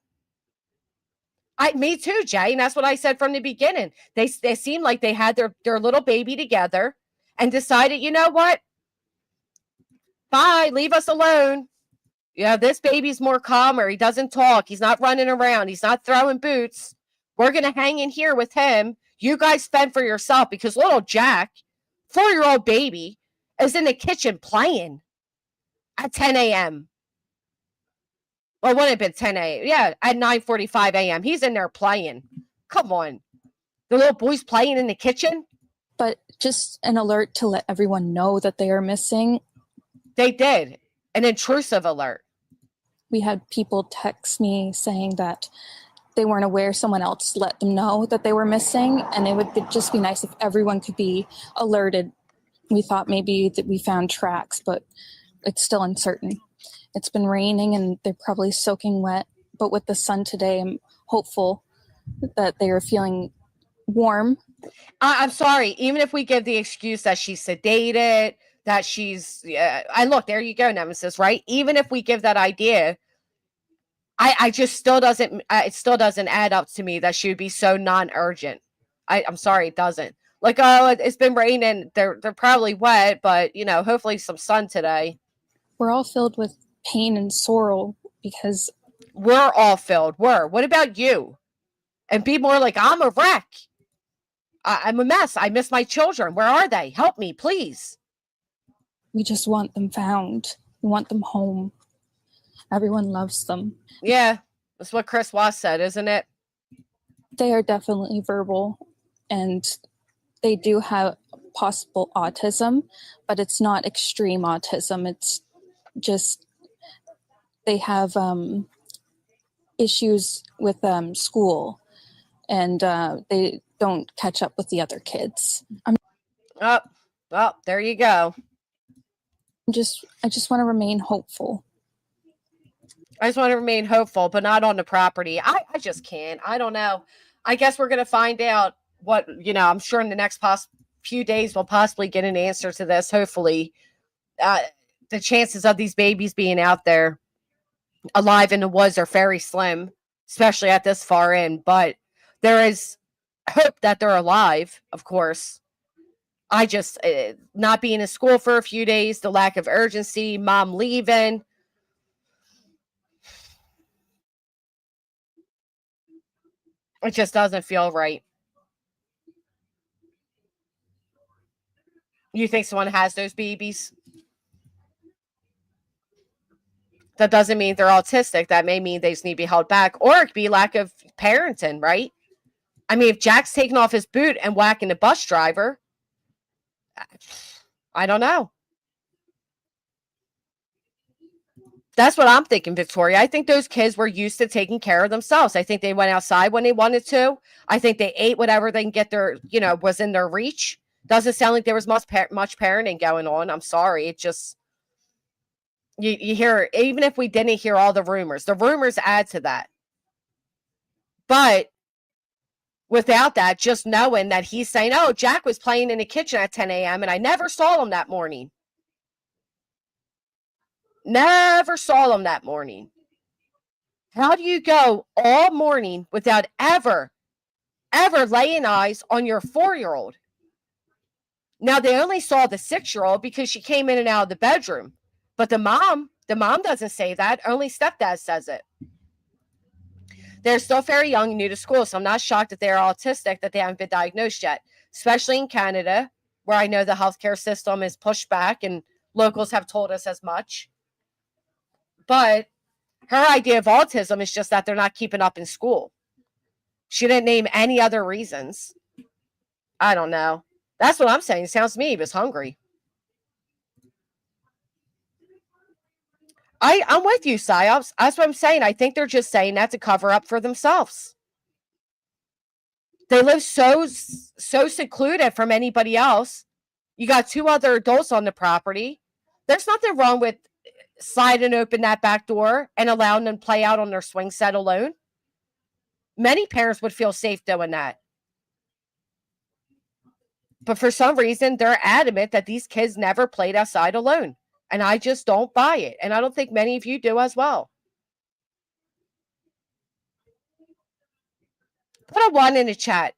Me too, Jay, and that's what I said from the beginning. They seemed like they had their little baby together and decided, you know what? Bye, leave us alone. Yeah, this baby's more calmer. He doesn't talk. He's not running around. He's not throwing boots. We're going to hang in here with him. You guys fend for yourself because little Jack, 4-year-old baby, is in the kitchen playing at 10 a.m. Well, it wouldn't have been 10 a.m. Yeah, at 9:45 a.m. He's in there playing. Come on. The little boy's playing in the kitchen? But just an alert to let everyone know that they are missing. They did. An intrusive alert. We had people text me saying that they weren't aware someone else let them know that they were missing, and it would just be nice if everyone could be alerted. We thought maybe that we found tracks, but it's still uncertain. It's been raining and they're probably soaking wet, but with the sun today, I'm hopeful that they are feeling warm. I'm sorry. Even if we give the excuse that she's sedated, that she's, look, there you go, Nemesis, right? Even if we give that idea, I just still doesn't, it still doesn't add up to me that she would be so non-urgent. I'm sorry, it doesn't. Like, oh, it's been raining. They're probably wet, but, you know, hopefully some sun today. We're all filled with pain and sorrow because we're all filled. What about you? And be more like, I'm a wreck. I'm a mess. I miss my children. Where are they? Help me, please. We just want them found. We want them home. Everyone loves them. Yeah, that's what Chris Wass said, isn't it? They are definitely verbal, and they do have possible autism, but it's not extreme autism. It's just they have issues with school, and they don't catch up with the other kids. Well, there you go. I just want to remain hopeful. I just want to remain hopeful, but not on the property. I just can't. I don't know. I guess we're going to find out what, you know, I'm sure in the next few days we'll possibly get an answer to this. Hopefully, the chances of these babies being out there alive in the woods are very slim, especially at this far in. But there is hope that they're alive, of course. I just, not being in school for a few days, the lack of urgency, mom leaving. It just doesn't feel right. You think someone has those babies? That doesn't mean they're autistic. That may mean they just need to be held back, or it could be lack of parenting, right? I mean, if Jack's taking off his boot and whacking the bus driver, I don't know. That's what I'm thinking, Victoria. I think those kids were used to taking care of themselves. I think they went outside when they wanted to. I think they ate whatever they can get their, was in their reach. Doesn't sound like there was much parenting going on. I'm sorry. It just, you hear, even if we didn't hear all the rumors add to that. But without that, just knowing that he's saying, oh, Jack was playing in the kitchen at 10 a.m. and I never saw him that morning. Never saw him that morning. How do you go all morning without ever laying eyes on your 4-year-old? Now, they only saw the 6-year-old because she came in and out of the bedroom. But the mom doesn't say that. Only stepdad says it. They're still very young and new to school, so I'm not shocked that they're autistic, that they haven't been diagnosed yet, especially in Canada, where I know the healthcare system is pushed back, and locals have told us as much. But her idea of autism is just that they're not keeping up in school. She didn't name any other reasons. I don't know. That's what I'm saying. It sounds to me he was hungry. I'm with you, Psyops. That's what I'm saying. I think they're just saying that to cover up for themselves. They live so secluded from anybody else. You got 2 other adults on the property. There's nothing wrong with sliding open that back door and allowing them to play out on their swing set alone. Many parents would feel safe doing that. But for some reason, they're adamant that these kids never played outside alone. And I just don't buy it. And I don't think many of you do as well. Put a 1 in the chat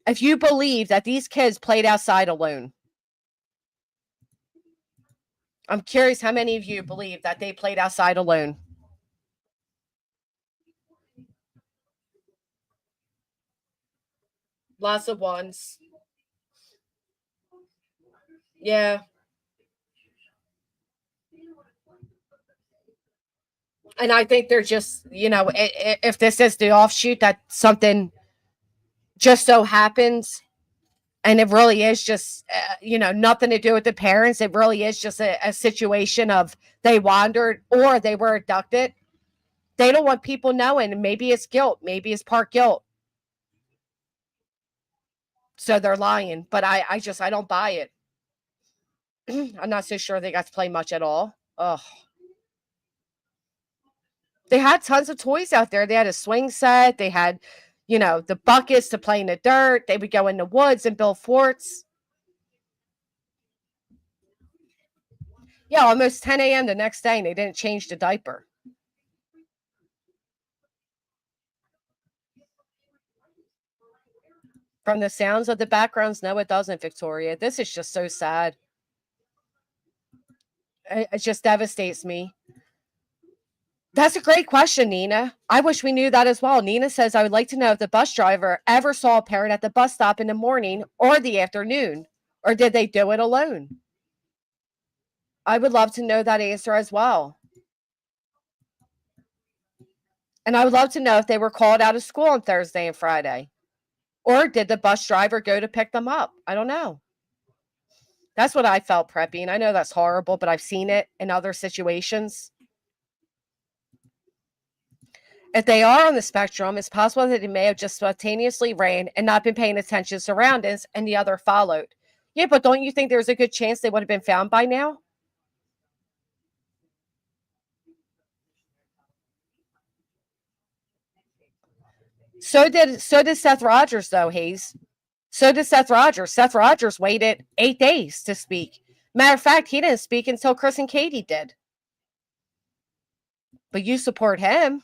if you believe that these kids played outside alone. I'm curious how many of you believe that they played outside alone. Lots of 1s. Yeah. And I think they're just, if this is the offshoot that something just so happens, and it really is just, nothing to do with the parents. It really is just a situation of they wandered or they were abducted. They don't want people knowing. Maybe it's guilt. Maybe it's part guilt. So they're lying. But I don't buy it. I'm not so sure they got to play much at all. Ugh. They had tons of toys out there. They had a swing set. They had, the buckets to play in the dirt. They would go in the woods and build forts. Yeah, almost 10 a.m. the next day, and they didn't change the diaper. From the sounds of the backgrounds, no, it doesn't, Victoria. This is just so sad. It just devastates me. That's a great question, Nina. I wish we knew that as well. Nina says, I would like to know if the bus driver ever saw a parent at the bus stop in the morning or the afternoon, or did they do it alone? I would love to know that answer as well. And I would love to know if they were called out of school on Thursday and Friday. Or did the bus driver go to pick them up? I don't know. That's what I felt, Preppy. And I know that's horrible, but I've seen it in other situations. If they are on the spectrum, it's possible that they may have just spontaneously ran and not been paying attention to surroundings, and the other followed. Yeah, but don't you think there's a good chance they would have been found by now? So did Seth Rogers, though, Hayes. So did Seth Rogers. Seth Rogers waited 8 days to speak. Matter of fact, he didn't speak until Chris and Katie did. But you support him.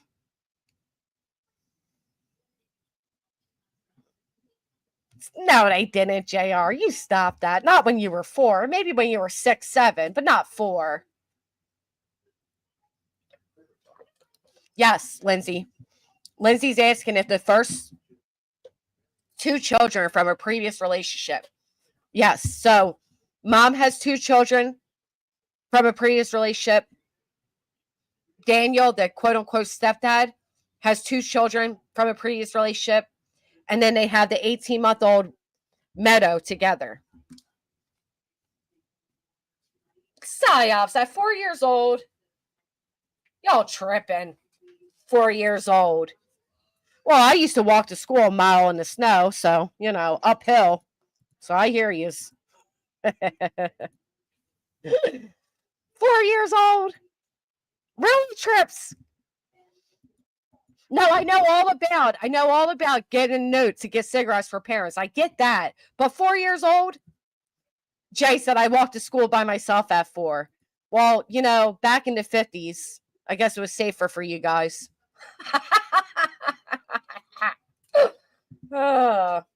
No, they didn't, JR. You stop that. Not when you were 4. Maybe when you were 6, 7, but not 4. Yes, Lindsay. Lindsay's asking if the first 2 children are from a previous relationship. Yes. So mom has 2 children from a previous relationship. Daniel, the quote unquote stepdad, has 2 children from a previous relationship. And then they have the 18-month-old Meadow together. Psyops at 4 years old. Y'all tripping. 4 years old. Well, I used to walk to school a mile in the snow, so, uphill. So I hear yous. 4 years old. Road trips. No, I know all about getting notes to get cigarettes for parents. I get that. But 4 years old? Jay said I walked to school by myself at 4. Well, back in the 50s, I guess it was safer for you guys. Well,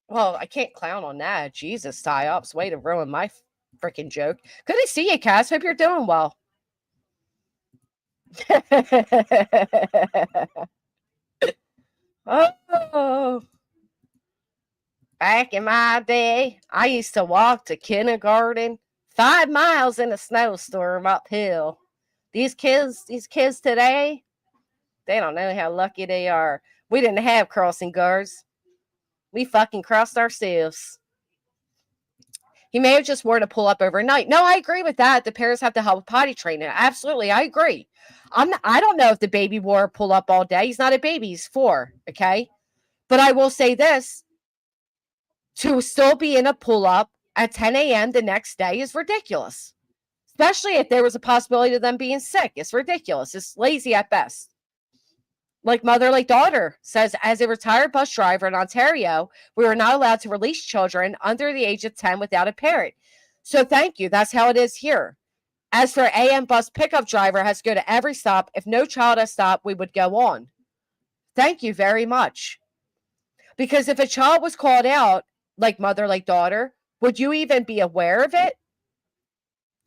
I can't clown on that. Jesus, psyops. Way to ruin my freaking joke. Good to see you, Cass. Hope you're doing well. Oh. Back in my day, I used to walk to kindergarten 5 miles in a snowstorm uphill. These kids today, they don't know how lucky they are. We didn't have crossing guards. We fucking crossed ourselves. He may have just worn a pull-up overnight. No, I agree with that. The parents have to help with potty training. Absolutely, I agree. I don't know if the baby wore a pull-up all day. He's not a baby. He's 4, okay? But I will say this. To still be in a pull-up at 10 a.m. the next day is ridiculous. Especially if there was a possibility of them being sick. It's ridiculous. It's lazy at best. Like mother, like daughter says, as a retired bus driver in Ontario, we were not allowed to release children under the age of 10 without a parent. So thank you. That's how it is here. As for AM bus pickup driver has to go to every stop. If no child has stopped, we would go on. Thank you very much. Because if a child was called out, like mother, like daughter, would you even be aware of it?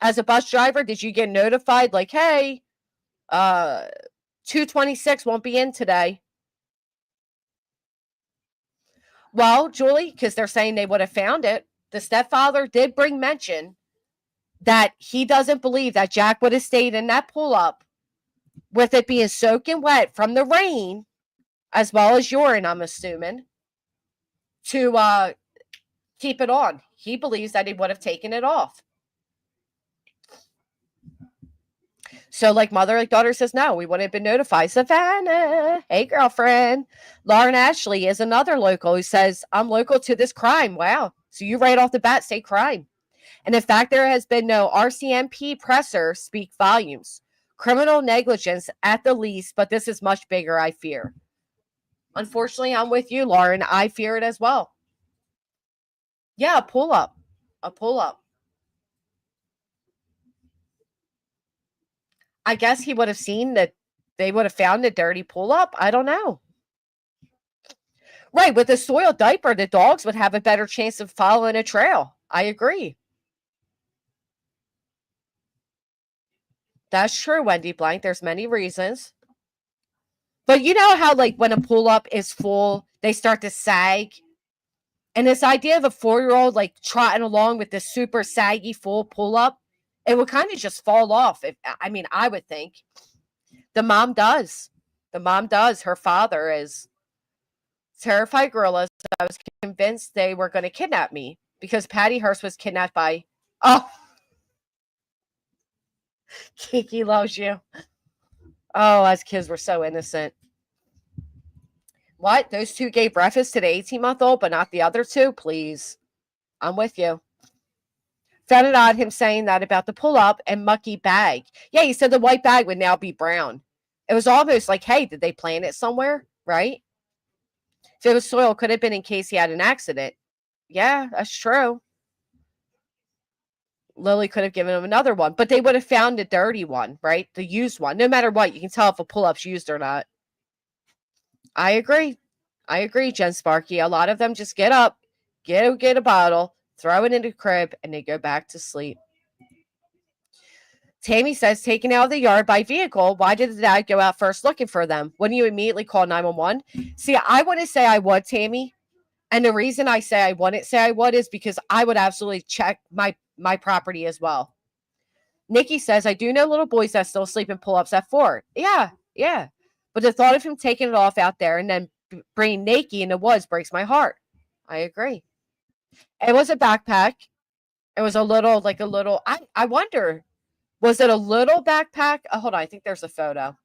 As a bus driver, did you get notified like, hey, 226 won't be in today? Well, Julie, because they're saying they would have found it, the stepfather did bring mention that he doesn't believe that Jack would have stayed in that pull-up with it being soaking wet from the rain, as well as urine, I'm assuming, to keep it on. He believes that he would have taken it off. So, like mother, like daughter says, no, we wouldn't have been notified. Savannah, hey, girlfriend. Lauren Ashley is another local who says, I'm local to this crime. Wow. So you right off the bat say crime. And in fact, there has been no RCMP presser speak volumes. Criminal negligence at the least, but this is much bigger, I fear. Unfortunately, I'm with you, Lauren. I fear it as well. Yeah, a pull-up. A pull-up. I guess he would have seen that they would have found a dirty pull-up. I don't know. Right, with a soiled diaper, the dogs would have a better chance of following a trail. I agree. That's true, Wendy Blank. There's many reasons. But you know how, like, when a pull-up is full, they start to sag? And this idea of a 4-year-old, like, trotting along with this super saggy full pull-up, it would kind of just fall off. I would think. The mom does. Her father is terrified gorillas. I was convinced they were going to kidnap me because Patty Hearst was kidnapped by... Oh. Kiki loves you. Oh, us kids were so innocent. What? Those 2 gave breakfast to the 18-month-old, but not the other 2? Please. I'm with you. Found it odd him saying that about the pull-up and mucky bag. Yeah, he said the white bag would now be brown. It was almost like, hey, did they plant it somewhere? Right? If it was soil, could have been in case he had an accident. Yeah, that's true. Lily could have given him another one, but they would have found a dirty one, right? The used one. No matter what, you can tell if a pull-up's used or not. I agree. I agree, Jen Sparky. A lot of them just get up, get a bottle, throw it in the crib, and they go back to sleep. Tammy says, taken out of the yard by vehicle, why did the dad go out first looking for them? Wouldn't you immediately call 911? See, I wouldn't say I would, Tammy. And the reason I say I wouldn't say I would is because I would absolutely check my property as well. Nikki says, I do know little boys that still sleep in pull-ups at 4. Yeah. But the thought of him taking it off out there and then bringing Nikki in the woods breaks my heart. I agree. It was a backpack. It was a little, I wonder, was it a little backpack? Oh, hold on. I think there's a photo.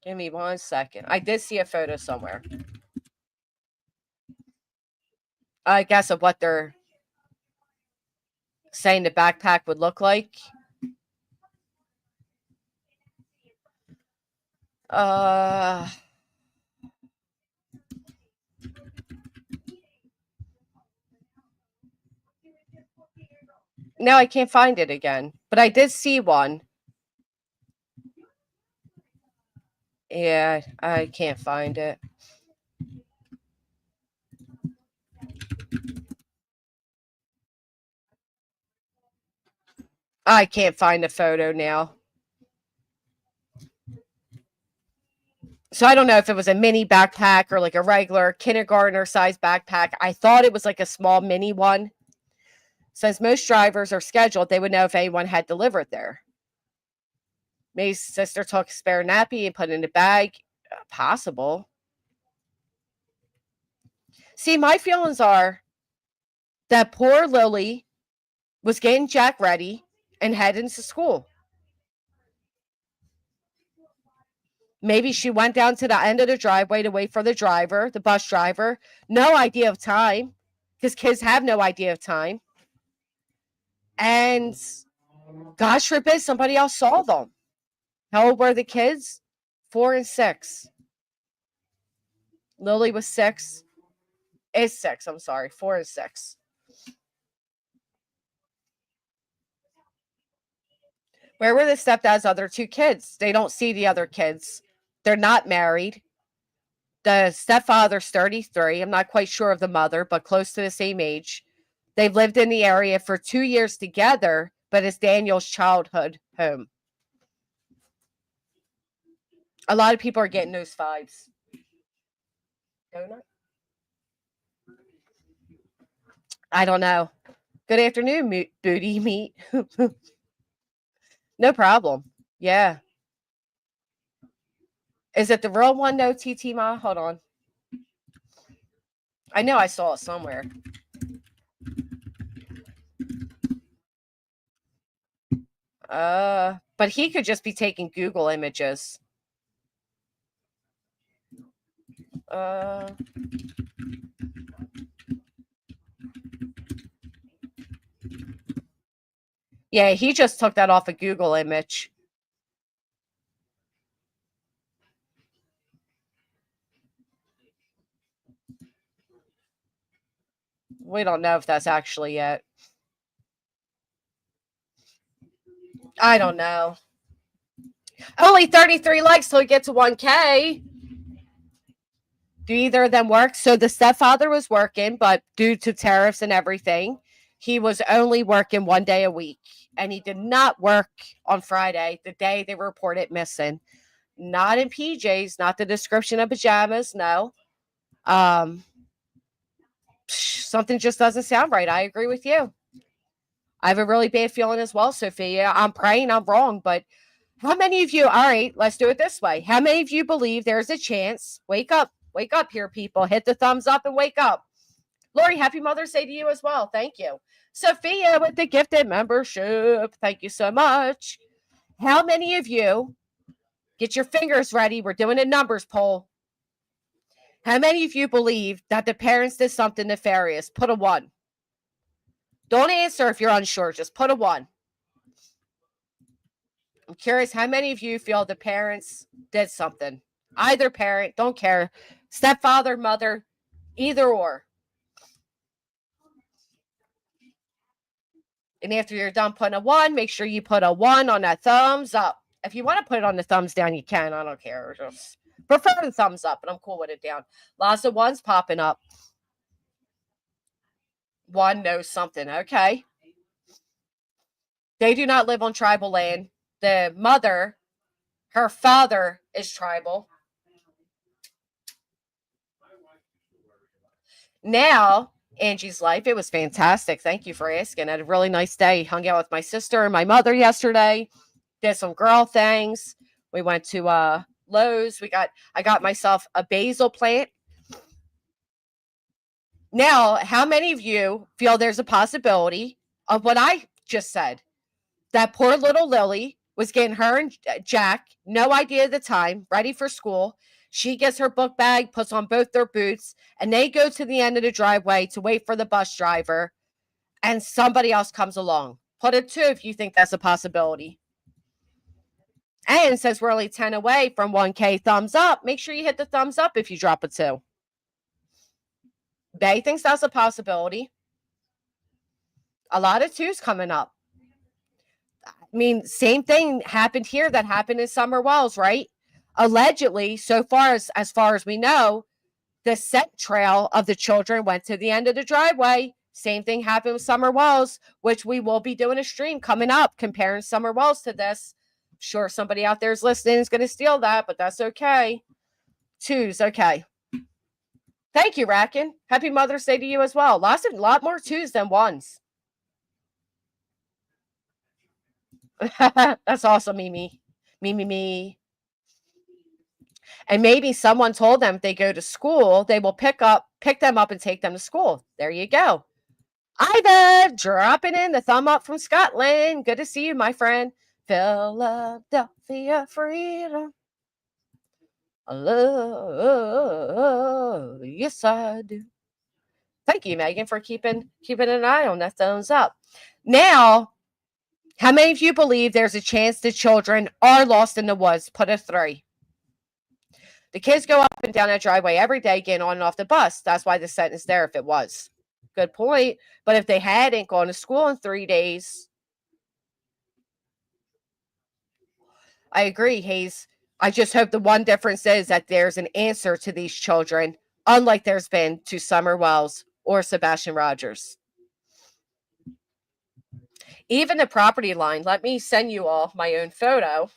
Give me 1 second. I did see a photo somewhere. I guess of what they're saying the backpack would look like. Now I can't find it again, but I did see one. Yeah, I can't find it. I can't find the photo now. So I don't know if it was a mini backpack or like a regular kindergartner size backpack. I thought it was like a small mini one. Since most drivers are scheduled, they would know if anyone had delivered there. May's sister took a spare nappy and put it in a bag. Possible. See, my feelings are that poor Lily was getting Jack ready and heading to school. Maybe she went down to the end of the driveway to wait for the driver, the bus driver. No idea of time, because kids have no idea of time. And gosh forbid somebody else saw them. How old were the kids? 4 and 6. Lily was 6. Is 6, I'm sorry. 4 and 6. Where were the stepdad's other 2 kids? They don't see the other kids. They're not married. The stepfather's 33. I'm not quite sure of the mother, but close to the same age. They've lived in the area for 2 years together, but it's Daniel's childhood home. A lot of people are getting those vibes. Donut? I don't know. Good afternoon, booty meat. No problem. Yeah. Is it the real one, no, TT Ma? Hold on. I know I saw it somewhere. But he could just be taking Google images. Yeah, he just took that off a Google image. We don't know if that's actually it. I don't know. Only 33 likes till we get to 1K. Do either of them work? So the stepfather was working, but due to tariffs and everything, he was only working 1 day a week. And he did not work on Friday, the day they reported missing. Not in PJs, not the description of pajamas, no. Something just doesn't sound right. I agree with you. I have a really bad feeling as well, Sophia. I'm praying I'm wrong, but how many of you, all right, let's do it this way. How many of you believe there's a chance? Wake up here, people. Hit the thumbs up and wake up. Lori, happy Mother's Day to you as well. Thank you. Sophia with the gifted membership. Thank you so much. How many of you, get your fingers ready, we're doing a numbers poll. How many of you believe that the parents did something nefarious? Put a 1. Don't answer if you're unsure. Just put a 1. I'm curious, how many of you feel the parents did something? Either parent, don't care. Stepfather, mother, either or. And after you're done putting a 1, make sure you put a 1 on that thumbs up. If you want to put it on the thumbs down, you can. I don't care. Just prefer the thumbs up, but I'm cool with it down. Lots of ones popping up. One knows something. Okay. They do not live on tribal land. The mother, her father is tribal. Now, Angie's life, it was fantastic. Thank you for asking. I had a really nice day. Hung out with my sister and my mother yesterday. Did some girl things. We went to Lowe's. I got myself a basil plant. Now, how many of you feel there's a possibility of what I just said? That poor little Lily was getting her and Jack, no idea at the time, ready for school. She gets her book bag, puts on both their boots, and they go to the end of the driveway to wait for the bus driver, and somebody else comes along. Put a 2 if you think that's a possibility. And since we're only 10 away from 1K thumbs up, make sure you hit the thumbs up if you drop a 2. Bay thinks that's a possibility. A lot of 2s coming up. I mean, same thing happened here that happened in Summer Wells, right? Allegedly, so far as we know, the scent trail of the children went to the end of the driveway. Same thing happened with Summer Wells, which we will be doing a stream coming up comparing Summer Wells to this. I'm sure somebody out there is listening is going to steal that, but that's okay. 2s, okay. Thank you, Rackin. Happy Mother's Day to you as well. A lot more 2s than 1s. That's awesome, Mimi. Me. And maybe someone told them if they go to school, they will pick them up and take them to school. There you go. Iva, dropping in the thumb up from Scotland. Good to see you, my friend. Philadelphia freedom. I love, yes, I do. Thank you, Megan, for keeping an eye on that thumbs up. Now, how many of you believe there's a chance the children are lost in the woods? Put a 3. The kids go up and down that driveway every day, getting on and off the bus. That's why the sentence there if it was. Good point. But if they hadn't gone to school in 3 days, I agree, Hayes. I just hope the one difference is that there's an answer to these children, unlike there's been to Summer Wells or Sebastian Rogers. Even the property line, let me send you all my own photo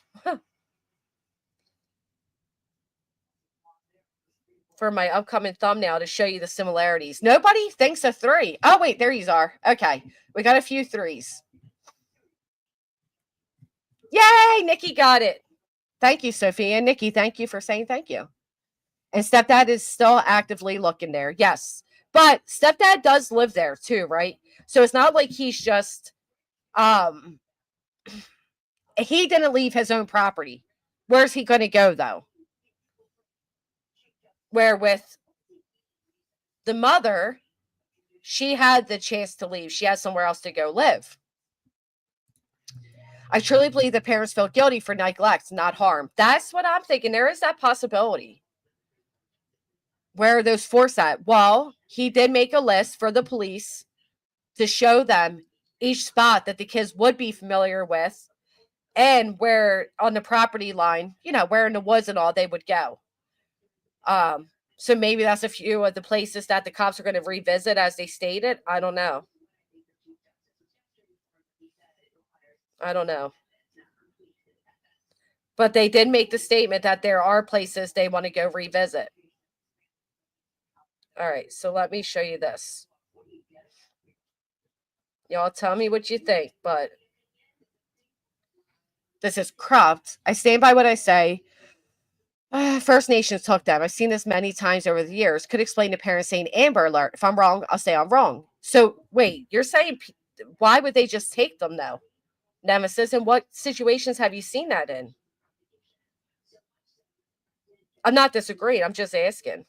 for my upcoming thumbnail to show you the similarities. Nobody thinks a 3. Oh, wait, there you are. Okay, we got a few 3s. Yay, Nikki got it. Thank you, Sophia. Nikki, thank you for saying thank you. And stepdad is still actively looking there. Yes, but stepdad does live there too, right? So it's not like he's just... he didn't leave his own property. Where's he going to go, though? Where with the mother, she had the chance to leave. She has somewhere else to go live. I truly believe the parents feel guilty for neglect, not harm. That's what I'm thinking. There is that possibility. Where are those force at? Well, he did make a list for the police to show them each spot that the kids would be familiar with and where on the property line, where in the woods and all they would go. So maybe that's a few of the places that the cops are going to revisit as they stated. I don't know. But they did make the statement that there are places they want to go revisit. All right, so let me show you this. Y'all tell me what you think, but this is cropped. I stand by what I say. First Nations took them. I've seen this many times over the years. Could explain to parents saying Amber Alert. If I'm wrong, I'll say I'm wrong. So wait, you're saying why would they just take them though? Nemesis, in what situations have you seen that in? I'm not disagreeing. I'm just asking.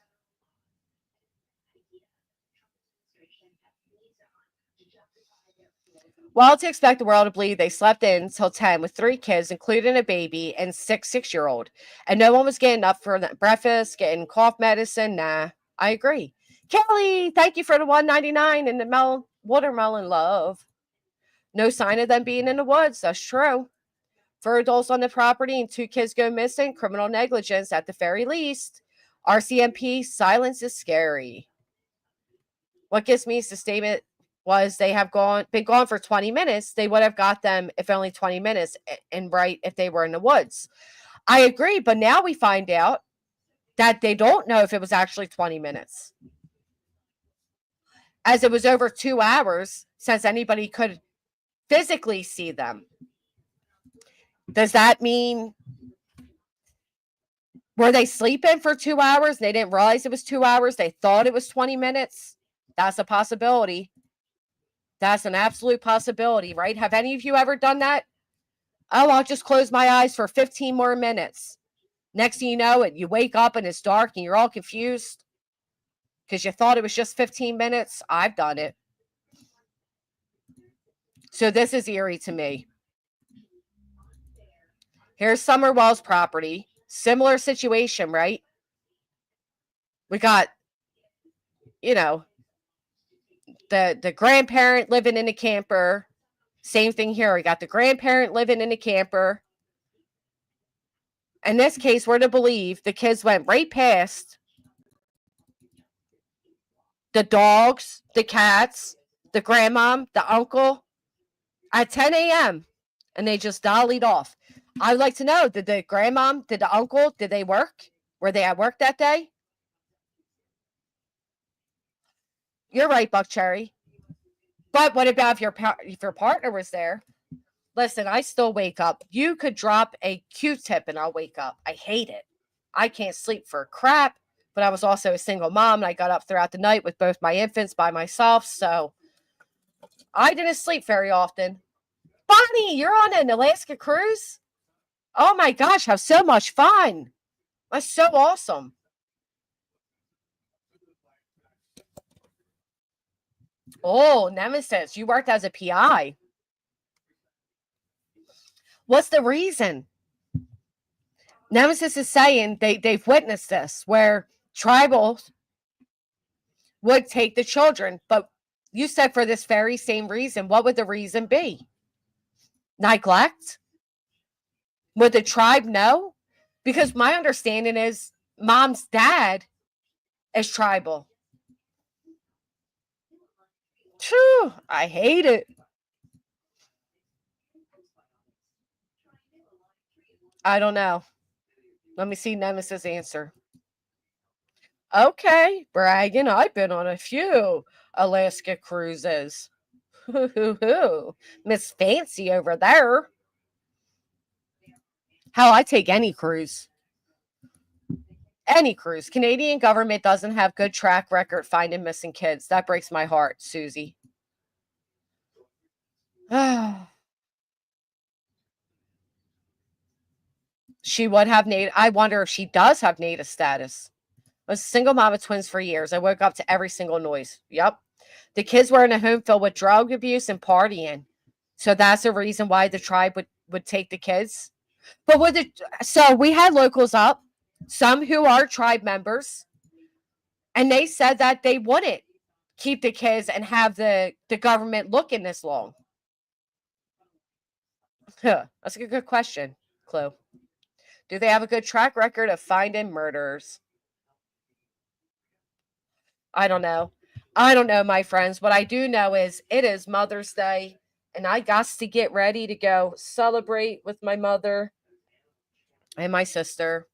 Well, to expect the world to believe they slept in until 10 with 3 kids, including a baby and 6-year-old. And no one was getting up for breakfast, getting cough medicine. Nah, I agree. Kelly, thank you for the $1.99 and the watermelon love. No sign of them being in the woods. That's true. for adults on the property and 2 kids go missing, criminal negligence at the very least. RCMP, silence is scary. What gets me is the statement was they have been gone for 20 minutes. They would have got them if only 20 minutes, and right if they were in the woods. I agree, but now we find out that they don't know if it was actually 20 minutes, as it was over 2 hours since anybody could physically see them. Does that mean, were they sleeping for 2 hours? They didn't realize it was 2 hours. They thought it was 20 minutes. That's a possibility. That's an absolute possibility, right? Have any of you ever done that? Oh, I'll just close my eyes for 15 more minutes. Next thing you know, you wake up and it's dark and you're all confused because you thought it was just 15 minutes. I've done it. So this is eerie to me. Here's Summerwell's property. Similar situation, right? We got, the grandparent living in a camper. Same thing here. We got the grandparent living in a camper. In this case, we're to believe the kids went right past the dogs, the cats, the grandmom, the uncle at 10 a.m. and they just dollied off. I would like to know, did the grandmom, did the uncle, did they work? Were they at work that day? You're right, Buck Cherry. But what about if your partner was there? Listen, I still wake up. You could drop a Q-tip and I'll wake up. I hate it. I can't sleep for crap, but I was also a single mom and I got up throughout the night with both my infants by myself, so I didn't sleep very often. Bonnie, you're on an Alaska cruise? Oh my gosh, have so much fun. That's so awesome. Oh, Nemesis, you worked as a PI. What's the reason? Nemesis is saying they've witnessed this, where tribals would take the children. But you said for this very same reason. What would the reason be? Neglect? Would the tribe know? Because my understanding is mom's dad is tribal. Phew, I hate it. I don't know. Let me see Nemesis' answer. Okay, bragging. I've been on a few Alaska cruises. Miss Fancy over there. Hell, I take any cruise. Any cruise. Canadian government doesn't have good track record finding missing kids. That breaks my heart, Susie. She would have native. I wonder if she does have native status. I was a single mom of twins for years. I woke up to every single noise. Yep. The kids were in a home filled with drug abuse and partying. So that's the reason why the tribe would take the kids. But so we had locals up, some who are tribe members, and they said that they wouldn't keep the kids and have the government looking this long. That's a good question, Chloe. Do they have a good track record of finding murderers? I don't know. I don't know, my friends. What I do know is it is Mother's Day, and I got to get ready to go celebrate with my mother and my sister.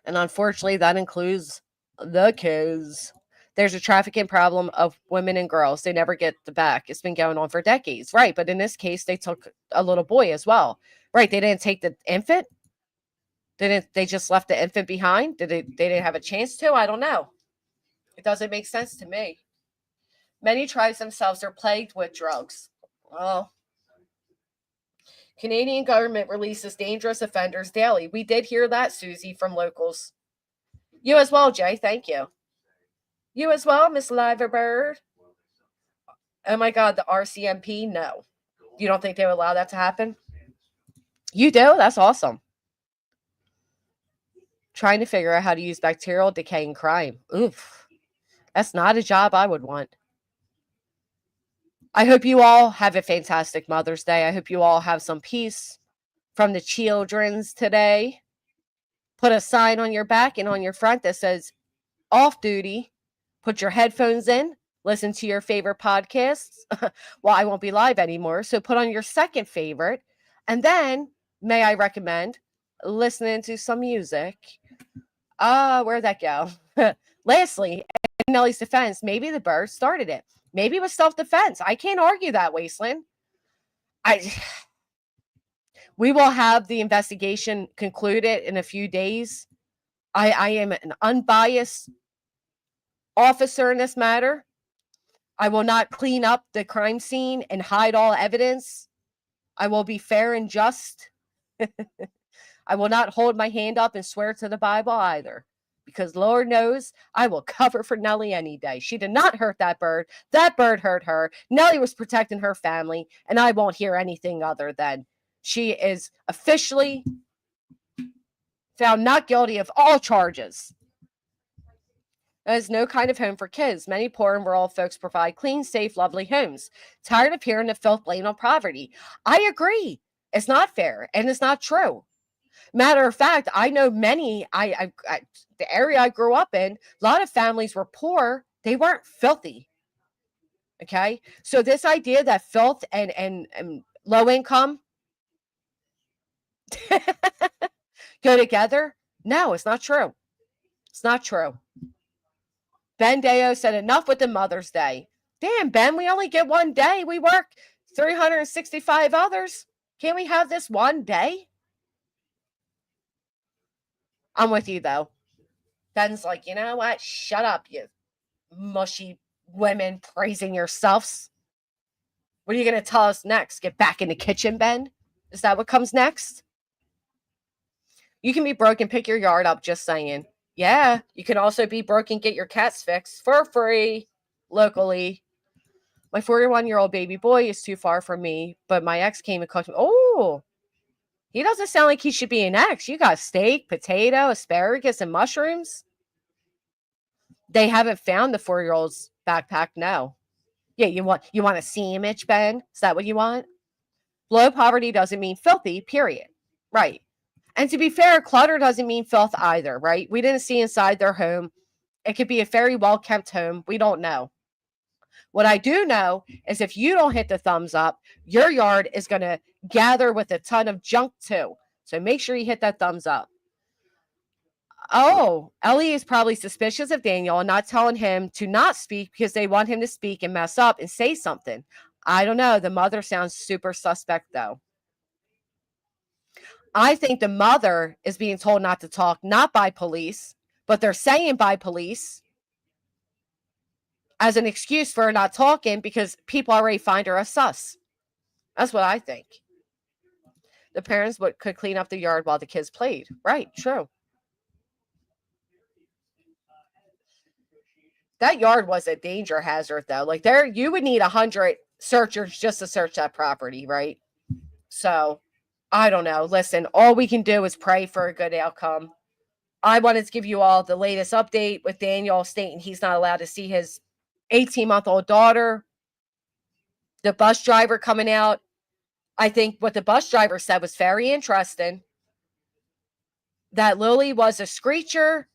And unfortunately, that includes the kids. There's a trafficking problem of women and girls. They never get the back. It's been going on for decades. Right. But in this case, they took a little boy as well. Right. They didn't take the infant. They just left the infant behind? They didn't have a chance to? I don't know. It doesn't make sense to me. Many tribes themselves are plagued with drugs. Well, Canadian government releases dangerous offenders daily. We did hear that, Susie, from locals. You as well, Jay. Thank you. You as well, Miss Liverbird. Oh my God, the RCMP? No. You don't think they would allow that to happen? You do? That's awesome. Trying to figure out how to use bacterial decay in crime. Oof. That's not a job I would want. I hope you all have a fantastic Mother's Day. I hope you all have some peace. from the children's today. Put a sign on your back and on your front that says off duty. Put your headphones in. Listen to your favorite podcasts. Well, I won't be live anymore. So put on your second favorite. And then, may I recommend listening to some music? Where'd that go? Lastly, in Nellie's defense, maybe the bird started it. Maybe it was self-defense. I can't argue that, Wasteland. We will have the investigation concluded in a few days. I am an unbiased officer in this matter. I will not clean up the crime scene and hide all evidence. I will be fair and just. I will not hold my hand up and swear to the Bible either, because Lord knows I will cover for Nellie any day. She did not hurt that bird. That bird hurt her. Nellie was protecting her family, and I won't hear anything other than she is officially found not guilty of all charges. There is no kind of home for kids. Many poor and rural folks provide clean, safe, lovely homes. Tired of hearing the filth blamed on poverty. I agree. It's not fair, and it's not true. Matter of fact, I know many, the area I grew up in, a lot of families were poor. They weren't filthy. Okay? So this idea that filth and low income go together, no, it's not true. It's not true. Ben Deo said, enough with the Mother's Day. Damn, Ben, we only get one day. We work 365 others. Can't we have this one day? I'm with you, though. Ben's like, you know what? Shut up, you mushy women praising yourselves. What are you going to tell us next? Get back in the kitchen, Ben? Is that what comes next? You can be broke and pick your yard up, just saying. Yeah, you can also be broke and get your cats fixed for free locally. My 41-year-old baby boy is too far from me, but my ex came and cooked me. Oh, he doesn't sound like he should be an ex. You got steak, potato, asparagus, and mushrooms. They haven't found the 4-year-old's backpack. No. Yeah, you want a sandwich, Ben? Is that what you want? Low poverty doesn't mean filthy, period. Right. And to be fair, clutter doesn't mean filth either, right? We didn't see inside their home. It could be a very well-kept home. We don't know. What I do know is if you don't hit the thumbs up, your yard is going to gather with a ton of junk too. So make sure you hit that thumbs up. Oh, Ellie is probably suspicious of Daniel and not telling him to not speak because they want him to speak and mess up and say something. I don't know. The mother sounds super suspect, though. I think the mother is being told not to talk, not by police, but they're saying by police as an excuse for her not talking because people already find her a sus. That's what I think. The parents could clean up the yard while the kids played. Right, true. That yard was a danger hazard, though. Like you would need 100 searchers just to search that property, right? So, I don't know. Listen, all we can do is pray for a good outcome. I wanted to give you all the latest update with Daniel stating he's not allowed to see his 18-month-old daughter. The bus driver coming out. I think what the bus driver said was very interesting. That Lily was a screecher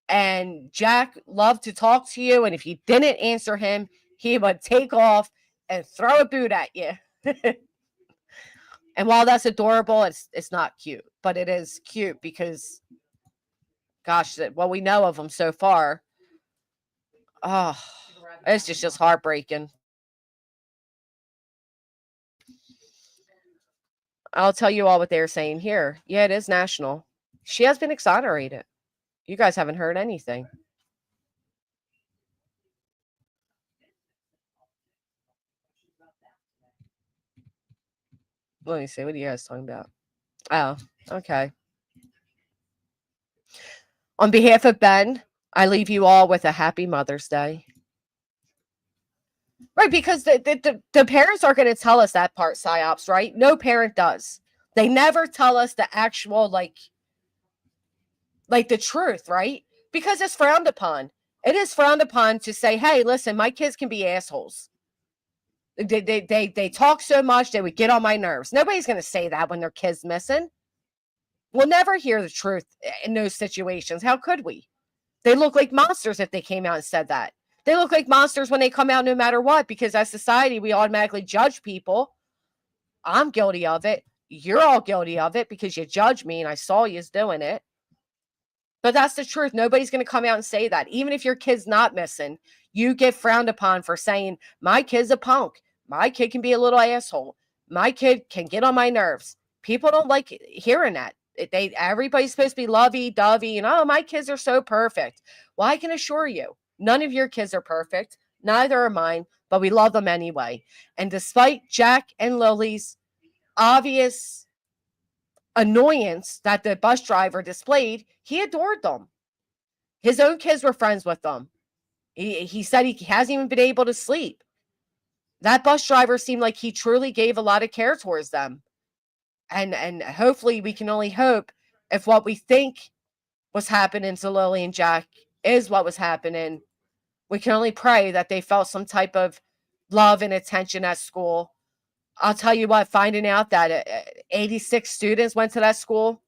and Jack loved to talk to you. And if you didn't answer him, he would take off and throw a boot at you. And while that's adorable, it's not cute. But it is cute because, gosh, what we know of him so far, oh, it's just heartbreaking. I'll tell you all what they're saying here. Yeah, it is national. She has been exonerated. You guys haven't heard anything. Let me see. What are you guys talking about? Oh, okay. On behalf of Ben, I leave you all with a happy Mother's Day. Right, because the parents are going to tell us that part, PsyOps, right? No parent does. They never tell us the actual, like the truth, right? Because it's frowned upon. It is frowned upon to say, hey, listen, my kids can be assholes. They talk so much, they would get on my nerves. Nobody's going to say that when their kid's missing. We'll never hear the truth in those situations. How could we? They look like monsters if they came out and said that. They look like monsters when they come out no matter what, because as society, we automatically judge people. I'm guilty of it. You're all guilty of it because you judge me and I saw you doing it. But that's the truth. Nobody's going to come out and say that. Even if your kid's not missing, you get frowned upon for saying, my kid's a punk. My kid can be a little asshole. My kid can get on my nerves. People don't like hearing that. Everybody's supposed to be lovey-dovey and, oh, my kids are so perfect. Well, I can assure you, none of your kids are perfect. Neither are mine, but we love them anyway. And despite Jack and Lily's obvious annoyance that the bus driver displayed, he adored them. His own kids were friends with them. He said he hasn't even been able to sleep. That bus driver seemed like he truly gave a lot of care towards them. And hopefully we can only hope if what we think was happening to Lily and Jack is what was happening. We can only pray that they felt some type of love and attention at school. I'll tell you what, finding out that 86 students went to that school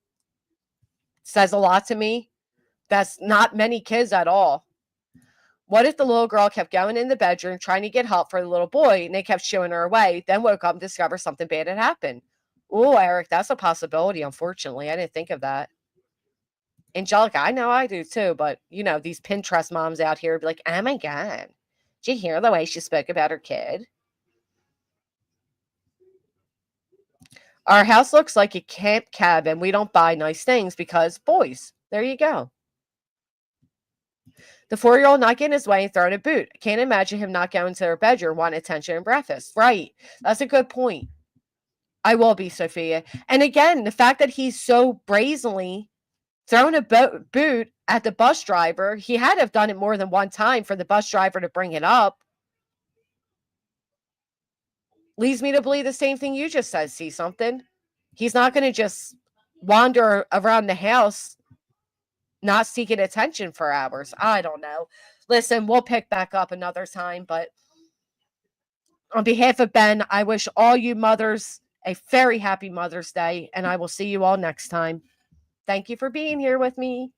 says a lot to me. That's not many kids at all. What if the little girl kept going in the bedroom trying to get help for the little boy and they kept shooing her away, then woke up and discovered something bad had happened? Oh, Eric, that's a possibility, unfortunately. I didn't think of that. Angelica, I know I do too, but, you know, these Pinterest moms out here be like, oh my God, did you hear the way she spoke about her kid? Our house looks like a camp cabin. We don't buy nice things because boys. There you go. The 4-year-old not getting his way and throwing a boot. I can't imagine him not going to their bedroom, wanting attention and breakfast. Right. That's a good point. I will be, Sophia. And again, the fact that he's so brazenly throwing a boot at the bus driver, he had to have done it more than one time for the bus driver to bring it up. Leads me to believe the same thing you just said. See something? He's not going to just wander around the house not seeking attention for hours. I don't know. Listen, we'll pick back up another time, but on behalf of Ben, I wish all you mothers a very happy Mother's Day, and I will see you all next time. Thank you for being here with me.